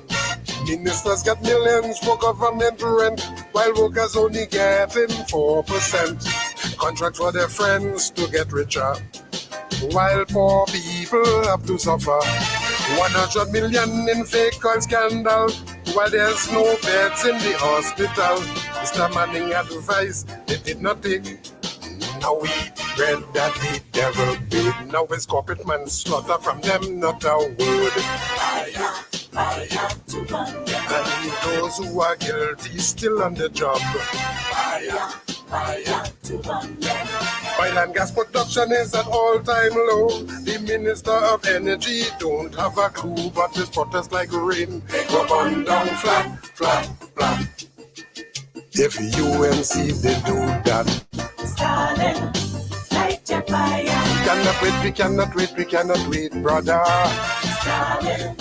Ministers get millions for government rent, while workers only getting 4%. Contracts for their friends to get richer, while poor people have to suffer. 100 million in fake oil scandal, while there's no beds in the hospital. Mr. Manning advice they did not take. Now we bread that the devil made. Now it's corporate manslaughter from them, not a word. Fire, fire to burn them. And those who are guilty still on the job. Fire, fire to burn them. Oil and gas production is at all-time low. The Minister of Energy don't have a clue, but this protest like rain. They go burn down flat, flat, flat. If UNC they do that, Stalin, light your fire. We cannot wait, we cannot wait, we cannot wait, brother. Stalin,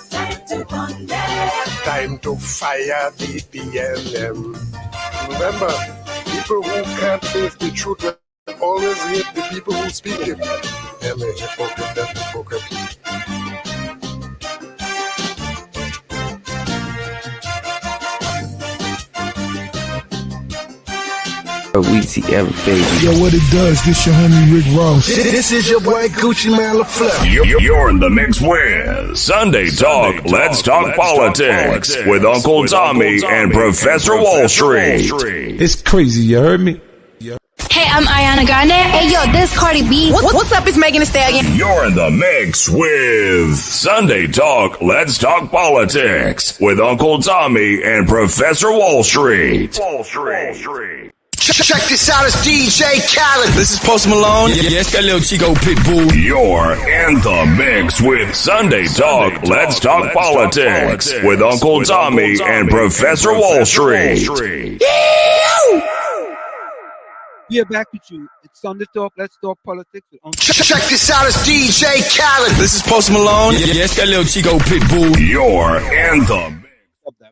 time to burn them. Time to fire the PLM. Remember, people who can't face the truth will always hate the people who speak it. Them a hypocrite, that hypocrite. WZYE, baby. Yo, what it does, this your homie Rick Ross. This is your boy Gucci Man LaFleur. You're in the mix with Sunday Talk, Let's Talk Politics with Uncle Tommy and Professor Wall Street. It's crazy, you heard me? Hey, I'm Ariana Grande. Hey, yo, this Cardi B. What's up? It's Megan Thee Stallion. You're in the mix with Sunday Talk, Let's Talk Politics with Uncle Tommy and Professor Wall Street. Check this out, it's DJ Khaled. This is Post Malone. Yes, that little Chico Pitbull. You're in the mix with Sunday Talk, Let's Talk Politics with Uncle Tommy and Professor Wall Street. We are back with you. It's Sunday Talk, Let's Talk Politics with Uncle Check this out, it's DJ Khaled. This is Post Malone. Yes, that little Chico Pitbull. You're in the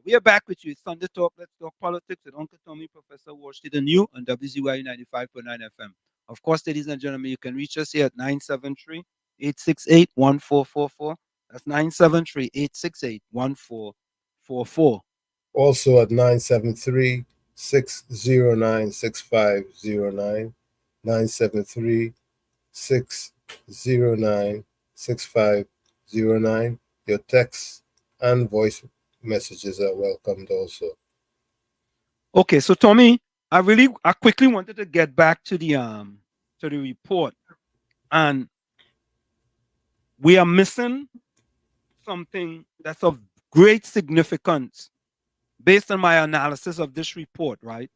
We are back with you. It's Sunday Talk, Let's Talk Politics with Uncle Tommy, Professor Wall Street, and you on WZYE 95.9 FM. Of course, ladies and gentlemen, you can reach us here at 973-868-1444. That's 973-868-1444. Also at 973-609-6509. 973-609-6509. Your text and voice messages are welcomed also. Okay, so Tommy, I quickly wanted to get back to the report, and we are missing something that's of great significance based on my analysis of this report, right?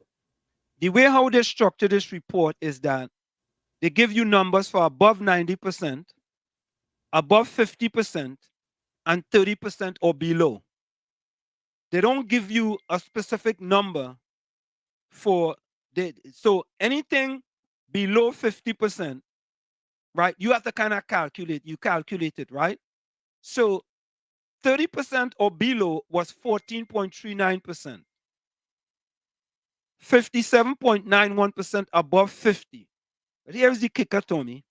The way how they structure this report is that they give you numbers for above 90%, above 50%, and 30% or below. They don't give you a specific number for so anything below 50%, right? You have to kind of calculate. You calculate it, right? So 30% or below was 14.39%. 57.91% above 50. But here's the kicker, Tommy.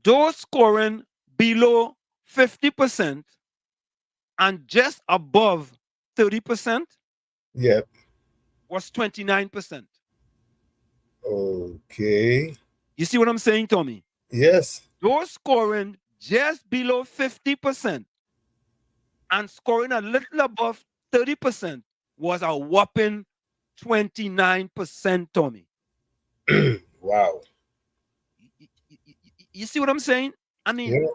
Those scoring below 50% and just above 30%, yep, was 29%. Okay. You see what I'm saying, Tommy? Yes. Those scoring just below 50% and scoring a little above 30% was a whopping 29%, Tommy. Wow. You see what I'm saying? I mean,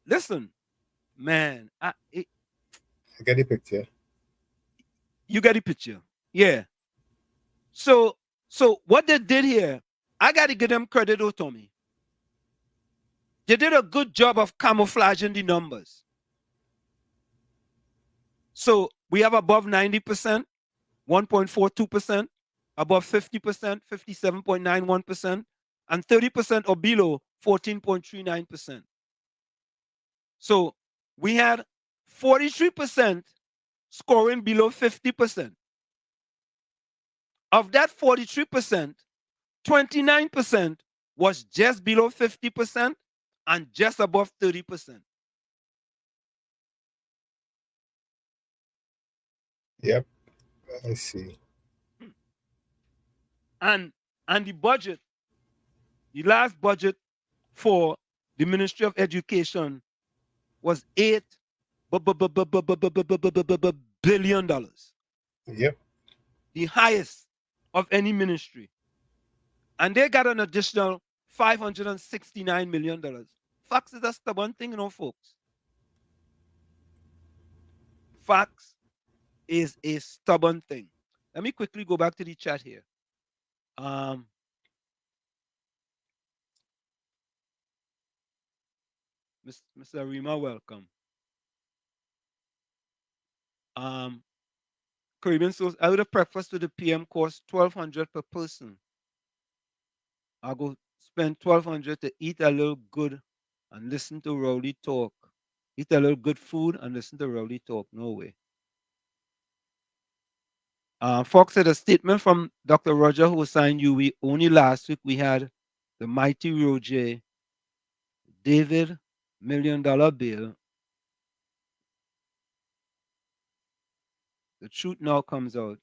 listen, Man, I get the picture. You get the picture. Yeah. So what they did here, I got to give them credit, Tommy. They did a good job of camouflaging the numbers. So we have above 90%, 1.42%, above 50%, 57.91%, and 30% or below, 14.39%. So we had 43% scoring below 50%. Of that 43%, 29% was just below 50% and just above 30%. Yep, I see. And the budget, the last budget for the Ministry of Education was $8 billion. Yep. The highest of any ministry. And they got an additional $569 million. Facts is a stubborn thing, folks. Facts is a stubborn thing. Let me quickly go back to the chat here. Mr. Rima, welcome. Caribbean Source, I would have breakfast to the PM cost $1,200 per person. I go spend $1,200 to eat a little good and listen to Rowley talk. Eat a little good food and listen to Rowley talk. No way. Fox said a statement from Dr. Roger Hossein Yui. Only last week we had the mighty Roger David $1 million bill. The truth now comes out.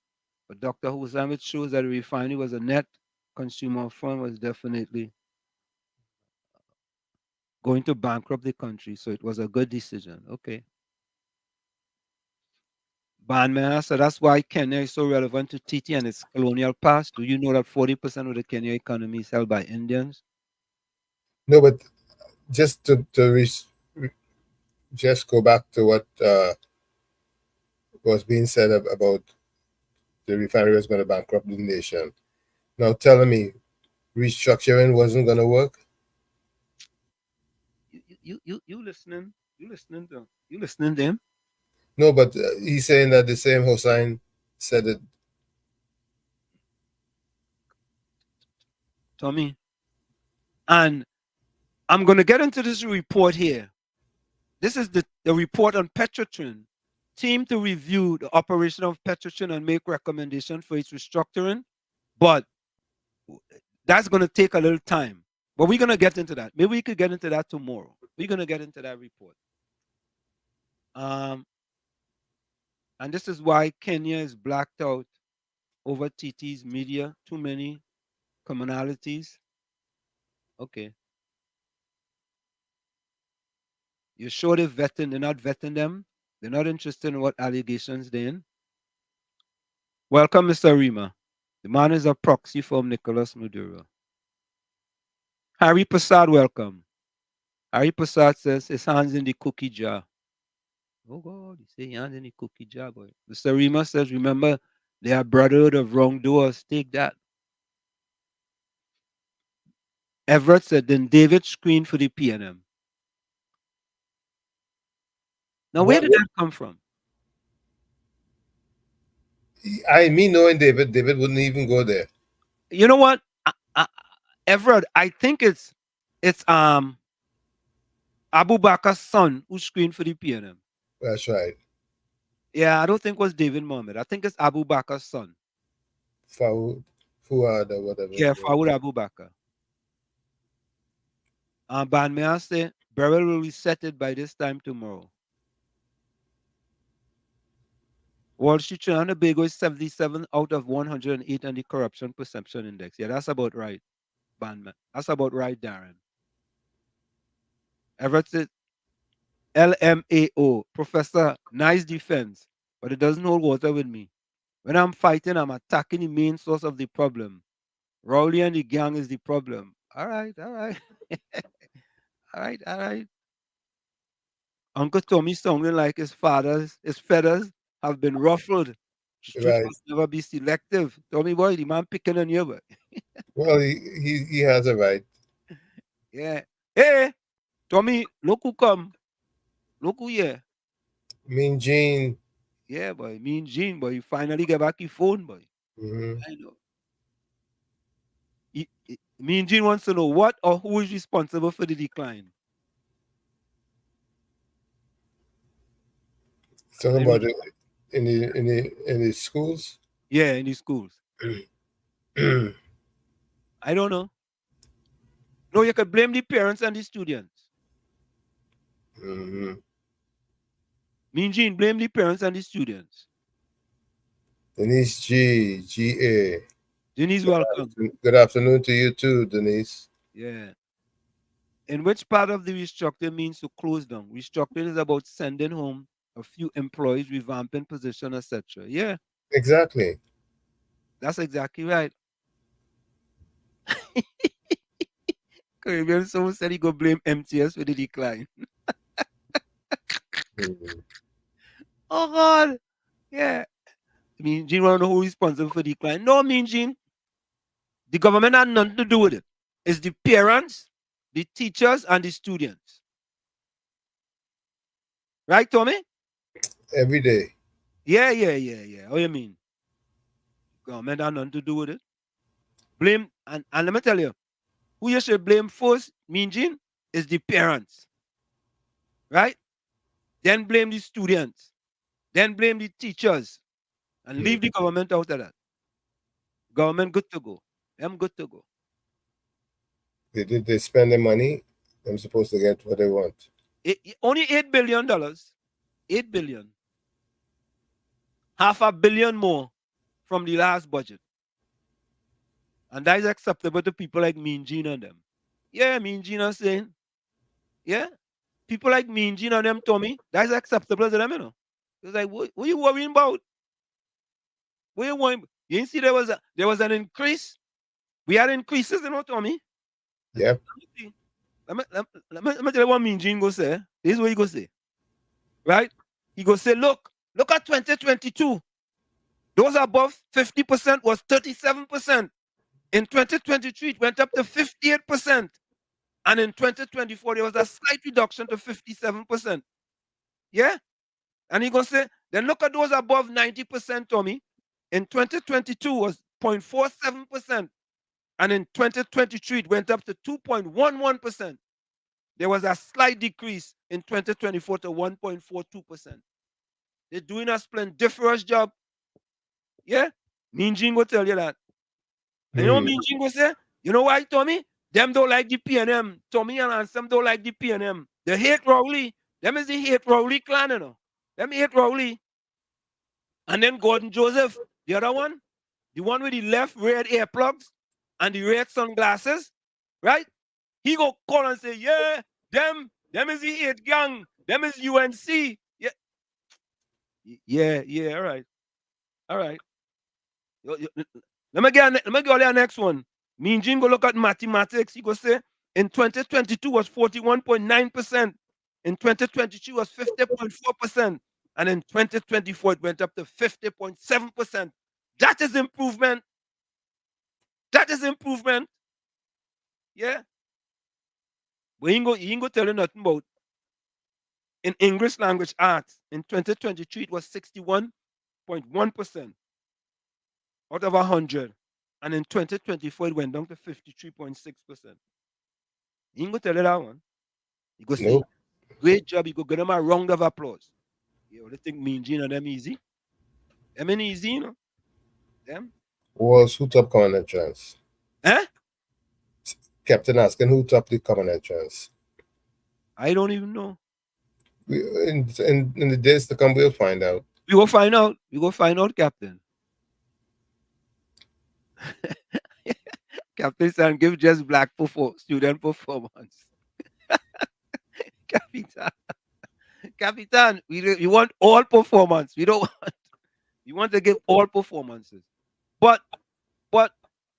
But Dr. Hossein, which shows that the refinery was a net consumer firm, was definitely going to bankrupt the country. So it was a good decision. Okay. Bandman, so that's why Kenya is so relevant to TT and its colonial past. Do you know that 40% of the Kenya economy is held by Indians? No, but just to just go back to what was being said about the refinery was going to bankrupt the nation. Now telling me restructuring wasn't going to work. You listening? You listening to him? No, but he's saying that the same Hossein said it. Tommy. And I'm going to get into this report here. This is the report on Petrotrin. Team to review the operation of Petrotrin and make recommendations for its restructuring. But that's going to take a little time. But we're going to get into that. Maybe we could get into that tomorrow. We're going to get into that report. And this is why Kenya is blacked out over TT's media. Too many commonalities. Okay. You're sure they're not vetting them? They're not interested in what allegations they're in? Welcome, Mr. Rima. The man is a proxy for Nicolas Maduro. Harry Prasad, welcome. Harry Prasad says his hands in the cookie jar. Oh God, he say hands in the cookie jar, boy. Mr. Rima says, remember, they are brotherhood of wrongdoers. Take that. Everett said, then David screened for the PNM. Now, where did that come from? Me knowing David wouldn't even go there. You know what, Everett? I think it's Abu Bakar's son who screened for the PNM. That's right. Yeah, I don't think it was David Mohammed. I think it's Abu Bakar's son. Fuad or whatever. Yeah, Fuad Abu Bakar. Banmea say Beryl will reset it by this time tomorrow. Wall Street Journal Tobago is 77 out of 108 on the corruption perception index. Yeah, that's about right, Banman. That's about right, Darren. Everett said LMAO, Professor, nice defense, but it doesn't hold water with me. When I'm fighting, I'm attacking the main source of the problem. Rowley and the gang is the problem. All right. All right. All right. Uncle Tommy sounding like his feathers have been ruffled. Truth Right. must never be selective. Tommy boy, the man picking on you, boy. Well, he has a right. Yeah. Hey, Tommy, look who come. Look who here. Mean Gene. Yeah, boy. Mean Gene, boy. You finally get back your phone, boy. Mm-hmm. I know. Mean Gene wants to know what or who is responsible for the decline. Talking about it in the schools. Yeah, in the schools. I don't know. No, you could blame the parents and the students. Mm-hmm. Mean Gene, blame the parents and the students. Denise G.A. Denise, welcome. Good afternoon to you too, Denise. Yeah. In which part of the restructuring means to close down? Restructuring is about sending home a few employees, revamping position, etc. Yeah. Exactly. That's exactly right. Caribbean someone said he go blame MTS for the decline. Oh God. Yeah. Mean Gene want to know who is responsible for decline. No, Mean Gene. The government had nothing to do with it. It's the parents, the teachers, and the students. Right, Tommy? Every day. Yeah. What do you mean? Government had nothing to do with it. Blame, and let me tell you, who you should blame first, Mean Gene, is the parents. Right? Then blame the students. Then blame the teachers. And leave the government out of that. Government good to go. Them good to go. They spend the money. I'm supposed to get what they want. Only $8 billion. $8 billion. $500 million more from the last budget. And that is acceptable to people like Mean Gene and them. Yeah, Mean Gene are saying. Yeah. People like Mean Gene and them, Tommy, that is acceptable to them, you know. It's like, what are you worrying about? What are you worrying about? You didn't see there was an increase? We had increases, you know, Tommy. Yep. Let me tell you what Mean Gene go say. This is what he go say. Right? He go say, look at 2022. Those above 50% was 37%. In 2023, it went up to 58%. And in 2024, there was a slight reduction to 57%. Yeah? And he going to say, then look at those above 90%, Tommy. In 2022 was 0.47%. And in 2023, it went up to 2.11%. There was a slight decrease in 2024 to 1.42%. They're doing a splendiferous job. Yeah? Mean Gene will tell you that. And you know what Mean Gene will say? You know why, Tommy? Them don't like the PNM. Tommy and Ansem don't like the PNM. They hate Rowley. Them is the hate Rowley clan, you know. Them hate Rowley. And then Gordon Joseph, the other one, the one with the left red earplugs and the red sunglasses, right? He go call and say, yeah, them is the hate gang. Them is UNC. Yeah, all right. Let me get the next one. Mean Gene go look at mathematics. He go say in 2022 was 41.9%. In 2023 was 50.4%. And in 2024 it went up to 50.7%. That is improvement. That is improvement. Yeah. But he ain't go tell you nothing about in English language arts. In 2023 it was 61.1% out of 100. And in 2024, it went down to 53.6%. He ain't going to tell you that one. He go say, great job. You go give them a round of applause. You only think Mean Gene and them easy? Them ain't easy, you know? Them? Who top common entrance? Eh? Captain asking who top the common entrance. I don't even know. In the days to come, we'll find out. We go find out. We go find out, Captain. Captain said, give just black student performance. Capitan, we want all performance. We don't want. We want to give all performances. But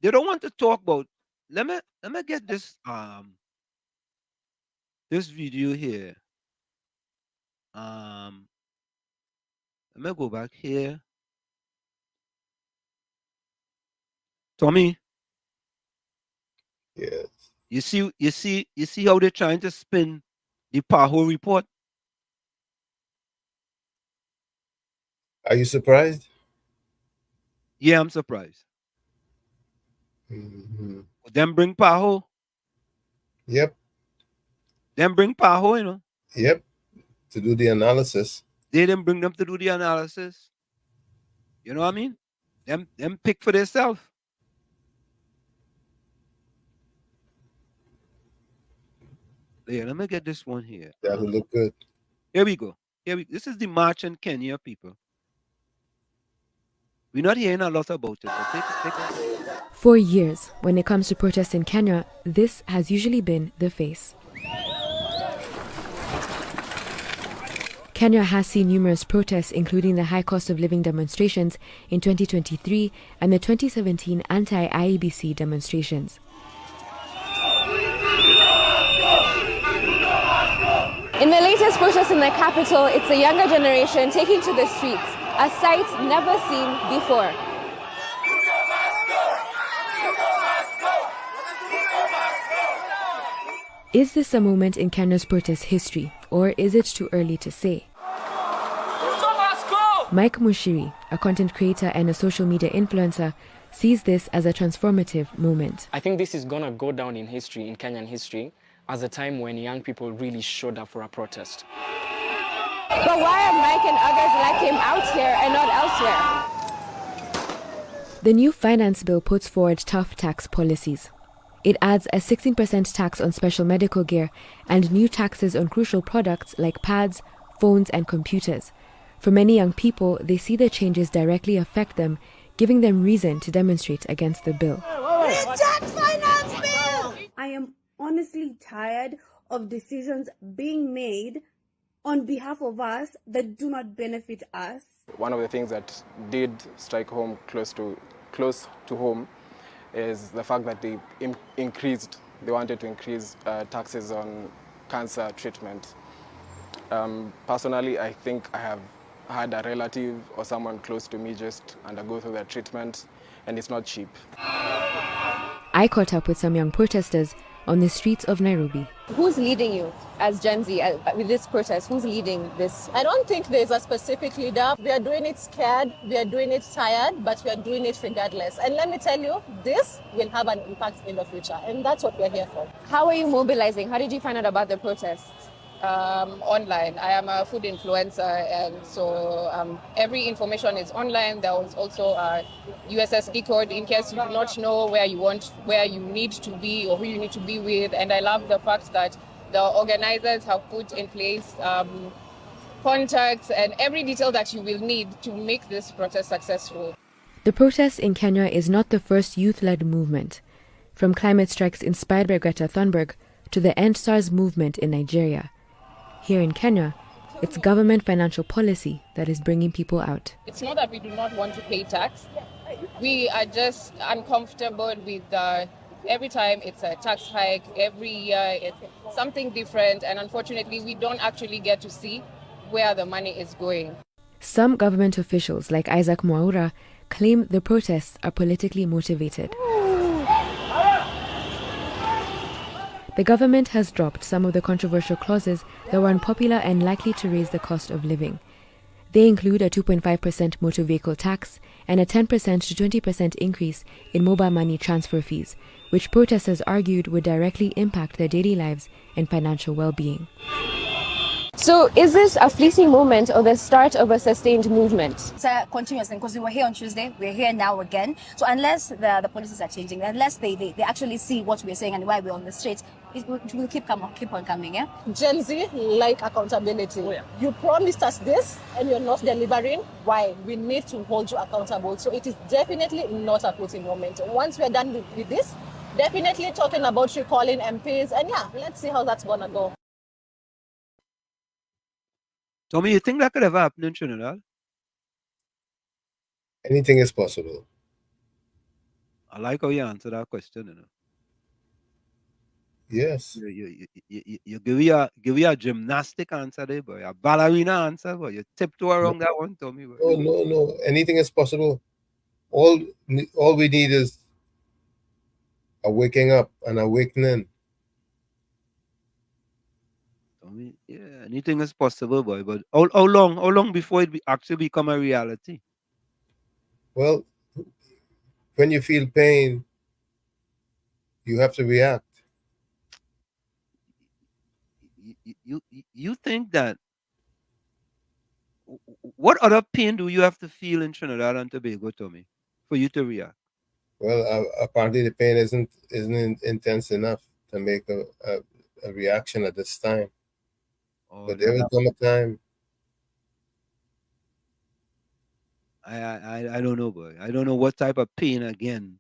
they don't want to talk about. Let me get this this video here. Let me go back here. Tommy. Yes. You see how they're trying to spin the PAHO report? Are you surprised? Yeah, I'm surprised. Mm-hmm. Them bring PAHO. Yep. Them bring PAHO, you know. Yep. To do the analysis. They didn't bring them to do the analysis. You know what I mean? Them pick for themselves. Yeah, let me get this one here. That'll look good. Here we go. This is the march in Kenya, people. We're not hearing a lot about it, but take a... For years, when it comes to protests in Kenya, this has usually been the face. Kenya has seen numerous protests, including the high cost of living demonstrations in 2023 and the 2017 anti-IEBC demonstrations. In the latest protest in the capital, it's the younger generation taking to the streets, a sight never seen before. Is this a moment in Kenya's protest history, or is it too early to say? Mike Mushiri, a content creator and a social media influencer, sees this as a transformative moment. I think this is going to go down in history, in Kenyan history, as a time when young people really showed up for a protest. But why are Mike and others like him out here and not elsewhere? The new finance bill puts forward tough tax policies. It adds a 16% tax on special medical gear and new taxes on crucial products like pads, phones, and computers. For many young people, they see the changes directly affect them, giving them reason to demonstrate against the bill. Reject finance bill! I am honestly tired of decisions being made on behalf of us that do not benefit us. One of the things that did strike home close to home is the fact that they wanted to increase taxes on cancer treatment. Personally, I think I have had a relative or someone close to me just undergo through their treatment, and it's not cheap. I caught up with some young protesters on the streets of Nairobi. Who's leading you as Gen Z with this protest? Who's leading this? I don't think there's a specific leader. We are doing it scared, we are doing it tired, but we are doing it regardless. And let me tell you, this will have an impact in the future, and that's what we're here for. How are you mobilizing? How did you find out about the protests? Online. I am a food influencer, and so every information is online. There was also a USSD code in case you do not know where you need to be or who you need to be with. And I love the fact that the organizers have put in place contacts and every detail that you will need to make this protest successful. The protest in Kenya is not the first youth-led movement. From climate strikes inspired by Greta Thunberg to the End SARS movement in Nigeria. Here in Kenya, it's government financial policy that is bringing people out. It's not that we do not want to pay tax. We are just uncomfortable with every time it's a tax hike, every year it's something different, and unfortunately we don't actually get to see where the money is going. Some government officials, like Isaac Mwaura, claim the protests are politically motivated. The government has dropped some of the controversial clauses that were unpopular and likely to raise the cost of living. They include a 2.5% motor vehicle tax and a 10% to 20% increase in mobile money transfer fees, which protesters argued would directly impact their daily lives and financial well-being. So is this a fleeting moment or the start of a sustained movement? It's a continuous thing because we were here on Tuesday, we're here now again. So unless the policies are changing, unless they actually see what we're saying and why we're on the streets, it will keep on coming, yeah? Gen Z like accountability. Oh, yeah. You promised us this and you're not delivering. Why? We need to hold you accountable. So it is definitely not a fleeting moment. Once we're done with this, definitely talking about recalling MPs, and yeah, let's see how that's gonna go. Tommy, you think that could ever happen in Trinidad? Anything is possible. I like how you answer that question, you know. Yes. You give you a gymnastic answer there, boy. A ballerina answer, boy. You tiptoe around that one, Tommy, boy. Oh, no, no. Anything is possible. All all we need is a waking up and awakening. Tommy, yeah, anything is possible, boy. But how long before it actually become a reality? Well, when you feel pain, you have to react. You think that what other pain do you have to feel in Trinidad and Tobago, Tommy, for you to react? Well, apparently the pain isn't intense enough to make a reaction at this time. Oh, But there will come a time. I don't know, boy. I don't know what type of pain again.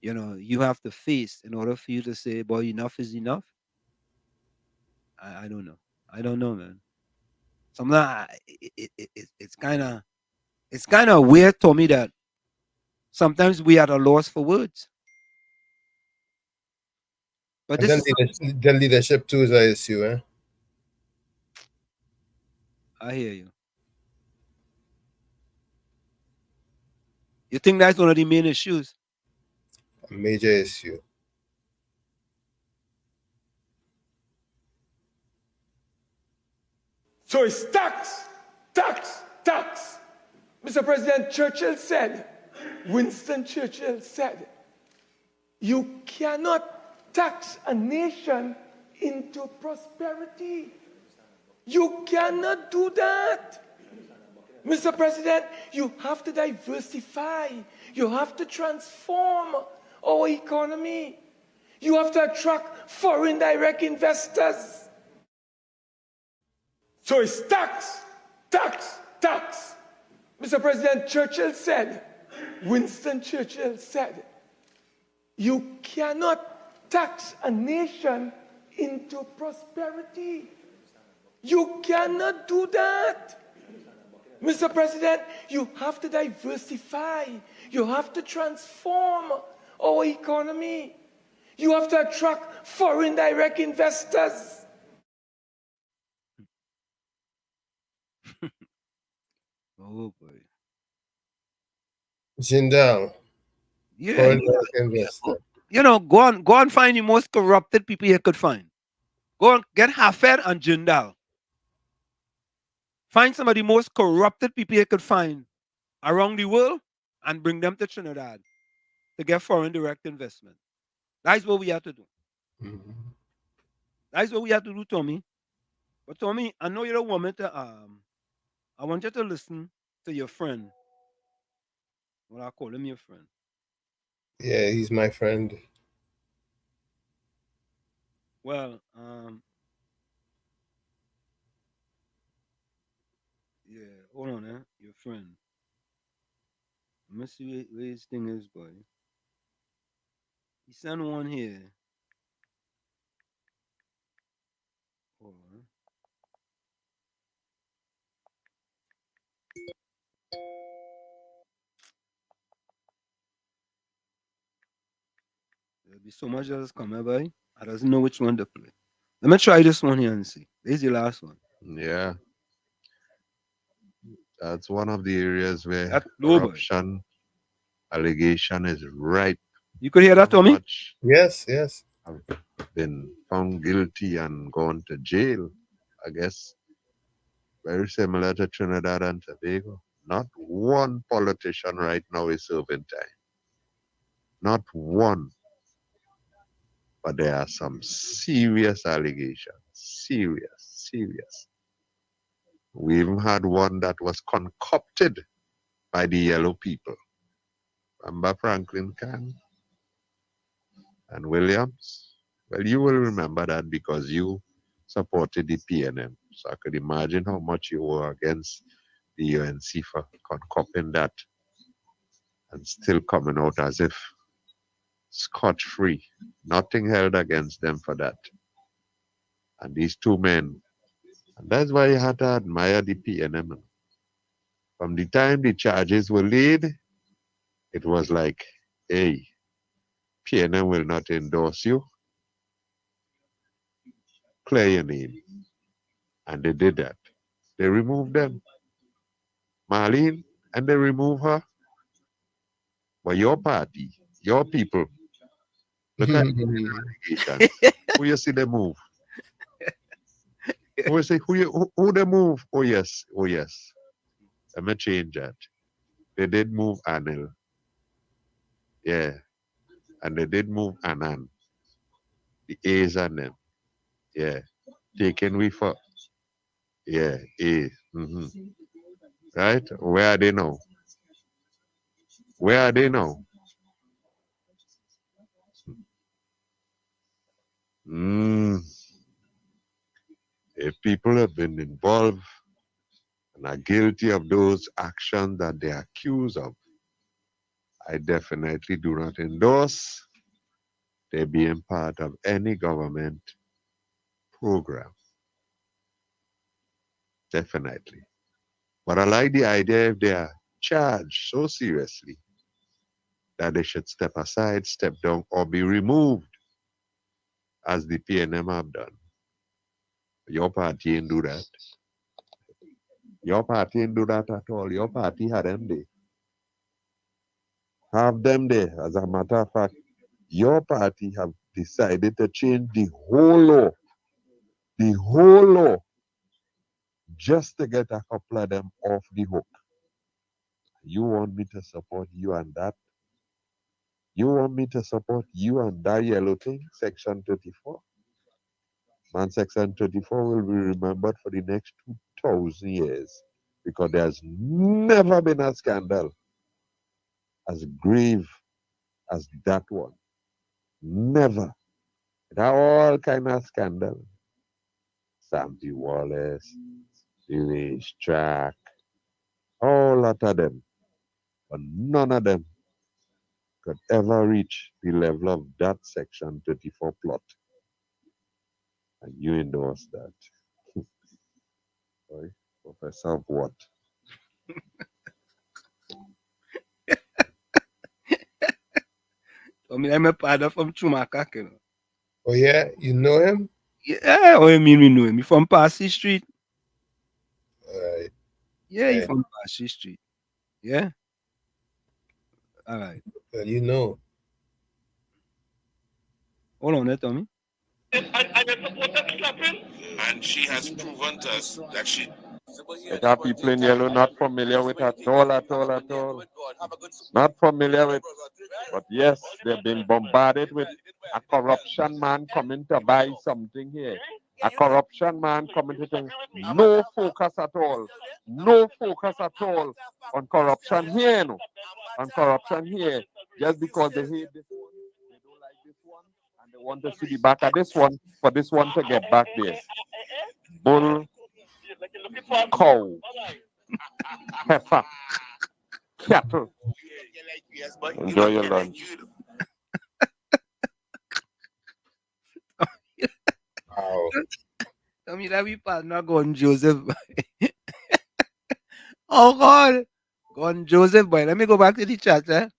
You have to face in order for you to say, boy, enough is enough. I don't know. I don't know, man. Sometimes it's kind of weird to me that sometimes we are at a loss for words. But And this then is the leadership too is an issue, eh? I hear you. You think that's one of the main issues? A major issue. So it's tax, tax, tax. Mr. President, Churchill said, Winston Churchill said, you cannot tax a nation into prosperity. You cannot do that. Mr. President, you have to diversify. You have to transform our economy. You have to attract foreign direct investors. So it's tax, tax, tax. Mr. President, Churchill said, Winston Churchill said, you cannot tax a nation into prosperity. You cannot do that. Mr. President, you have to diversify. You have to transform our economy. You have to attract foreign direct investors. Oh boy. Jindal. Yeah. Foreign direct investor. Go and find the most corrupted people you could find. Go and get Hafed and Jindal. Find some of the most corrupted people you could find around the world and bring them to Trinidad to get foreign direct investment. That's what we have to do. Mm-hmm. That's what we have to do, Tommy. But Tommy, I know you don't want me to I want you to listen to your friend. Well, I call him your friend. Yeah, he's my friend. Well, yeah, hold on, your friend. Let me see where his thing is, boy. He sent one here. Hold on. There'll be so much that's coming by. I doesn't know which one to play. Let me try this one here and see. This is the last one. Yeah. That's one of the areas where That low, boy. corruption allegation is ripe. You could hear that, Tommy? Yes, yes. Have been found guilty and gone to jail. I guess very similar to Trinidad and Tobago. Not one politician right now is serving time. Not one. But there are some serious allegations. Serious. We even had one that was concocted by the yellow people. Remember Franklin Kang and Williams? Well, you will remember that because you supported the PNM. So I could imagine how much you were against the UNC for concocting that and still coming out as if scot-free. Nothing held against them for that. And these two men, and that's why you had to admire the PNM. From the time the charges were laid, it was like, hey, PNM will not endorse you. clear your name. And they did that. They removed them. Marlene, and they removed her. But your party, your people, look at the allegations. Who you see them move? Who you see who they move? Oh yes, oh yes. Let me change that. They did move Anil. Yeah. And they did move Anan. The A's and them. Yeah. Taken we for. Yeah, A. Right? Where are they now? Where are they now? If people have been involved and are guilty of those actions that they are accused of, I definitely do not endorse they being part of any government program. Definitely. But I like the idea if they are charged so seriously that they should step aside, step down, or be removed, as the PNM have done. Your party didn't do that. Your party didn't do that at all. Your party had them there. Have them there. As a matter of fact, your party have decided to change the whole law, just to get a couple of them off the hook. You want me to support you on that? You want me to support you on that yellow thing, Section 34? Man, Section 34 will be remembered for the next 2,000 years because there's never been a scandal as grave as that one. Never. There are all kind of scandal. Sandy Wallace, the racetrack, all lot of them. But none of them could ever reach the level of that Section 34 plot. And you endorse that. Sorry, Professor of what? I mean, I'm a father from Chumakak, you know. Oh yeah, you know him? Yeah, what do you mean we know him? He from Passy Street. Alright. Yeah, he from Passy Street. Yeah. All right. Well, you know. Hold on there, Tommy. And she has proven to us that she. There are people in yellow not familiar with her at all. Not familiar with. But yes, they've been bombarded with a corruption man coming to buy something here. A corruption man coming to think. No focus at all. No focus at all on corruption here. No. On corruption here. Just because they hate this one, they don't like this one, and they want to see the back of this one for this one to get back there. Bull, cow, heifer, cattle. Enjoy your lunch. Wow. I mean, that we partner Gon Joseph. Oh God, Gon Joseph, boy. Let me go back to the chat. I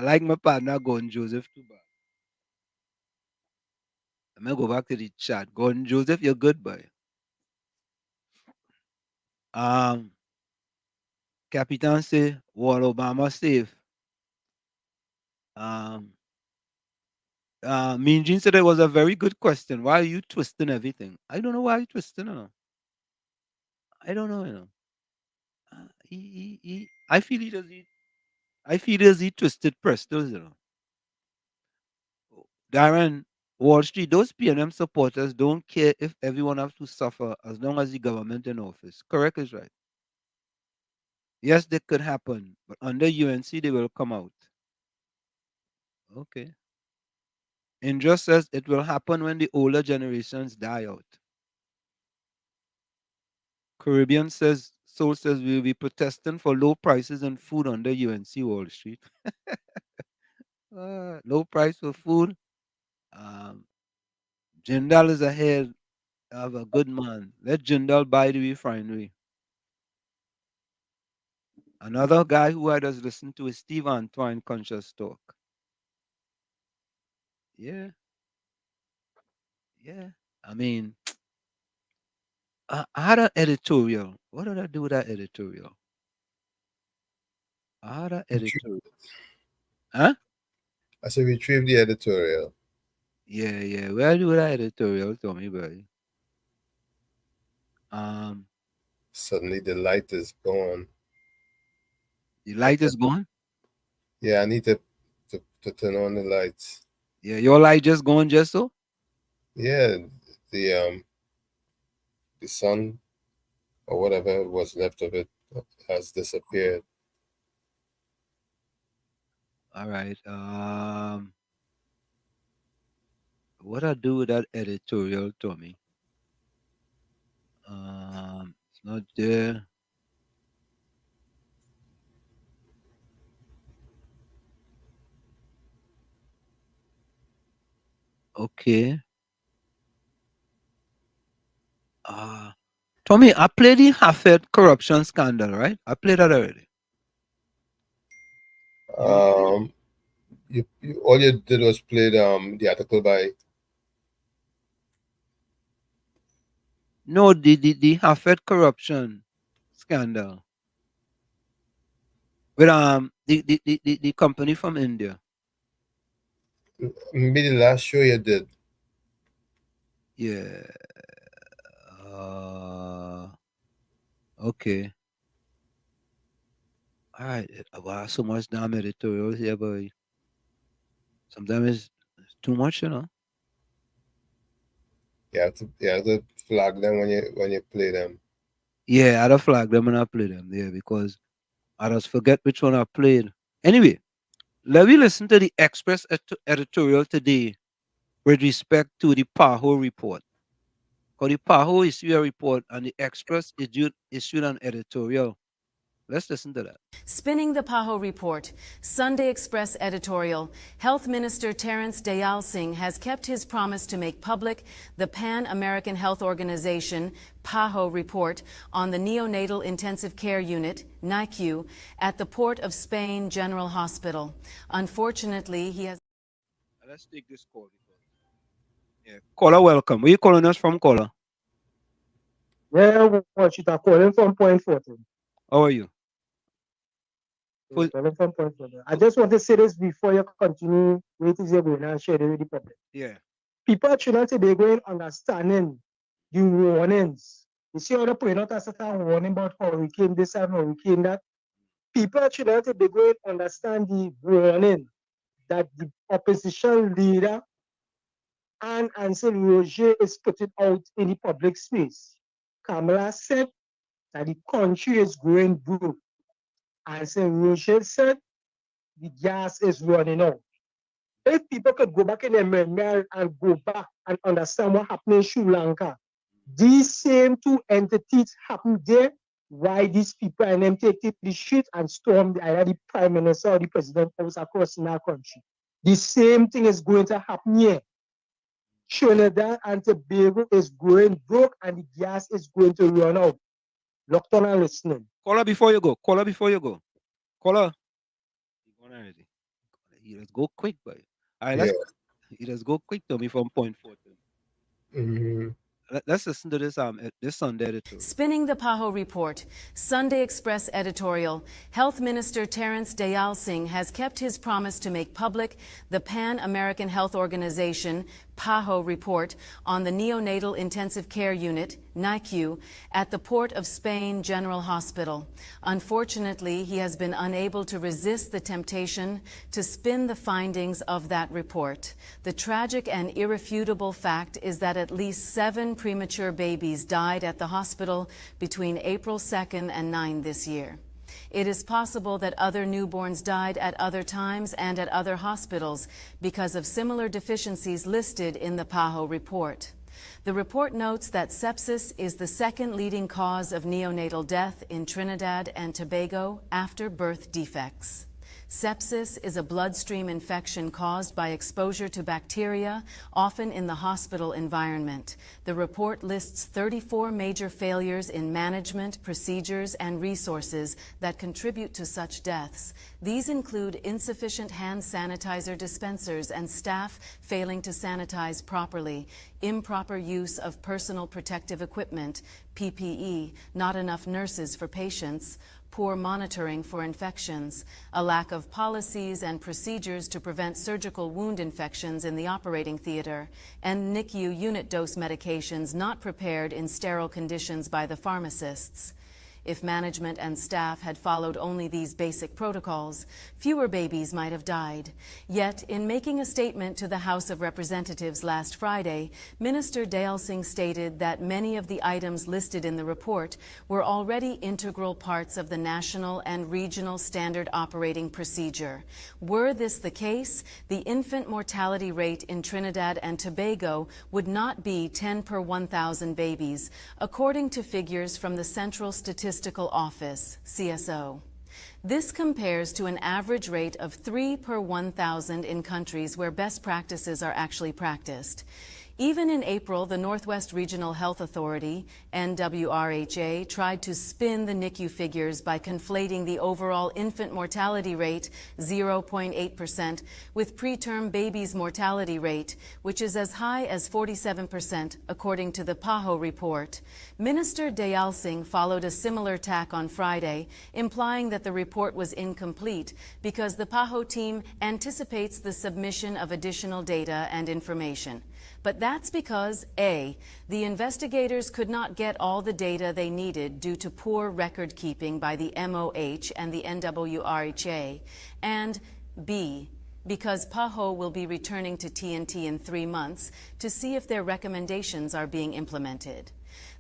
like my partner Gon Joseph too, boy. Let me go back to the chat. Gon Joseph, you're good, boy. Capitan say, "War Obama safe." Mean Jean said it was a very good question. Why are you twisting everything? I don't know why you're twisting, you know. I don't know, you know. I feel he does he twisted Prestos, you know. Darren, Wall Street, those PNM supporters don't care if everyone has to suffer as long as the government in office. Correct is right. Yes, that could happen, but under UNC they will come out. Okay. Indra says it will happen when the older generations die out. Caribbean says, Soul says we will be protesting for low prices and food under UNC Wall Street. Low price for food. Jindal is ahead of a good man. Let Jindal buy the refinery. Another guy who I just listened to is Steve Antoine Conscious Talk. Yeah. Yeah. I mean, I had an editorial. What did I do with that editorial? I had an editorial. Huh? I said retrieve the editorial. Yeah. Where I do with that editorial, Tommy boy? Suddenly the light is gone. The light is gone? Yeah, I need to turn on the lights. Yeah, your light just gone just so? Yeah, the sun or whatever was left of it has disappeared. All right. What I do with that editorial, Tommy? It's not there. Okay. Tommy, I played the Hafed corruption scandal, right? I played that already. You all you did was play the article by. No, the Hafed corruption scandal with the company from India. Maybe the last show you did. Yeah. Okay. All right. Wow, so much damn editorials here, boy. Sometimes it's too much, you know. You have to flag them when you play them. Yeah, I don't flag them when I play them. Yeah, because I just forget which one I played. Anyway, let me listen to the Express editorial today with respect to the PAHO report. Because the PAHO issued a report and the Express issued an editorial. Let's listen to that. Spinning the PAHO report, Sunday Express editorial, Health Minister Terence Dayal Singh has kept his promise to make public the Pan-American Health Organization PAHO report on the Neonatal Intensive Care Unit, NICU, at the Port of Spain General Hospital. Unfortunately, he has... Let's take this call. Yeah. Caller, welcome. Where are you calling us from, caller? Yeah, what you are calling from Point 14. How are you? I just want to say this before you continue with your going and share it with the public. Yeah. People are trying to be going understanding the warnings. You see how they put out a certain warning about hurricane this and hurricane that. People are trying to be going understand the warning that the opposition leader and Ansel Roger is putting out in the public space. Kamala said that the country is going broke. Ansel Roger said the gas is running out. If people could go back in their memory and go back and understand what happened in Sri Lanka, these same two entities happened there, why these people and them take the street and storm either the prime minister or the president house across in our country. The same thing is going to happen here. Trinidad and Tobago is going broke and the gas is going to run out. Locked on and listening. Caller before you go. Caller before you go. Caller. Let's go quick, boy. All right, let's go quick to me from point 14. Let's listen to this Sunday editorial. Spinning the PAHO report, Sunday Express editorial, Health Minister Terence Dayal Singh has kept his promise to make public the Pan-American Health Organization PAHO report on the Neonatal Intensive Care Unit, NICU, at the Port of Spain General Hospital. Unfortunately, he has been unable to resist the temptation to spin the findings of that report. The tragic and irrefutable fact is that at least 7 premature babies died at the hospital between April 2nd and 9 this year. It is possible that other newborns died at other times and at other hospitals because of similar deficiencies listed in the PAHO report. The report notes that sepsis is the second leading cause of neonatal death in Trinidad and Tobago after birth defects. Sepsis is a bloodstream infection caused by exposure to bacteria, often in the hospital environment. The report lists 34 major failures in management, procedures, and resources that contribute to such deaths. These include insufficient hand sanitizer dispensers and staff failing to sanitize properly, improper use of personal protective equipment, PPE, not enough nurses for patients, poor monitoring for infections, a lack of policies and procedures to prevent surgical wound infections in the operating theater, and NICU unit dose medications not prepared in sterile conditions by the pharmacists. If management and staff had followed only these basic protocols, fewer babies might have died. Yet, in making a statement to the House of Representatives last Friday, Minister Dayal Singh stated that many of the items listed in the report were already integral parts of the national and regional standard operating procedure. Were this the case, the infant mortality rate in Trinidad and Tobago would not be 10 per 1,000 babies, according to figures from the Central Statistical Office, CSO. This compares to an average rate of 3 per 1,000 in countries where best practices are actually practiced. Even in April, the Northwest Regional Health Authority, NWRHA, tried to spin the NICU figures by conflating the overall infant mortality rate, 0.8%, with preterm babies' mortality rate, which is as high as 47%, according to the PAHO report. Minister Dayal Singh followed a similar tack on Friday, implying that the report was incomplete because the PAHO team anticipates the submission of additional data and information. But that's because, A, the investigators could not get all the data they needed due to poor record keeping by the MOH and the NWRHA, and B, because PAHO will be returning to TNT in 3 months to see if their recommendations are being implemented.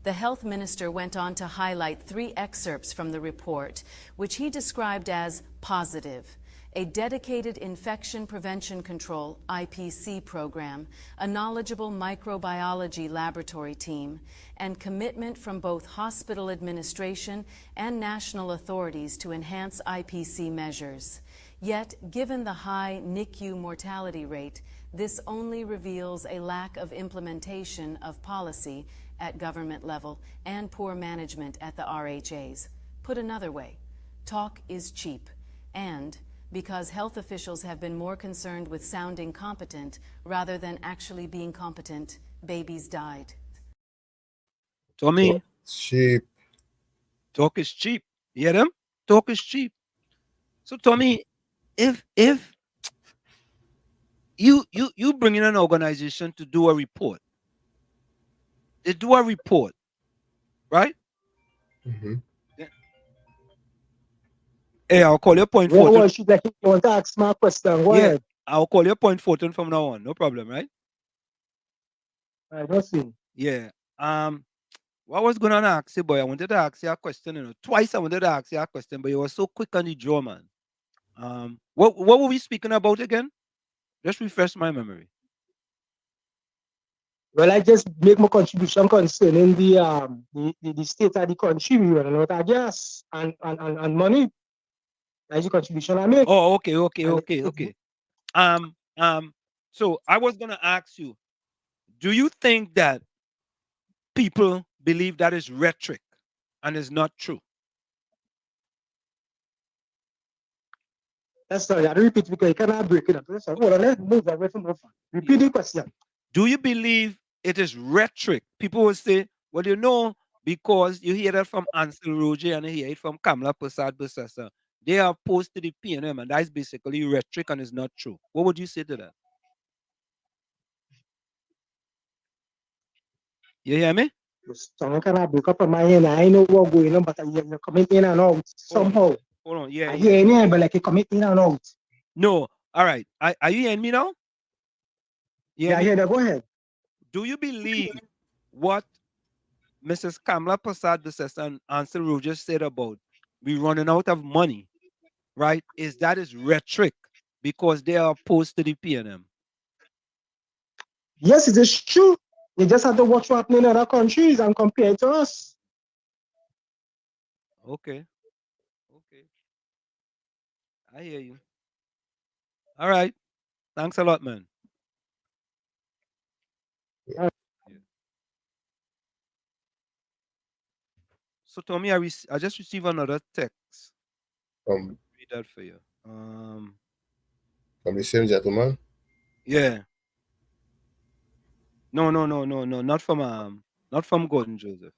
The health minister went on to highlight 3 excerpts from the report, which he described as positive: a dedicated infection prevention control (IPC) program, a knowledgeable microbiology laboratory team, and commitment from both hospital administration and national authorities to enhance IPC measures. Yet, given the high NICU mortality rate, this only reveals a lack of implementation of policy at government level and poor management at the RHAs. Put another way, talk is cheap, and because health officials have been more concerned with sounding competent rather than actually being competent, babies died. Tommy, cheap. Talk is cheap. You hear them? Talk is cheap. So Tommy, if you bring in an organization to do a report, they do a report, right? Mm-hmm. Hey, I'll call your point Yeah, Fortune. well, like you want to ask my question. Go ahead. I'll call your point Fortune from now on. No problem, right? I don't see. Yeah. What was going on ask you, boy? I wanted to ask you a question. Twice I wanted to ask you a question, but you were so quick on the draw, man. What were we speaking about again? Just refresh my memory. Well, I just make my contribution concerning the state of the country. We run out of gas and money. That's the contribution I make. Oh, okay. So I was gonna ask you, do you think that people believe that is rhetoric and is not true? Sorry, I repeat because you cannot break it up. Hold on, let's move away from the phone. Repeat the question. Do you believe it is rhetoric? People will say, well, because you hear that from Ansel Roger and you hear it from Kamala Persad. They are opposed to the PNM, and that's basically rhetoric and is not true. What would you say to that? You hear me? Someone cannot break up on my end. I know what's going on, but you're coming in and out somehow. Hold on. Yeah. I hear you, but like you're coming in and out. No. All right. Are you hearing me now? Yeah, I hear that. Go ahead. Do you believe what Mrs. Kamala Persad and Ansel Rogers said about we running out of money, right? Is rhetoric because they are opposed to the PNM? Yes, it is true. You just have to watch what's happening in other countries and compare it to us. Okay. I hear you. All right. Thanks a lot, man. Yeah. So, Tommy, I just received another text. From Read that for you. the same gentleman. Yeah. No, not from Gordon Joseph.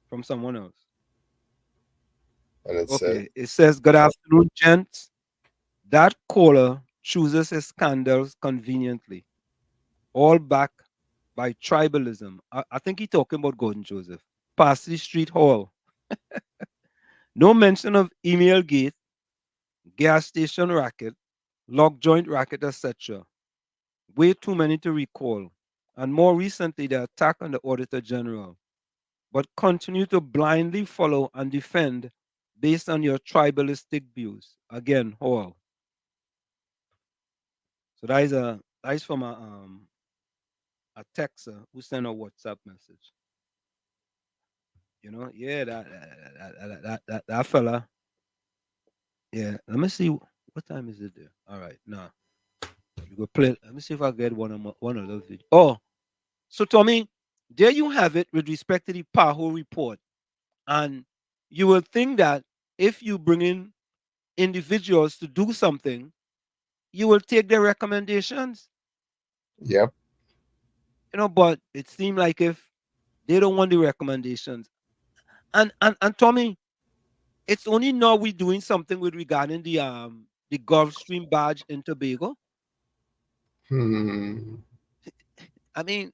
From someone else. And it says, Okay. It says, "Good afternoon, gents. That caller chooses his scandals conveniently, all backed by tribalism." I think he's talking about Gordon Joseph. Parsley Street Hall. No mention of email gate, gas station racket, lock joint racket, etc. Way too many to recall. And more recently, the attack on the Auditor General. But continue to blindly follow and defend based on your tribalistic views. Again, Hall. So that is from a texter who sent a WhatsApp message. You know, yeah, that fella. Yeah, let me see what time is it there. All right, now you go play. Let me see if I get one of those videos. Oh, so Tommy, there you have it with respect to the PAHO report, and you will think that if you bring in individuals to do something, you will take their recommendations. yep. You know, but it seemed like if they don't want the recommendations, and Tommy, it's only now we're doing something with regarding the Gulf Stream barge in Tobago. I mean,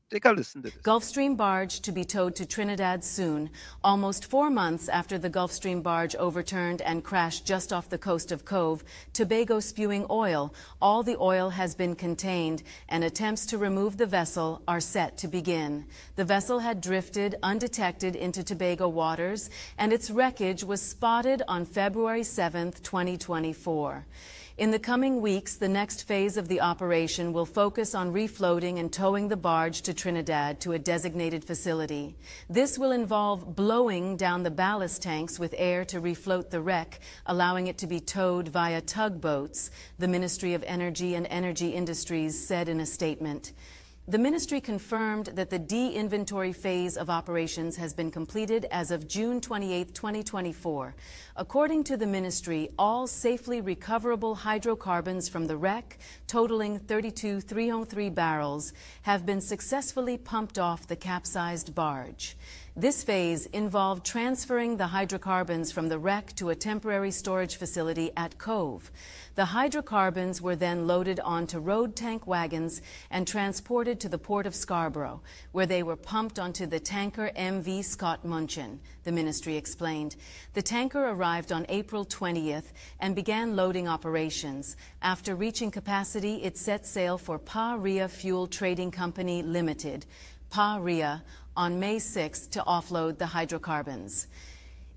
take a listen to this. Gulfstream barge to be towed to Trinidad soon, almost 4 months after the Gulfstream barge overturned and crashed just off the coast of Cove, Tobago spewing oil. All the oil has been contained, and attempts to remove the vessel are set to begin. The vessel had drifted undetected into Tobago waters, and its wreckage was spotted on February 7, 2024. In the coming weeks, the next phase of the operation will focus on refloating and towing the barge to Trinidad to a designated facility. This will involve blowing down the ballast tanks with air to refloat the wreck, allowing it to be towed via tugboats, the Ministry of Energy and Energy Industries said in a statement. The ministry confirmed that the de-inventory phase of operations has been completed as of June 28, 2024. According to the ministry, all safely recoverable hydrocarbons from the wreck, totaling 32,303 barrels, have been successfully pumped off the capsized barge. This phase involved transferring the hydrocarbons from the wreck to a temporary storage facility at Cove. The hydrocarbons were then loaded onto road tank wagons and transported to the port of Scarborough, where they were pumped onto the tanker MV Scott Munchin, the ministry explained. The tanker arrived on April 20th and began loading operations. After reaching capacity, it set sail for Pa-Ria Fuel Trading Company Limited, Pa-Ria, on May 6th to offload the hydrocarbons.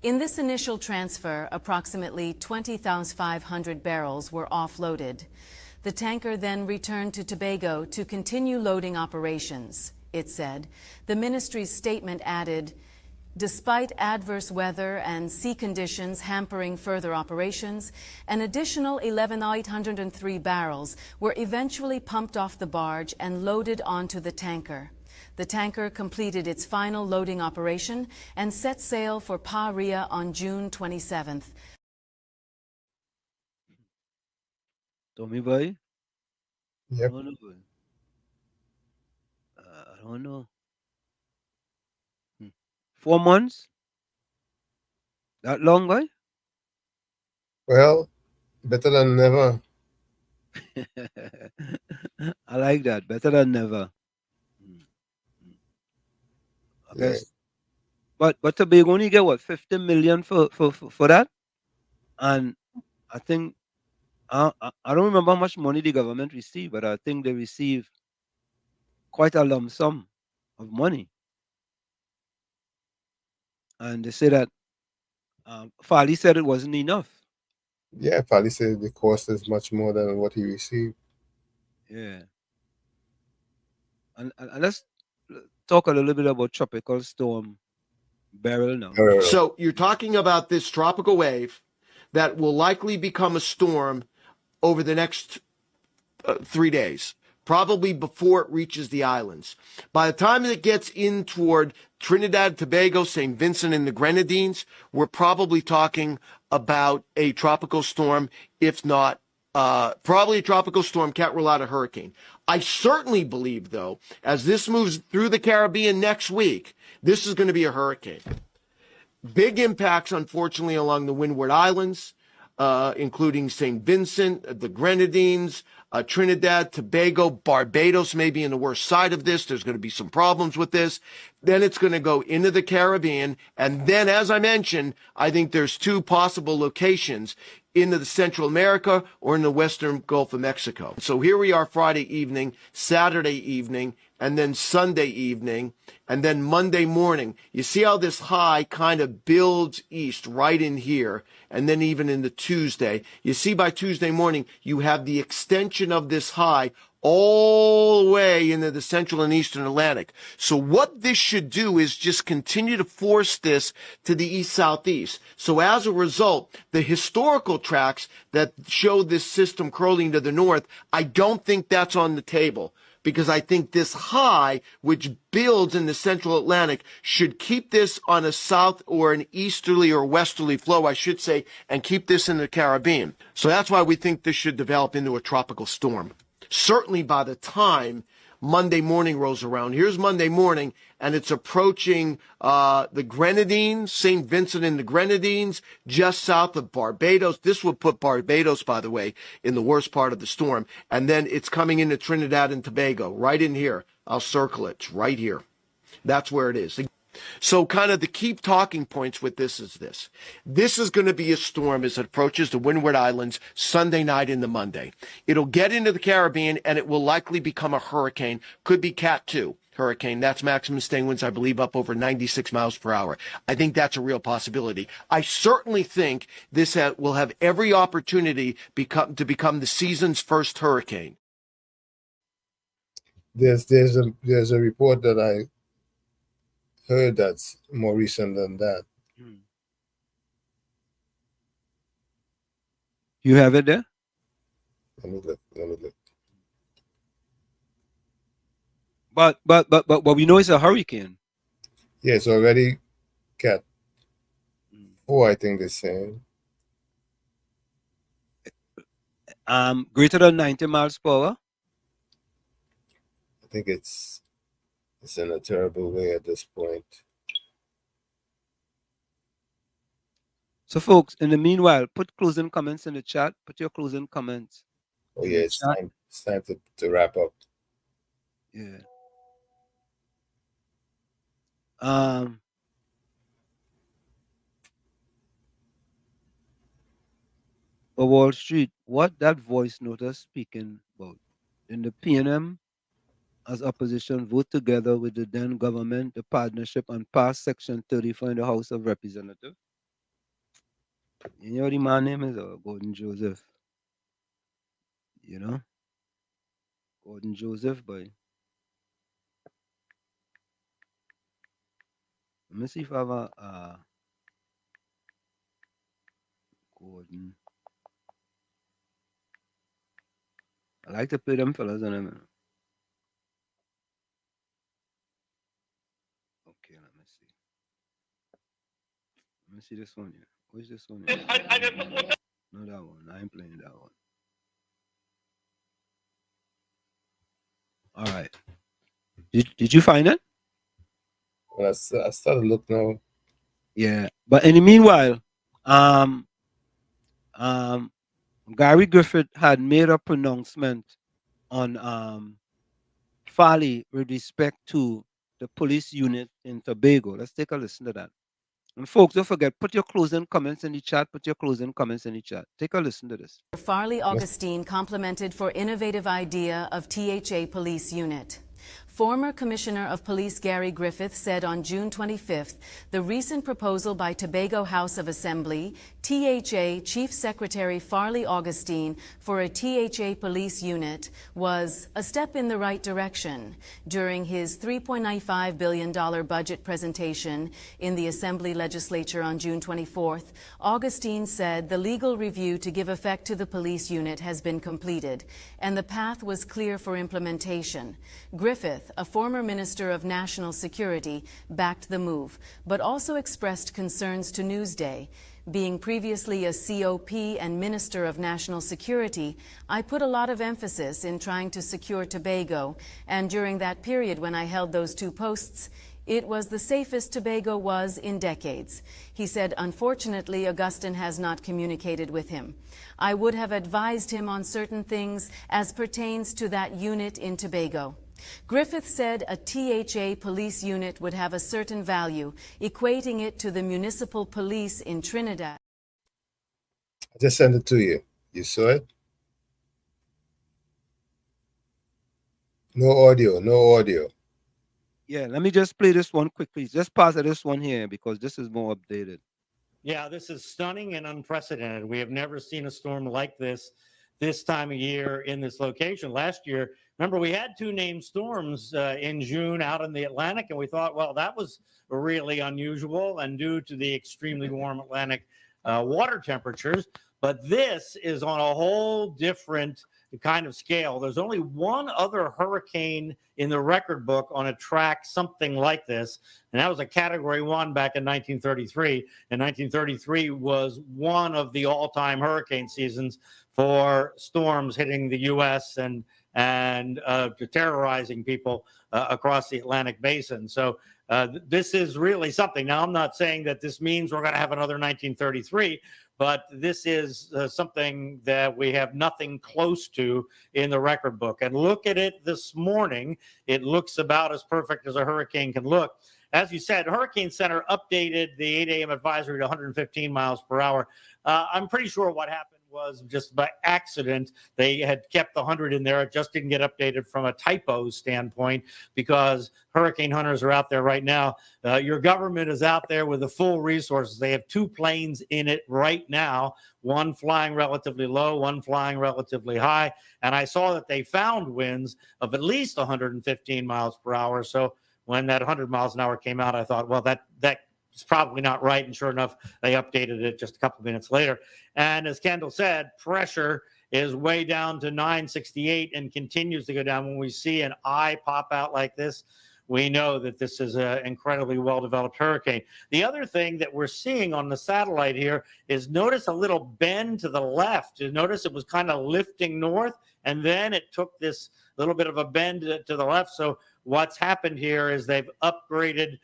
In this initial transfer, approximately 20,500 barrels were offloaded. The tanker then returned to Tobago to continue loading operations, it said. The ministry's statement added, despite adverse weather and sea conditions hampering further operations, an additional 11,803 barrels were eventually pumped off the barge and loaded onto the tanker. The tanker completed its final loading operation and set sail for Pa-Ria on June 27th. Tommy boy? Yep. I don't know. 4 months? That long, boy? Well, better than never. I like that. Better than never. I guess. But Tobago only get what, 50 million for that? And I think I don't remember how much money the government received, but I think they received quite a lump sum of money. And they say that Fali said it wasn't enough. Yeah, Fali said the cost is much more than what he received. Yeah. And let's talk a little bit about Tropical Storm Beryl now. So you're talking about this tropical wave that will likely become a storm over the next 3 days, probably before it reaches the islands. By the time it gets in toward Trinidad and Tobago, St. Vincent and the Grenadines, we're probably talking about a tropical storm, if not probably a tropical storm. Can't rule out a hurricane. I certainly believe, though, as this moves through the Caribbean next week, this is going to be a hurricane. Big impacts, unfortunately, along the Windward Islands, including St. Vincent, the Grenadines, Trinidad, Tobago, Barbados may be in the worst side of this. There's going to be some problems with this. Then it's going to go into the Caribbean. And then, as I mentioned, I think there's two possible locations into the Central America or in the Western Gulf of Mexico. So here we are Friday evening, Saturday evening, and then Sunday evening, and then Monday morning. You see how this high kind of builds east right in here, and then even into Tuesday. You see by Tuesday morning, you have the extension of this high all the way into the central and eastern Atlantic. So what this should do is just continue to force this to the east-southeast. So as a result, the historical tracks that show this system curling to the north, I don't think that's on the table, because I think this high, which builds in the central Atlantic, should keep this on a south or an easterly or westerly flow, I should say, and keep this in the Caribbean. So that's why we think this should develop into a tropical storm. Certainly by the time Monday morning rolls around. Here's Monday morning, and it's approaching the Grenadines, St. Vincent and the Grenadines, just south of Barbados. This would put Barbados, by the way, in the worst part of the storm. And then it's coming into Trinidad and Tobago, right in here. I'll circle it. It's right here. That's where it is. So kind of the key talking points with this is this. This is going to be a storm as it approaches the Windward Islands Sunday night into Monday. It'll get into the Caribbean, and it will likely become a hurricane. Could be Cat 2 hurricane. That's maximum staying winds, I believe, up over 96 miles per hour. I think that's a real possibility. I certainly think this will have every opportunity to become the season's first hurricane. There's a report that I heard that's more recent than that. You have it there? Let me look. But we know it's a hurricane. Yeah, it's already Cat 4, I think they're saying. Greater than 90 miles per hour? I think it's in a terrible way at this point. So, folks, in the meanwhile, put closing comments in the chat. Put your closing comments. Oh, yeah, it's time to wrap up. Yeah. For Wall Street, what that voice note is speaking about? In the PNM, as opposition vote together with the then government, the partnership, and pass Section 34 in the House of Representatives. You know what the man name is? Gordon Joseph. You know? Gordon Joseph, boy. Let me see if I have a Gordon. I like to play them fellas on them. Okay, let me see. Let me see this one here. Where's this one here? No, that one. I ain't playing that one. All right. Did you find it? Well, I started looking now. Yeah, but in the meanwhile, Gary Griffith had made a pronouncement on Farley with respect to the police unit in Tobago. Let's take a listen to that. And folks, don't forget, put your closing comments in the chat. Put your closing comments in the chat. Take a listen to this. Farley Augustine complimented for innovative idea of THA police unit. Former Commissioner of Police Gary Griffith said on June 25th the recent proposal by Tobago House of Assembly, THA Chief Secretary Farley Augustine for a THA police unit was a step in the right direction. During his $3.95 billion budget presentation in the Assembly Legislature on June 24th, Augustine said the legal review to give effect to the police unit has been completed, and the path was clear for implementation. Griffith, a former Minister of National Security, backed the move, but also expressed concerns to Newsday. Being previously a COP and Minister of National Security, I put a lot of emphasis in trying to secure Tobago, and during that period when I held those two posts, it was the safest Tobago was in decades. He said, unfortunately, Augustine has not communicated with him. I would have advised him on certain things as pertains to that unit in Tobago. Griffith said a THA police unit would have a certain value, equating it to the municipal police in Trinidad. I just sent it to you. You saw it? No audio, no audio. Yeah, let me just play this one quickly. Just pause at this one here because this is more updated. Yeah, this is stunning and unprecedented. We have never seen a storm like this time of year in this location. Last year, remember, we had two named storms in June out in the Atlantic, and we thought, well, that was really unusual and due to the extremely warm Atlantic water temperatures. But this is on a whole different kind of scale. There's only one other hurricane in the record book on a track something like this, and that was a Category 1 back in 1933. And 1933 was one of the all-time hurricane seasons for storms hitting the U.S. and terrorizing people across the Atlantic basin. So this is really something. Now, I'm not saying that this means we're going to have another 1933, but this is something that we have nothing close to in the record book. And look at it this morning. It looks about as perfect as a hurricane can look. As you said, Hurricane Center updated the 8 a.m. advisory to 115 miles per hour. I'm pretty sure what happened was just by accident. They had kept the 100 in there. It just didn't get updated from a typo standpoint because hurricane hunters are out there right now. Your government is out there with the full resources. They have two planes in it right now, one flying relatively low, one flying relatively high. And I saw that they found winds of at least 115 miles per hour. So when that 100 miles an hour came out, I thought, well, that it's probably not right. And sure enough, they updated it just a couple minutes later. And as Kendall said, pressure is way down to 968 and continues to go down. When we see an eye pop out like this, we know that this is an incredibly well-developed hurricane. The other thing that we're seeing on the satellite here is notice a little bend to the left. You notice it was kind of lifting north, and then it took this little bit of a bend to the left. So what's happened here is they've upgraded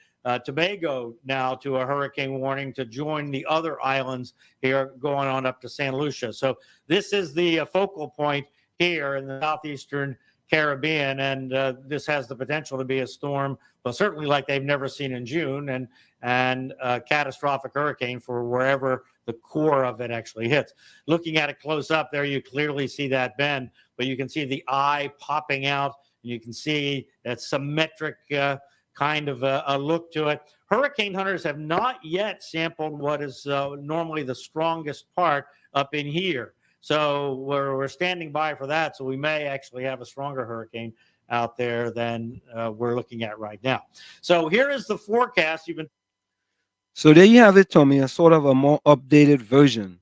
Tobago now to a hurricane warning to join the other islands here going on up to St. Lucia. So this is the focal point here in the southeastern Caribbean, and this has the potential to be a storm, well, certainly like they've never seen in June, and a catastrophic hurricane for wherever the core of it actually hits. Looking at it close up there, you clearly see that bend, but you can see the eye popping out, and you can see that symmetric kind of a look to it. Hurricane hunters have not yet sampled what is normally the strongest part up in here. So we're standing by for that. So we may actually have a stronger hurricane out there than we're looking at right now. So here is the forecast. So there you have it, Tommy, a sort of a more updated version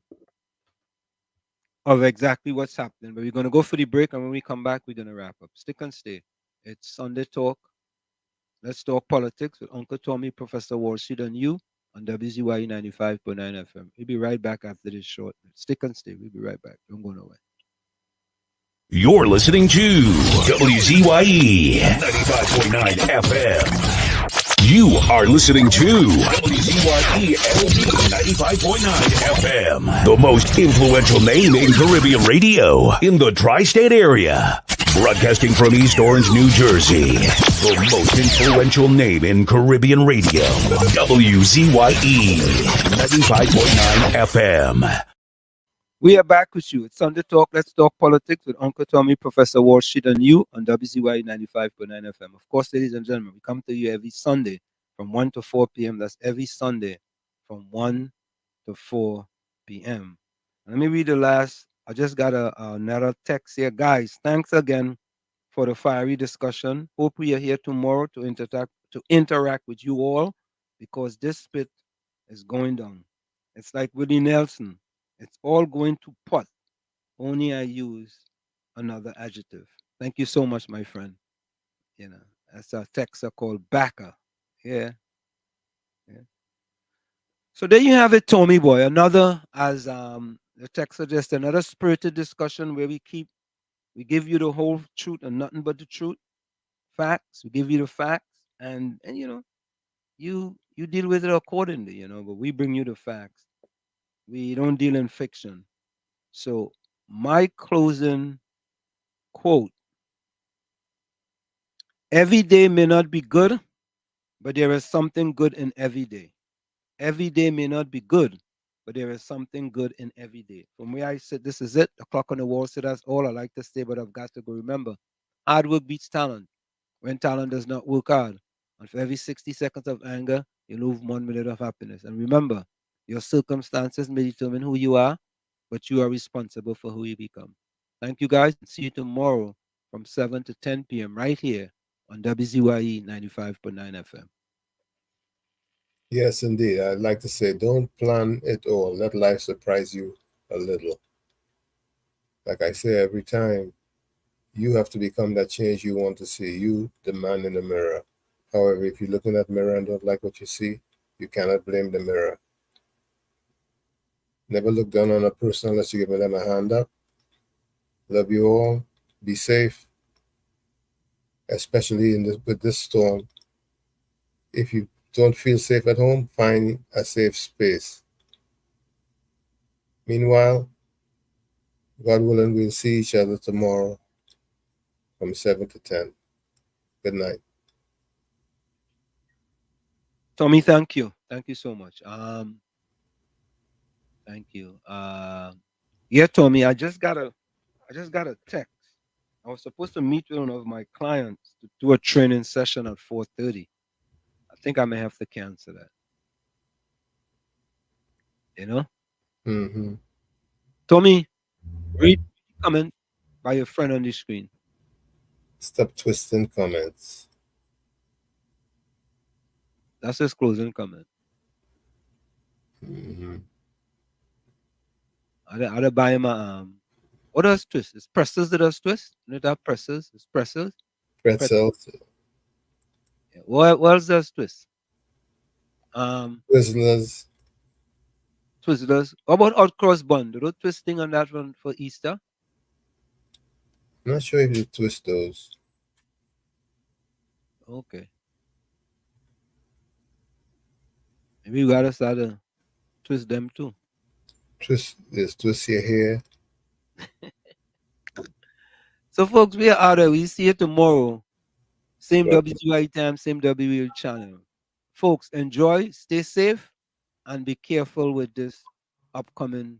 of exactly what's happening. But we're going to go for the break, and when we come back, we're going to wrap up. Stick and stay. It's Sunday Talk. Let's talk politics with Uncle Tommy, Professor Wall Street, and you on WZYE 95.9 FM. We'll be right back after this short. Stick and stay. We'll be right back. Don't go nowhere. You're listening to WZYE 95.9 FM. You are listening to WZYE 95.9 FM, the most influential name in Caribbean radio in the tri-state area. Broadcasting from East Orange, New Jersey, the most influential name in Caribbean radio, WZYE 95.9 FM. We are back with you. It's Sunday Talk. Let's talk politics with Uncle Tommy, Professor Wall Street, and you on WZYE 95.9 FM. Of course, ladies and gentlemen, we come to you every Sunday from 1 to 4 p.m. That's every Sunday from 1 to 4 p.m. Let me read the last. I just got another text here. Guys, thanks again for the fiery discussion. Hope we are here tomorrow to interact with you all, because this spit is going down. It's like Willie Nelson. It's all going to pot. Only I use another adjective. Thank you so much, my friend. You know, that's a texter called Backer. Yeah. Yeah. So there you have it, Tommy boy. Another, as the text suggests, another spirited discussion where we give you the whole truth and nothing but the truth. Facts. We give you the facts, and you know, you deal with it accordingly, you know, but we bring you the facts. We don't deal in fiction. So my closing quote: every day may not be good, but there is something good in every day. Every day may not be good, but there is something good in every day. From where I sit, this is it. The clock on the wall. So that's all I like to say, but I've got to go. Remember, hard work beats talent. When talent does not work hard, and for every 60 seconds of anger, you lose 1 minute of happiness. And remember, your circumstances may determine who you are, but you are responsible for who you become. Thank you guys. See you tomorrow from 7 to 10 p.m. right here on WZYE 95.9 FM. Yes, indeed. I'd like to say, don't plan it all. Let life surprise you a little. Like I say every time, you have to become that change you want to see. You, the man in the mirror. However, if you look in that mirror and don't like what you see, you cannot blame the mirror. Never look down on a person unless you give them a hand up. Love you all. Be safe, especially with this storm. If you don't feel safe at home, find a safe space. Meanwhile, God willing, we'll see each other tomorrow from 7 to 10. Good night. Tommy, thank you. Thank you so much. Thank you. Yeah, Tommy, I just got a text. I was supposed to meet with one of my clients to do a training session at 4:30. I think I may have to cancel that. You know? Mm-hmm. Tommy, read the comment by your friend on the screen. Stop twisting comments. That's his closing comment. Mm-hmm. I'd buy him a what does twist? It's pressers that does twist. You know that pressers? It's pressers. Pretzels. Yeah. What else does twist? Twizzlers. Twizzlers. How about hot cross bun? Do you twisting on that one for Easter? I'm not sure if you twist those. Okay. Maybe we gotta start to twist them too. Twist your hair. So folks, we are out there. We see you tomorrow. Same WZYE time, same WZYE channel. Folks, enjoy, stay safe, and be careful with this upcoming